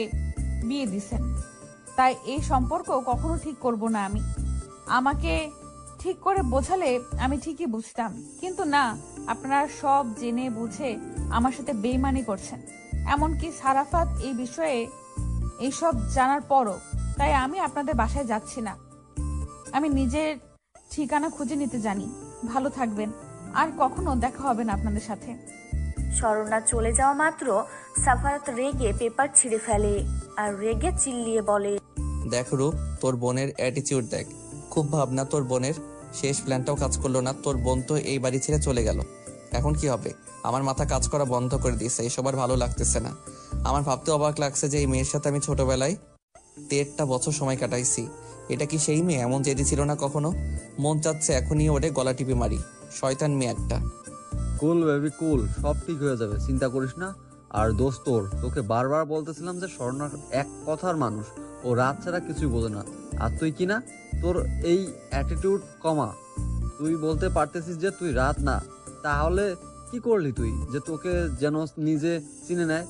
বিয়ে দিছেন। তাই এই সম্পর্ক কখনো ঠিক করব না আমি। আমাকে ঠিক করে বোঝালে আমি ঠিকই বুঝতাম, কিন্তু না, আপনারা সব জেনে বুঝে আমার সাথে বেইমানি করছেন। এমনকি সারাফাত এই বিষয়ে এইসব জানার পরও। তাই আমি আপনাদের বাসায় যাচ্ছি না। আমি নিজের ঠিকানা খুঁজে নিতে জানি। ভালো থাকবেন, আর কখনো দেখা হবে না আপনাদের সাথে। স্বর্ণা চলে যাওয়া মাত্র সাফারাত রেগে পেপার ছিঁড়ে ফেলে আর রেগে চিল্লিয়ে বলে, দেখ রূপ, তোর বোনের অ্যাটিটিউড দেখ। খুব ভাবনা তোর বোনের, শেষ প্ল্যানটাও কাজ করলো না। তোর বোন তো এই বাড়ি ছেড়ে চলে গেল, এখন কি হবে? আমার মাথা কাজ করা বন্ধ করে দিয়েছে, এসব আর ভালো লাগতেছে না। আমার ভাবতে অবাক লাগছে যে এই মেয়ের সাথে আমি ছোটবেলায় 13টা বছর সময় কাটাইছি। এটা কি সেই মেয়ে? এমন জেদি ছিল না কখনো। মন চাচ্ছে এখনই ওরে গলা টিপে মারি। শয়তান মেয়ে একটা। কুল বেবি কুল, সব ঠিক হয়ে যাবে, চিন্তা করিস না। আর দোস্ত, তোকে বারবার বলতেছিলাম যে স্বর্ণার এক কথার মানুষ, ও রাত ছাড়া কিছুই বোঝে না। আর তুই কিনা তোর এই অ্যাটিটিউড কমা। তুই বলতে পারতেছিস যে তুই রাত না, তাহলে কি করলি তুই যে তোকে যেন নিজে চিনে নেয়?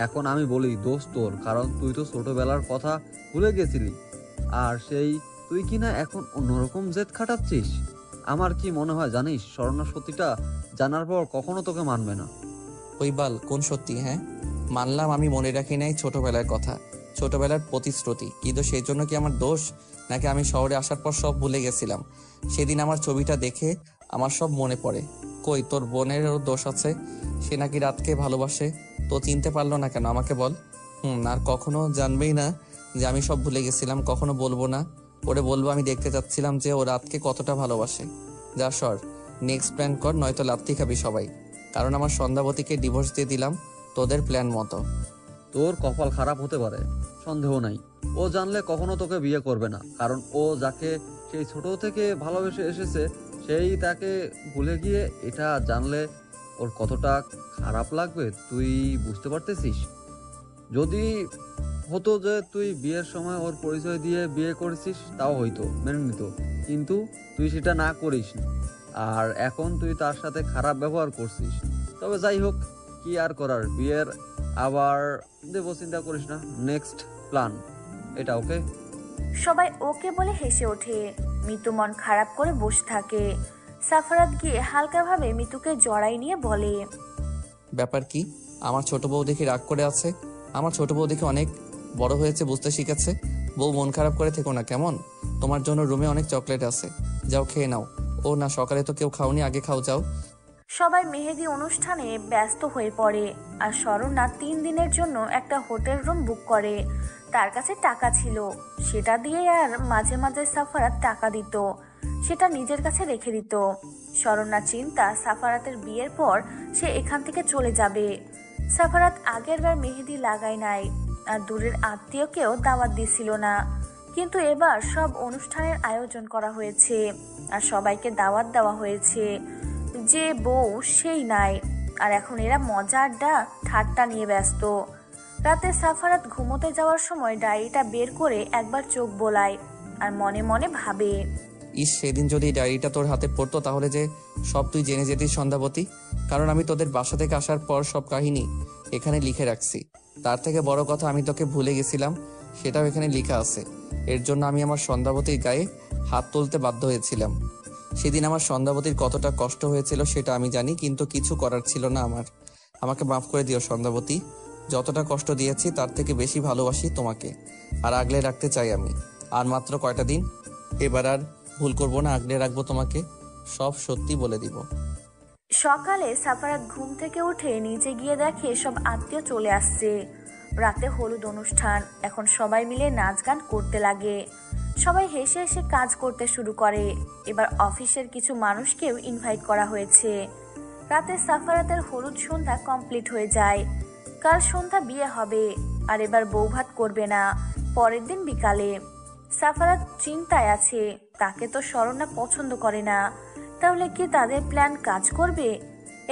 এখন আমি বলি দোস্ত তোর, কারণ তুই তো ছোটবেলার কথা ভুলে গেছিলি। আর সেই তুই কিনা এখন অন্যরকম জেদ খাটাচ্ছিস। আমার কি মনে হয় জানিস, স্বর্ণা সত্যিটা জানার পর কখনো তোকে মানবে না। ওই বাল, কোন সত্যি? হ্যাঁ মানলাম আমি মনে রাখি নাই ছোটবেলার কথা, ছোটবেলার প্রতিশ্রুতি, কিন্তু সেই জন্য কি আমার দোষ? নাকি আমি শহরে আসার পর সব ভুলে গেছিলাম? সেদিন আমার ছবিটা দেখে আমার সব মনে পড়ে। কই, তোর বোনেরও দোষ আছে? সে নাকি রাতকে ভালোবাসে, তো চিনতে পারলো না কেন আমাকে বল? আর কখনো জানবেই না যে আমি সব ভুলে গেছিলাম, কখনো বলবো না। ওরে বলবো আমি দেখতে চাচ্ছিলাম যে ও রাতকে কতটা ভালোবাসে। যা সর, নেক্সট প্ল্যান কর, নয়তো লাত্তি খাবি সবাই। কারণ আমার সন্ধ্যাবতীকে ডিভোর্স দিয়ে দিলাম তোদের প্ল্যান মতো। তোর কপাল খারাপ হতে পারে, সন্দেহ নাই। ও জানলে কখনো তোকে বিয়ে করবে না, কারণ ও যাকে সেই ছোট থেকে ভালোবেসে এসেছে সেই তাকে ভুলে গিয়ে এটা জানলে ওর কতটা খারাপ লাগবে তুই বুঝতে পারতেছিস? যদি হতো যে তুই বিয়ের সময় ওর পরিচয় দিয়ে বিয়ে করেছিস, তাও হয়তো মেনে নিত, কিন্তু তুই সেটা না করিস। আর এখন তুই তার সাথে খারাপ ব্যবহার করছিস। তবে যাই হোক, কি আর করার, বিয়ের আবার দেবো, চিন্তা করিস না। নেক্সট প্ল্যান এটা, ওকে? সবাই ওকে বলে হেসে ওঠে। মিতু মন খারাপ করে বসে থাকে। সাফারাত গিয়ে হালকাভাবে মিতুকে জড়াই নিয়ে বলে, ব্যাপার কি? আমার ছোট বউ দেখি রাগ করে আছে। আমার ছোট বউ দেখি অনেক বড় হয়েছে, বুঝতে শিখেছে। বউ, মন খারাপ করে থেকো না কেমন? তোমার জন্য রুমে অনেক চকলেট আছে, যাও খেয়ে নাও। ও না, সকালে তো কেউ খাওনি, আগে খাও যাও। সবাই মেহেদি অনুষ্ঠানে ব্যস্ত হয়ে পড়ে। আর শরণ্যা 3 দিনের জন্য একটা হোটেল রুম বুক করে। তার কাছে টাকা ছিল, সেটা দিয়ে আর মাঝে মাঝে সাফারাত টাকা দিত, সেটা নিজের কাছে রেখে দিত। শরণ্যা চিন্তা সাফারাতের বিয়ের পর সে এখান থেকে চলে যাবে। সাফারাত আগের বার মেহেদি লাগায় নাই, আর দূরের আত্মীয়কেও দাওয়াত দিছিল না। কিন্তু এবার সব অনুষ্ঠানের আয়োজন করা হয়েছে, আর সবাইকে দাওয়াত দেওয়া হয়েছে। যে বউ সেই নাই, আর এখন এরা মজা আড্ডা ঠাট্টা নিয়ে ব্যস্ত। রাতে সাফারাত ঘুমোতে যাওয়ার সময় ডায়েরিটা বের করে একবার চোখ বোলায়, আর মনে মনে ভাবে, ইস, সেদিন যদি এই ডায়েরিটা তোর হাতে পড়তো তাহলে যে সব তুই জেনে যেতিস সন্ধ্যাবতী। কারণ আমি তোদের বাসা থেকে আসার পর সব কাহিনী এখানে লিখে রাখছি। তার থেকে বড় কথা, আমি তোকে ভুলে গেছিলাম, সেটাও এখানে লেখা আছে। এর জন্য আমি আমার সন্ধ্যাবতীর গায়ে হাত তুলতে বাধ্য হয়েছিলাম। সেদিন আমার সন্ধ্যাবতীর কতটা কষ্ট হয়েছিল সেটা আমি জানি, কিন্তু কিছু করার ছিল না আমার। আমাকে মাফ করে দিও সন্ধ্যাবতী। যতটা কষ্ট দিয়েছি তার থেকে বেশি ভালোবাসি তোমাকে, আর আগলে রাখতে চাই আমি। আর মাত্র কয়টা দিন, এবার আর ভুল করবো না, আগলে রাখবো তোমাকে, সব সত্যি বলে দিব। সকালে সাফারাত ঘুম থেকে উঠে নিচে গিয়ে দেখে সব আত্মীয় চলে আসছে। রাতে হলুদ অনুষ্ঠান, এখন সবাই মিলে নাচ গান করতে লাগে। সবাই হেসে হেসে কাজ করতে শুরু করে। এবার অফিসের কিছু মানুষকেও ইনভাইট করা হয়েছে। রাতে সাফারাতের হলুদ সন্ধ্যা কমপ্লিট হয়ে যায়। কাল সন্ধ্যা বিয়ে হবে, আর এবার বৌভাত করবে না, পরের দিন বিকালে। সাফারাত চিন্তায় আছে, তাকে তো শরণ্যা পছন্দ করে না, তাহলে কি তাদের প্ল্যান কাজ করবে?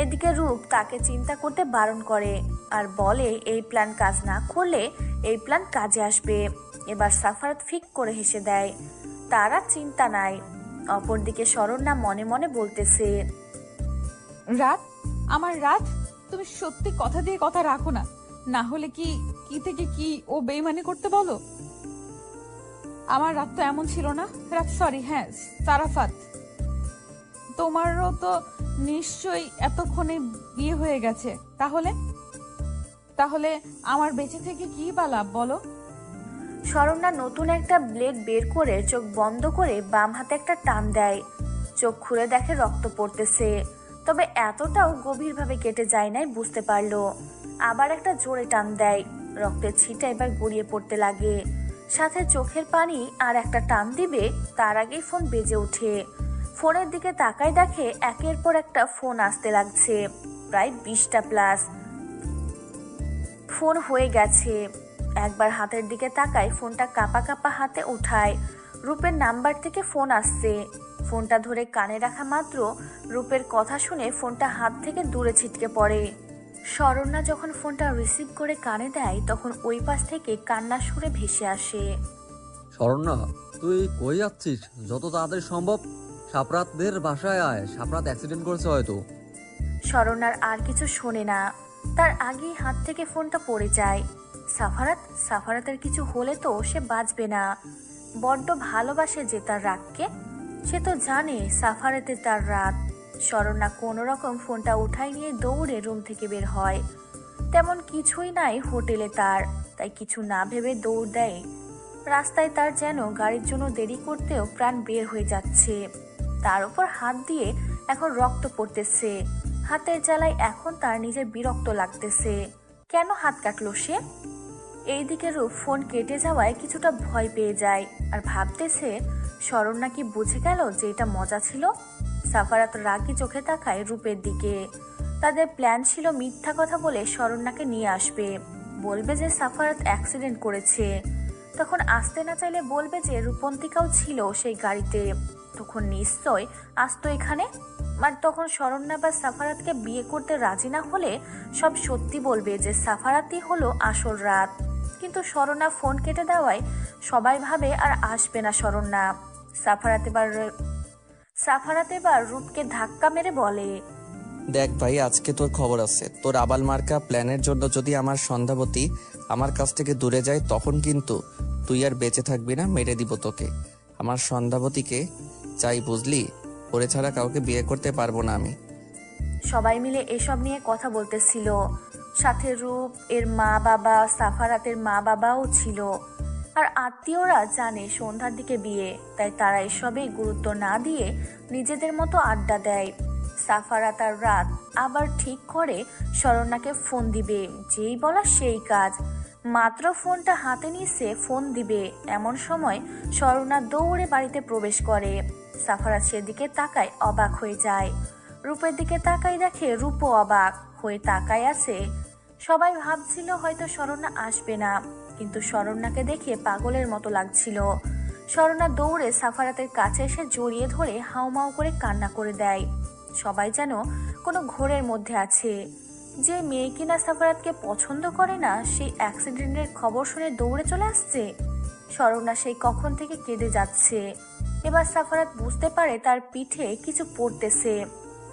এদিকে রূপ তাকে চিন্তা করতে বারণ করে, আর বলে এই প্ল্যান কাজ না করলে এই প্ল্যান কাজে আসবে। এবার সাফারাত ফিক করে হেসে দেয়, তার আর চিন্তা নাই। অপরদিকে শরণ্যা মনে মনে বলতেছে, রাত, আমার রাত, তুমি সত্যি কথা দিয়ে কথা রাখো না, না হলে কি কি থেকে কি ও বেইমানি করতে বলো। আমার রাত তো এমন ছিল না। রাত, সরি, হ্যাঁ সারাফাত, তোমারও তো নিশ্চয়ই এতক্ষণে বিয়ে হয়ে গেছে। তাহলে তাহলে আমার বেঁচে থেকে কি বা লাভ বলো? শরণ্যা নতুন একটা ব্লেড বের করে চোখ বন্ধ করে বাম হাতে একটা টান দেয়। চোখ খুলে দেখে রক্ত পড়তেছে, তবে এতটাও গভীরভাবে কেটে যায় নাই বুঝতে পারলো। আবার একটা জোরে টান দেয়, রক্তের ছিটা এবার গড়িয়ে পড়তে লাগে। সাথে চোখের পানি আর একটা টান দিবে তার আগেই ফোন বেজে ওঠে। ফোনের দিকে তাকায় দেখে একের পর একটা ফোন আসতে লাগছে, প্রায় 20টা প্লাস ফোন হয়ে গেছে। একবার হাতের দিকে তাকায়, ফোনটা কাঁপা কাঁপা হাতে উঠায়। রূপের নাম্বার থেকে ফোন আসছে। ফোনটা ধরে কানে রাখা মাত্র রূপের কথা শুনে ফোনটা হাত থেকে দূরে ছিটকে পড়ে। শরণ্যা যখন ফোনটা রিসিভ করে কানে দেয় তখন ওই পাশ থেকে কান্নার সুরে ভেসে আসে, শরণ্যা, তুই কই যাচ্ছিস? যত তাড়াতাড়ি সম্ভব সাপরাতদের বাসায় আয়, সাপরাত অ্যাক্সিডেন্ট করেছে হয়তো। শরণ্যার আর কিছু শোনে না, তার আগেই হাত থেকে ফোনটা পড়ে যায়। সাফারাতের কিছু হলে তো সে বাঁচবে না। বড্ড ভালোবাসে যে তার রাতকে, সে তো জানে সাফারাতে তার রাত। শরণ্যা কোনো রকম ফোনটা উঠাই নিয়ে দৌড়ে রুম থেকে বের হয়। তেমন কিছুই নাই হোটেলে তার, তাই কিছু না ভেবে দৌড় দেয়। রাস্তায় তার যেন গাড়ির জন্য দেরি করতেও প্রাণ বের হয়ে যাচ্ছে। তার উপর হাত দিয়ে এখন রক্ত পড়তেছে। হাতের জ্বালায় এখন তার নিজের বিরক্ত লাগতেছে। কেন হাত কাটলো সে? এইদিকে রূপ ফোন কেটে যাওয়ায় কিছুটা ভয় পেয়ে যায়, আর ভাবতেছে শরণ্যা কি বুঝে গেল যে এটা মজা ছিল। সাফারাত রাগী চোখে তাকায় রূপের দিকে। তাদের প্ল্যান ছিল মিথ্যা কথা বলে শরণ্যাকে নিয়ে আসবে, বলবে যে সাফারাত অ্যাক্সিডেন্ট করেছে। তখন আসতে না চাইলে বলবে যে রূপন্তিকাও ছিল সেই গাড়িতে, তখন নিশ্চয় আসতো এখানে। আর তখন শরণ্যা বা সাফারাতকে বিয়ে করতে রাজি না হলে সব সত্যি বলবে যে সাফারাতই হলো আসল রাত। কিন্তু শরণ্যা ফোন কেটে দেওয়ায় সবাই ভাবে আর আসবে না শরণ্যা। সাফারাত এবার রূপকে ধাক্কা মেরে বলে, দেখ ভাই, আজকে তোর খবর আছে। তোর আবাল মার্কা প্ল্যানের জন্য যদি আমার সন্ধ্যাবতী আমার কাছ থেকে দূরে যায়, তখন কিন্তু তুই আর বেঁচে থাকবি না, মেরে দিব তোকে। আমার সন্ধ্যাবতীকে চাই, বুঝলি? ওরে ছাড়া কাউকে বিয়ে করতে পারবো না আমি। সবাই মিলে এসব নিয়ে কথা বলতেছিল। সাথে রূপ এর মা বাবা, সাফারাতের মা বাবাও ছিল। আর আত্মীয়রা জানে সন্ধ্যার দিকে বিয়ে, তাই তারা এসবে গুরুত্ব না দিয়ে নিজেদের মতো আড্ডা দেয়। সাফারাত আর রাত আবার ঠিক করে শরণ্যাকে ফোন দিবে, যেই বলা সেই কাজ। মাত্র ফোনটা হাতে নিছে ফোন দিবে, এমন সময় শরণ্যা দৌড়ে বাড়িতে প্রবেশ করে। সাফারাত সেদিকে তাকায়, অবাক হয়ে যায়। রূপের দিকে তাকাই দেখে রূপও অবাক হয়ে তাকায় আছে। সবাই ভাবছিল হয়তো শরণ্যা আসবে না, কিন্তু শরণ্যাকে দেখে পাগলের মতো লাগছিল। শরণ্যা দৌড়ে সাফারাতের কাছে এসে জড়িয়ে ধরে হাউমাউ করে কান্না করে দেয়। সবাই যেন কোনো ঘোরের মধ্যে আছে। যে মেয়ে কিনা সাফারাতকে পছন্দ করে না, সেই অ্যাক্সিডেন্টের খবর শুনে দৌড়ে চলে আসছে। শরণ্যা সেই কখন থেকে কেঁদে যাচ্ছে। এবার সাফারাত বুঝতে পারে তার পিঠে কিছু পড়তেছে।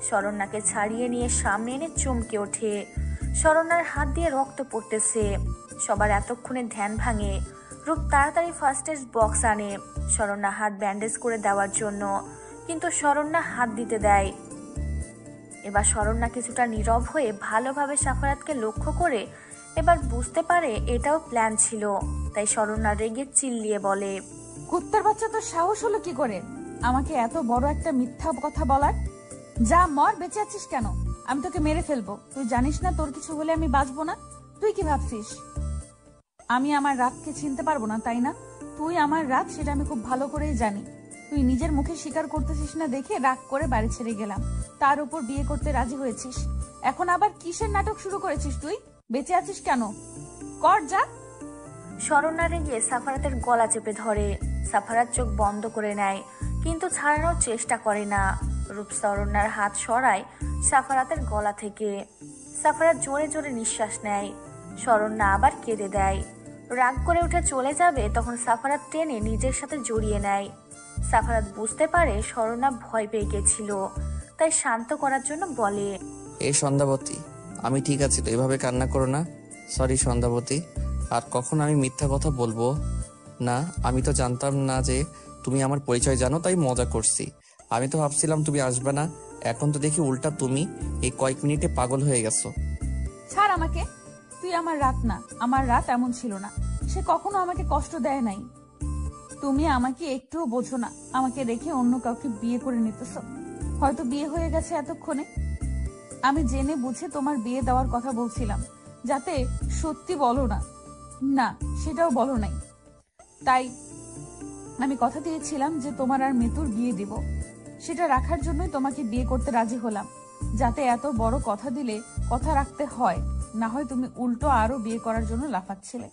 শরণ্যাকে ছাড়িয়ে নিয়ে সামনে এনে চমকে ওঠে। শরণ্যার হাত দিয়ে রক্ত পড়তেছে। সবার এতক্ষণে ধ্যান ভাঙে। রূপ তাড়াতাড়ি ফার্স্ট এড বক্স আনে শরণ্যা হাত ব্যান্ডেজ করে দেওয়ার জন্য, কিন্তু শরণ্যা হাত দিতে দেয়। এবার শরণ্যা কিছুটা নীরব হয়ে ভালোভাবে সাফারাতকে লক্ষ্য করে এবার বুঝতে পারে এটাও প্ল্যান ছিল। তাই শরণ্যা রেগে চিল্লিয়ে বলে, কুত্তার বাচ্চা, তোর সাহস হলো কি করে আমাকে এত বড় একটা মিথ্যা কথা বলার? যা মর, বেঁচে আছিস কেন? আমি তোকে মেরে ফেলবো। তুই জানিস না তোর কিছু হলে আমি বাঁচবো না? তুই কি ভাবছিস আমি আমার রাতকে চিনতে পারবো না, তাই না? তুই আমার রাত, সেটা আমি খুব ভালো করেই জানি। তুই নিজের মুখে স্বীকার করতেছিস না দেখে রাগ করে বাড়ি ছেড়ে গেলাম, তার উপর বিয়ে করতে রাজি হয়েছিস। এখন আবার কিসের নাটক শুরু করেছিস? তুই বেঁচে আছিস কেন? কর যা। শরণ্যা রেগে সাফারাতের গলা চেপে ধরে। সাফারাত চোখ বন্ধ করে নেয়, কিন্তু ছাড়ানোর চেষ্টা করে না। রূপ শরণ্যার হাত সরায় সাফারাতের গলা থেকে। সাফারাত জোরে জোরে নিঃশ্বাস নেয়। শরণ্যা আবার কেঁদে দেয়। রাগ করে উঠে চলে যাবে, তখন সাফারাত টেনে নিজের সাথে জড়িয়ে নেয়। সাফারাত বুঝতে পারে শরণ্যা ভয় পেয়ে গেছিল, তাই শান্ত করার জন্য বলে, এই সন্ধ্যাবতী, আমি ঠিক আছি তো, এভাবে কান্না করো না। সরি সন্ধ্যাবতী, আর কখন আমি মিথ্যা কথা বলবো না। আমি তো জানতাম না যে তুমি আমার পরিচয় জানো, তাই মজা করছি। আমি তো ভাবছিলাম তুমি আসবে না, এখন তো দেখি উল্টা তুমি এই কয়েক মিনিটে পাগল হয়ে গেছো। ছাড় আমাকে। তুই আমার রাত না, আমার রাত এমন ছিল না। সে কখনো আমাকে কষ্ট দেয় নাই। তুমি আমাকে একটুও বোঝো না। আমাকে রেখে অন্য কাউকে বিয়ে করে নিতেছ। হয়তো বিয়ে হয়ে গেছে এতক্ষণে। আমি জেনে বুঝে তোমার বিয়ে দেওয়ার কথা বলছিলাম, যাতে সত্যি বলো না। না, সেটাও বলো নাই। তাই আমি কথা দিয়েছিলাম যে তোমার আর মৃত্যুর বিয়ে দিব। সেটা রাখার জন্যই তোমাকে বিয়ে করতে রাজি হলাম, যাতে এত বড় কথা দিলে কথা রাখতে হয়। না হয় তুমি উল্টো আরো বিয়ে করার জন্য লাফাচ্ছিলে।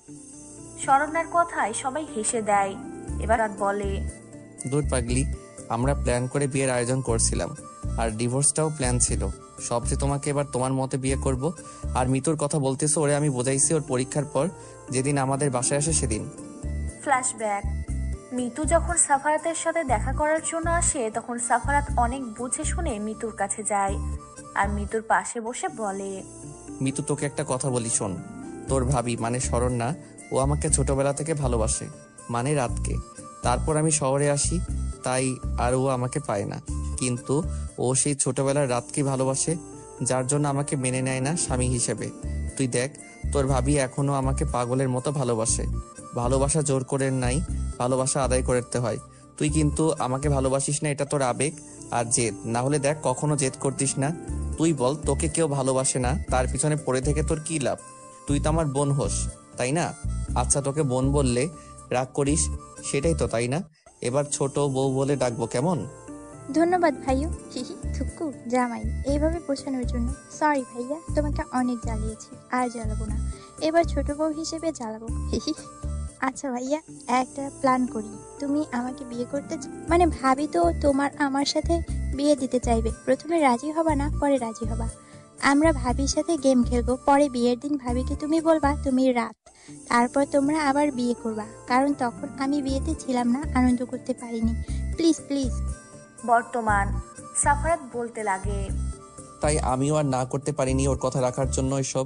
শরণ্যার কথায় সবাই হেসে দেয়। এবার রাত বলে, দূর পাগলি, আমরা প্ল্যান করে বিয়ের আয়োজন করছিলাম, আর ডিভোর্সটাও প্ল্যান ছিল। সবচেয়ে তোমাকে এবার তোমার মতে বিয়ে করব। আর মিতুর কথা বলতেছো, ওরে আমি বোঝাইছি ওর পরীক্ষার পর যেদিন আমাদের বাসায় আসে সেদিন। ফ্ল্যাশব্যাক। মিতু যখন সাফারাতের সাথে দেখা করার জন্য আসে, তখন সাফারাত অনেক বুঝে শুনে মিতুর কাছে যায় আর মিতুর পাশে বসে বলে, মিতু, তোকে একটা কথা বলি শোন। তোর ভাবি মানে শরণ্যা, ও আমাকে ছোটবেলা থেকে ভালোবাসে, মানে রাতকে। তারপর আমি শহরে আসি, তাই আর ও আমাকে পায় না। কিন্তু ও সেই ছোটবেলার রাতকে ভালোবাসে, যার জন্য আমাকে মেনে নেয় না স্বামী হিসেবে। তুই দেখ, তোর ভাবি এখনো আমাকে পাগলের মতো ভালোবাসে। ভালোবাসা জোর করে নাই, ভালোবাসা আদায় করতে হয়। তুই কিন্তু আমাকে ভালোবাসিস না, এটা তোর আবেগ আর জেদ। না হলে দেখ, কখনো জেদ করতিস না। তুই বল, তোকে কেউ ভালোবাসে না, তার পিছনে পড়ে থেকে তোর কি লাভ? তুই তো আমার বোন হোস, তাই না? আচ্ছা, তোকে বোন বললে রাগ করিস, সেটাই তো, তাই না? এবার ছোট বউ বলে ডাকবো, কেমন? ধন্যবাদ ভাইয়া। হিহি থুক্কু জামাই এইভাবে বোঝানোর জন্য। সরি ভাইয়া, তোমাকে অনেক জ্বালিয়েছি, আর জ্বালাবো না। এবার ছোট বউ হিসেবে জ্বালাবো। হিহি। আচ্ছা ভাইয়া, একটা প্ল্যান করি। তুমি আমাকে বিয়ে করতে মানে ভাবি তো তোমার আমার সাথে বিয়ে দিতে চাইবে। প্রথমে রাজি হবা না, পরে রাজি হবা। আমরা ভাবির সাথে গেম খেলবো, পরে বিয়ের দিন ভাবিকে তুমি বলবা তুমি রাত। তারপর তোমরা আবার বিয়ে করবা, কারণ তখন আমি বিয়েতে ছিলাম না, আনন্দ করতে পারিনি। Please please. বর্তমান। সাফারাত বলতে লাগে, তাই আমিও আর না করতে পারিনি ওর কথা রাখার জন্য এসব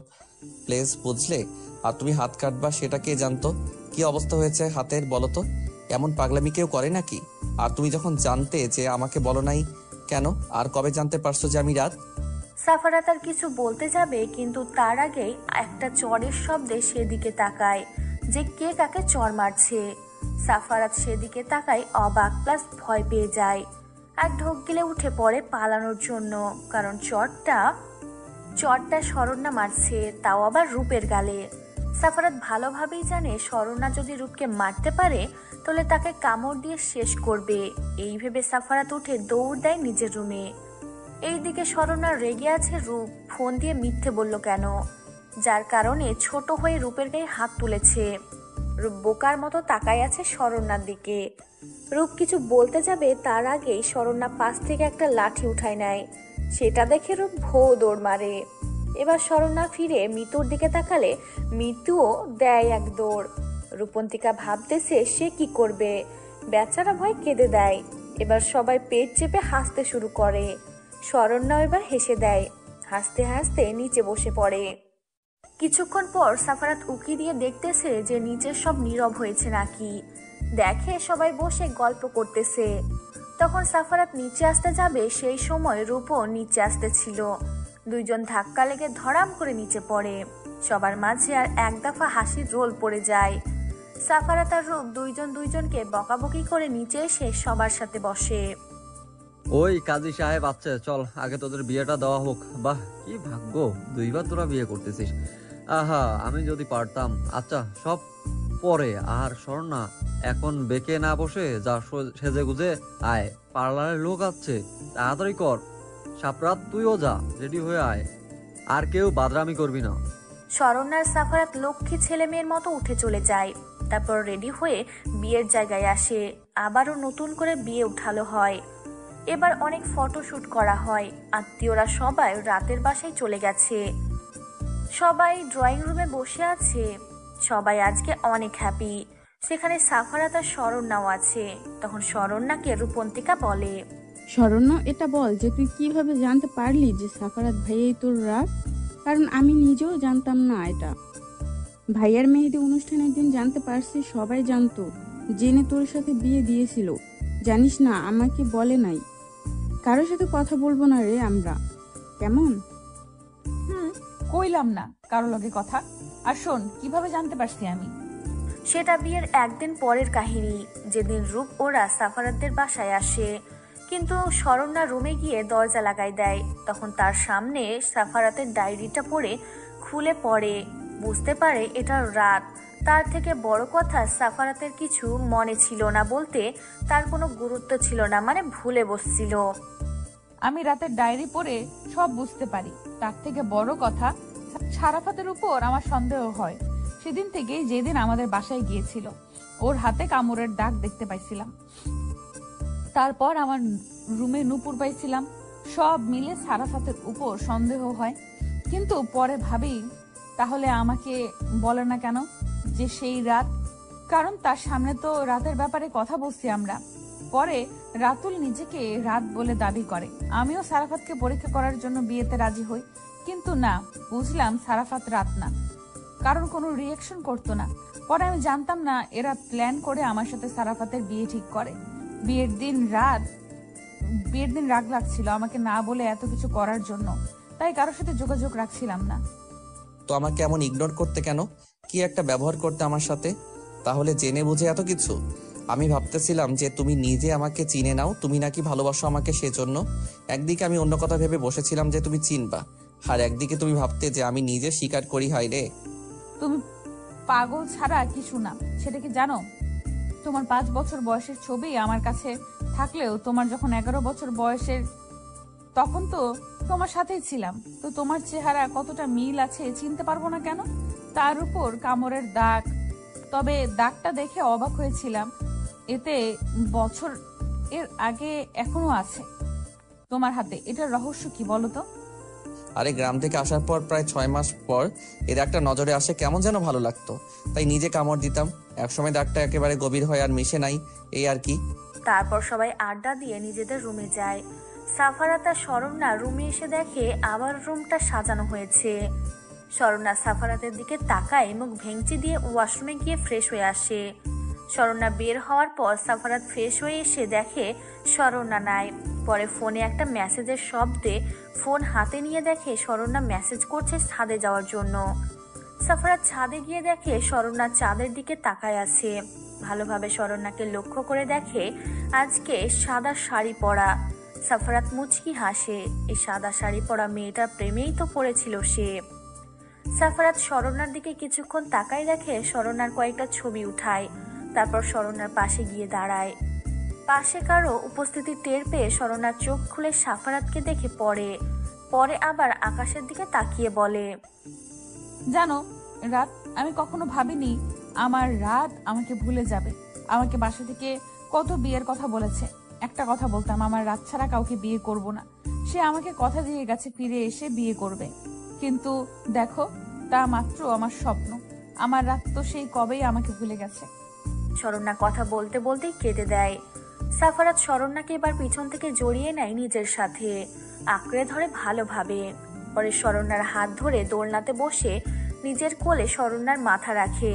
প্লেস, বুঝলে? আর তুমি হাত কাটবা সেটা কে জানতো? কি অবস্থা হয়েছে হাতের বলো তো? এমন পাগলামি কেউ করে নাকি? আর তুমি যখন জানতে যে আমাকে বলো নাই কেন? আর কবে জানতে পারছো যে আমি রাত? সাফারাত আর কিছু বলতে যাবে, কিন্তু তার আগেই একটা চড়ের শব্দে সেদিকে তাকায় যে কে কাকে চড় মারছে। সাফারাত সেদিকে তাকায় অবাক প্লাস ভয় পেয়ে যায় আর ঢোক গিলে উঠে পড়ে পালানোর জন্য, কারণ চড়টা শরণ্যা মারছে, তাও আবার রূপের গালে। সাফারাত ভালোভাবেই জানে শরণ্যা যদি রূপকে মারতে পারে তাহলে তাকে কামড় দিয়ে শেষ করবে। এই ভেবে সাফারাত উঠে দৌড় দেয় নিজের রুমে। এইদিকে শরণ্যা রেগে আছে রূপ ফোন দিয়ে মিথ্যে বলল কেন, যার কারণে ছোট হয়ে রূপের গায়ে হাত তুলেছে। রূপ বোকার মতো তাকায় আছে শরণ্যার দিকে। রূপ কিছু বলতে যাবে তার আগেই শরণ্যা পাশ থেকে একটা লাঠি উঠায় নেয়। সেটা দেখে রূপ দৌড় মারে। এবার শরণ্যা ফিরে মিতুর দিকে তাকালে মিতুও দেয় এক দৌড়। রূপন্তিকা ভাবতেছে সে কি করবে, বেচারা ভয় কেঁদে দেয়। এবার সবাই পেট চেপে হাসতে শুরু করে। শরণ্যাও এবার হেসে দেয়, হাসতে হাসতে নিচে বসে পড়ে। কিছুক্ষণ পর সাফারাত উকি দিয়ে দেখতেছে যে নিচে সব নীরব হয়েছে নাকি। দেখে সবাই বসে গল্প করতেছে। তখন সাফারাত নিচে আসতে যাবে, সেই সময় রূপও নিচে আসতেছিল। দুইজন ধাক্কা লেগে ধড়াম করে নিচে পড়ে। সবার মাঝে আর এক দফা হাসির রোল পড়ে যায়। সাফারাত আর রূপ দুইজনকে বকাবকি করে নিচে এসে সবার সাথে বসে। ওই কাজী সাহেব আছে, চল আগে তোদের বিয়েটা দেওয়া হোক। বাহ কি ভাগ্য, দুইবার তোরা বিয়ে করতেছিস। আহা আমি যদি পারতাম। আচ্ছা সব পরে, আর শোন না, এখন বেঁকে না বসে যা সেজে গুজে আয়, পার্লারের লোক আছে, তাড়াতাড়ি কর। সাপরাত তুইও যা, রেডি হয়ে আয়, আর কেউ বাদরামি করবি না। শরণ্যার সাফারাত লক্ষ্মী ছেলে মেয়ের মতো উঠে চলে যায়। তারপর রেডি হয়ে বিয়ের জায়গায় আসে। আবারও নতুন করে বিয়ে উঠালো হয়। এবার অনেক ফটোশুট করা হয়। আত্মীয়রা সবাই রাতের বাসায় চলে গেছে। সবাই ড্রয়িং রুমে বসে আছে। সবাই আজকে অনেক হ্যাপি। সেখানে সাফারাত আর শরণ্যাও আছে। তখন শরণ্যাকে রূপন্তিকা বলে, শরণ্য, এটা বল যে তুই কিভাবে জানতে পারলি যে সাফারাত ভাইয়াই তোর রাত? কারণ আমি নিজেও জানতাম না এটা। ভাইয়ার মেহেদি অনুষ্ঠানের দিন জানতে পারছি, সবাই জানতো, জেনে তোর সাথে বিয়ে দিয়েছিল। জানিস না, আমাকে বলে নাই। কারোর সাথে কথা বলবো না রে আমরা, কেমন? কইলাম না কারো লগে কথা। আর শোন, কিভাবে জানতে পারছি আমি? সেটা বিয়ের একদিন পরের কাহিনী, যেদিন রূপ ওরা সাফারাতদের বাসায় আসে। কিন্তু শরণ্যা রুমে গিয়ে দরজা লাগাই দেয়। তখন তার সামনে সাফারাতের ডায়েরিটা পড়ে খুলে পড়ে। বুঝতে পারে এটা রাত। তার থেকে বড় কথা, সাফারাতের কিছু মনে ছিল না বলতে তার কোনো গুরুত্ব ছিল না, মানে ভুলে বসছিল। আমি রাতের ডায়েরি পড়ে সব বুঝতে পারি। তার থেকে বড় কথা, সারাফাতের উপর আমার সন্দেহ হয় সেদিন থেকে, যেদিন আমাদের বাসায় গিয়েছিল। ওর হাতে কামড়ের দাগ দেখতে পাইছিলাম। তারপর আমার রুমে নূপুর পাইছিলাম। সব মিলে সারাফাতের উপর সন্দেহ হয়। কিন্তু পরে ভাবি, তাহলে আমাকে বলে না কেন যে সেই রাত? কারণ তার সামনে তো রাতের ব্যাপারে কথা বলছি আমরা। পরে রাতুল নিজেকে রাত বলে দাবি করে। আমিও সারাফাতকে পরীক্ষা করার জন্য বিয়েতে রাজি হই। কিন্তু না, বুঝলাম সারাফাত রাত না, কারণ কোনো রিয়াকশন করতো না। পরে আমি জানতাম না, এরা প্ল্যান করে আমার সাথে সারাফাতের বিয়ে ঠিক করে। বিয়ের দিন রাগ লাগছিল আমাকে না বলে এত কিছু করার জন্য, তাই কারোর সাথে যোগাযোগ রাখছিলাম না। তো আমাকে এমন ইগনোর করতে কেন? কি একটা ব্যবহার করতে আমার সাথে? তাহলে জেনে বুঝে এত কিছু? আমি ভাবতেছিলাম যে তুমি নিজে আমাকে চিনে নাও, তুমি নাকি ভালোবাসো আমাকে, সেজন্য। একদিকে আমি অন্য কথা ভেবে বসেছিলাম যে তুমি চিনবা, আর একদিকে তুমি ভাবতে যে আমি নিজে স্বীকার করি। হাই রে, তুমি পাগল ছাড়া কিছু না, সেটা কি জানো? তোমার 5 বছর বয়সের ছবি আমার কাছে থাকলেও তোমার যখন 11 বছর বয়সের, তখন তো তোমার সাথেই ছিলাম। তো তোমার চেহারা কতটা মিল আছে চিনতে পারবো না কেন? তার উপর কামড়ের দাগ। তবে দাগটা দেখে অবাক হয়েছিলাম, এতে বছর এর আগে এখনো আছে তোমার হাতে। এটার রহস্য কি বলো তো? আরে গ্রাম থেকে আসার পর প্রায় 6 মাস পর এর একটা নজরে আসে, কেমন যেন ভালো লাগতো, তাই নিজে কামড় দিতাম। একসময় দাগটা একেবারে গভীর হয় আর মিশে নাই, এই আর কি। তারপর সবাই আড্ডা দিয়ে নিজেদের রুমে যায়। সাফারাত আর শরণ্যা রুমে এসে দেখে আবার রুমটা সাজানো হয়েছে। শরণ্যা সাফারাতের দিকে তাকায়, মুখ ভেঙচি দিয়ে ওয়াশরুমে গিয়ে ফ্রেশ হয়ে আসে। শরণ্যা বের হওয়ার পর সাফারাত ফ্রেশ হয়ে এসে দেখে শরণ্যা নাই। পরে ফোনে একটা মেসেজের শব্দে ফোন হাতে নিয়ে দেখে শরণ্যা মেসেজ করছে ছাদে যাওয়ার জন্য। সাফারাত ছাদে গিয়ে দেখে শরণ্যা চাঁদের দিকে তাকায় আছে। ভালোভাবে শরণ্যাকে লক্ষ্য করে দেখে আজকে সাদা শাড়ি পরা। সাফারাত মুচকি হাসে, এই সাদা শাড়ি পরা মেয়েটার প্রেমেই তো পড়েছিল সে। সাফারাত শরণ্যার দিকে কিছুক্ষণ তাকায়, দেখে শরণ্যার কয়েকটা ছবি উঠায়। তারপর শরণ্যার পাশে গিয়ে দাঁড়ায়। পাশে কারো উপস্থিতি টের পেয়ে শরণ্যার চোখ খুলে সাফারাতকে দেখে পরে আবার আকাশের দিকে তাকিয়ে বলে, জানো রাত, আমি কখনো ভাবিনি আমার রাত আমাকে ভুলে যাবে। আমাকে বাসা থেকে কত বিয়ের কথা বলেছে। একটা কথা বলতাম, আমার রাত ছাড়া কাউকে বিয়ে করব না। সে আমাকে কথা দিয়ে গেছে ফিরে এসে বিয়ে করবে, কিন্তু দেখো তা মাত্র আমার স্বপ্ন। আমার রাত তো সেই কবেই আমাকে ভুলে গেছে। শরণ্যা কথা বলতে বলতেই কেঁদে দেয়। সাফারাত শরণ্যাকে এবার পিছন থেকে জড়িয়ে নেয় নিজের সাথে, আঁকড়ে ধরে ভালোভাবে। পরে শরণ্যার হাত ধরে দোলনাতে বসে নিজের কোলে শরণ্যার মাথা রাখে।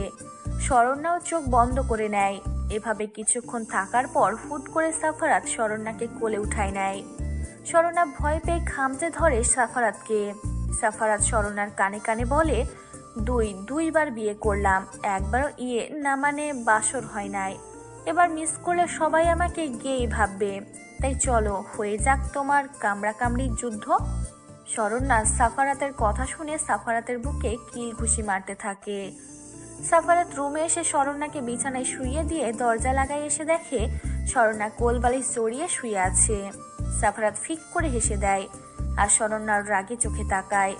শরণ্যাও চোখ বন্ধ করে নেয়। এভাবে কিছুক্ষণ থাকার পর হুট করে সাফারাত শরণ্যাকে কোলে উঠায় নেয়। শরণ্যা ভয় পেয়ে খামচে ধরে সাফারাতকে। সাফারাত শরণ্যার কানে কানে বলে, দুইবার বিয়ে করলাম, একবারও মানে বাসর হয় নাই। এবার মিস করলে সবাই আমাকে গেই ভাববে, তাই চলো হয়ে যাক তোমার কামড়াকামড়ির যুদ্ধ। শরণ্যা সাফারাতের কথা শুনে সাফারাতের বুকে কিল ঘুষি মারতে থাকে। সাফারাত রুমে এসে শরণ্যাকে বিছানায় শুইয়ে দিয়ে দরজা লাগাই এসে দেখে শরণ্যা কোলবালিশ জড়িয়ে শুয়ে আছে। সাফারাত ফিক করে হেসে দেয় আর শরণ্যার রাগে চোখে তাকায়।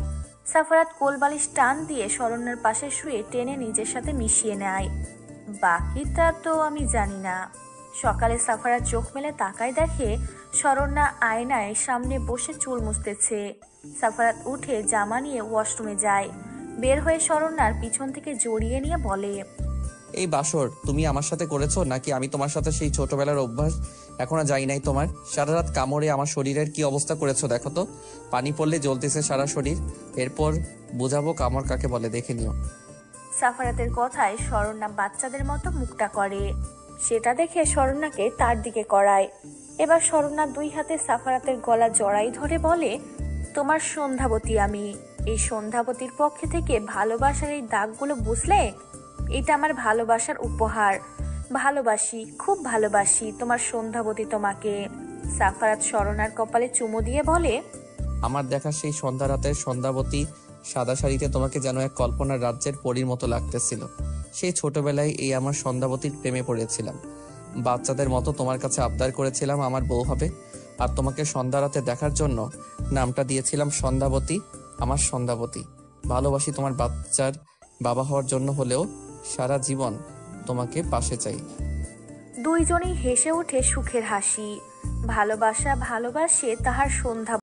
সাফারাত কোলবালিশ টান দিয়ে শরণ্যার পাশে শুয়ে টেনে নিজের সাথে মিশিয়ে নেয়। বাকিটা তো আমি জানি না। সকালে সাফারাত চোখ মেলে তাকায়, দেখে শরণ্যা আয়নায় সামনে বসে চুল মুছতেছে। সাফারাত উঠে জামা নিয়ে ওয়াশরুমে যায়। বের হয়ে শরণ্যার পিছন থেকে জড়িয়ে নিয়ে বলে, এই বাসর তুমি আমার সাথে করেছো নাকি আমি তোমার সাথে? সেই ছোটবেলার অভ্যাস এখনো যাই নাই তোমার? সারা রাত কামড়ে আমার শরীরের কি অবস্থা করেছো দেখো তো। পানি পড়লে জ্বলতেছে সারা শরীর। এরপর বুঝাবো কামড় কাকে বলে, দেখে নিও। সাফারাতের কথায় শরণ্যা বাচ্চাদের মতো মুখটা করে। সেটা দেখে শরণ্যাকে তার দিকে করায়। এবার শরণ্যা দুই হাতে সাফারাতের গলা জড়াই ধরে বলে, তোমার সন্ধ্যাবতী আমি। এই সন্ধ্যাবতীর পক্ষে থেকে ভালোবাসার এই দাগগুলো বুঝলে, এটা আমার ভালোবাসার উপহার। ভালোবাসি, খুব ভালোবাসি তোমার সন্ধ্যাবতী তোমাকে। সাফারাত শরণ্যার কপালে চুমু দিয়ে বলে, আমার দেখা সেই সন্ধ্যা রাতের সন্ধ্যাবতী সাদা শাড়িতে তোমাকে যেন এক কল্পনার রাজ্যের পরীর মতো লাগতেছিল। সেই ছোটবেলায় এই আমার সন্ধ্যাবতীর প্রেমে পড়েছিলাম। বাচ্চাদের মতো তোমার কাছে আবদার করেছিলাম আমার বউ হবে, আর তোমাকে সন্ধ্যা রাতে দেখার জন্য নামটা দিয়েছিলাম সন্ধ্যাবতী, আমার সন্ধ্যাবতী। ভালোবাসি তোমার বাচ্চার বাবা হওয়ার জন্য হলেও সারা জীবন তোমাকে পাশে চাই। দুইজনেই হেসে ওঠে সুখের হাসি। ভালোবাসা ভালোবাসে তাহার সন্ধ্যা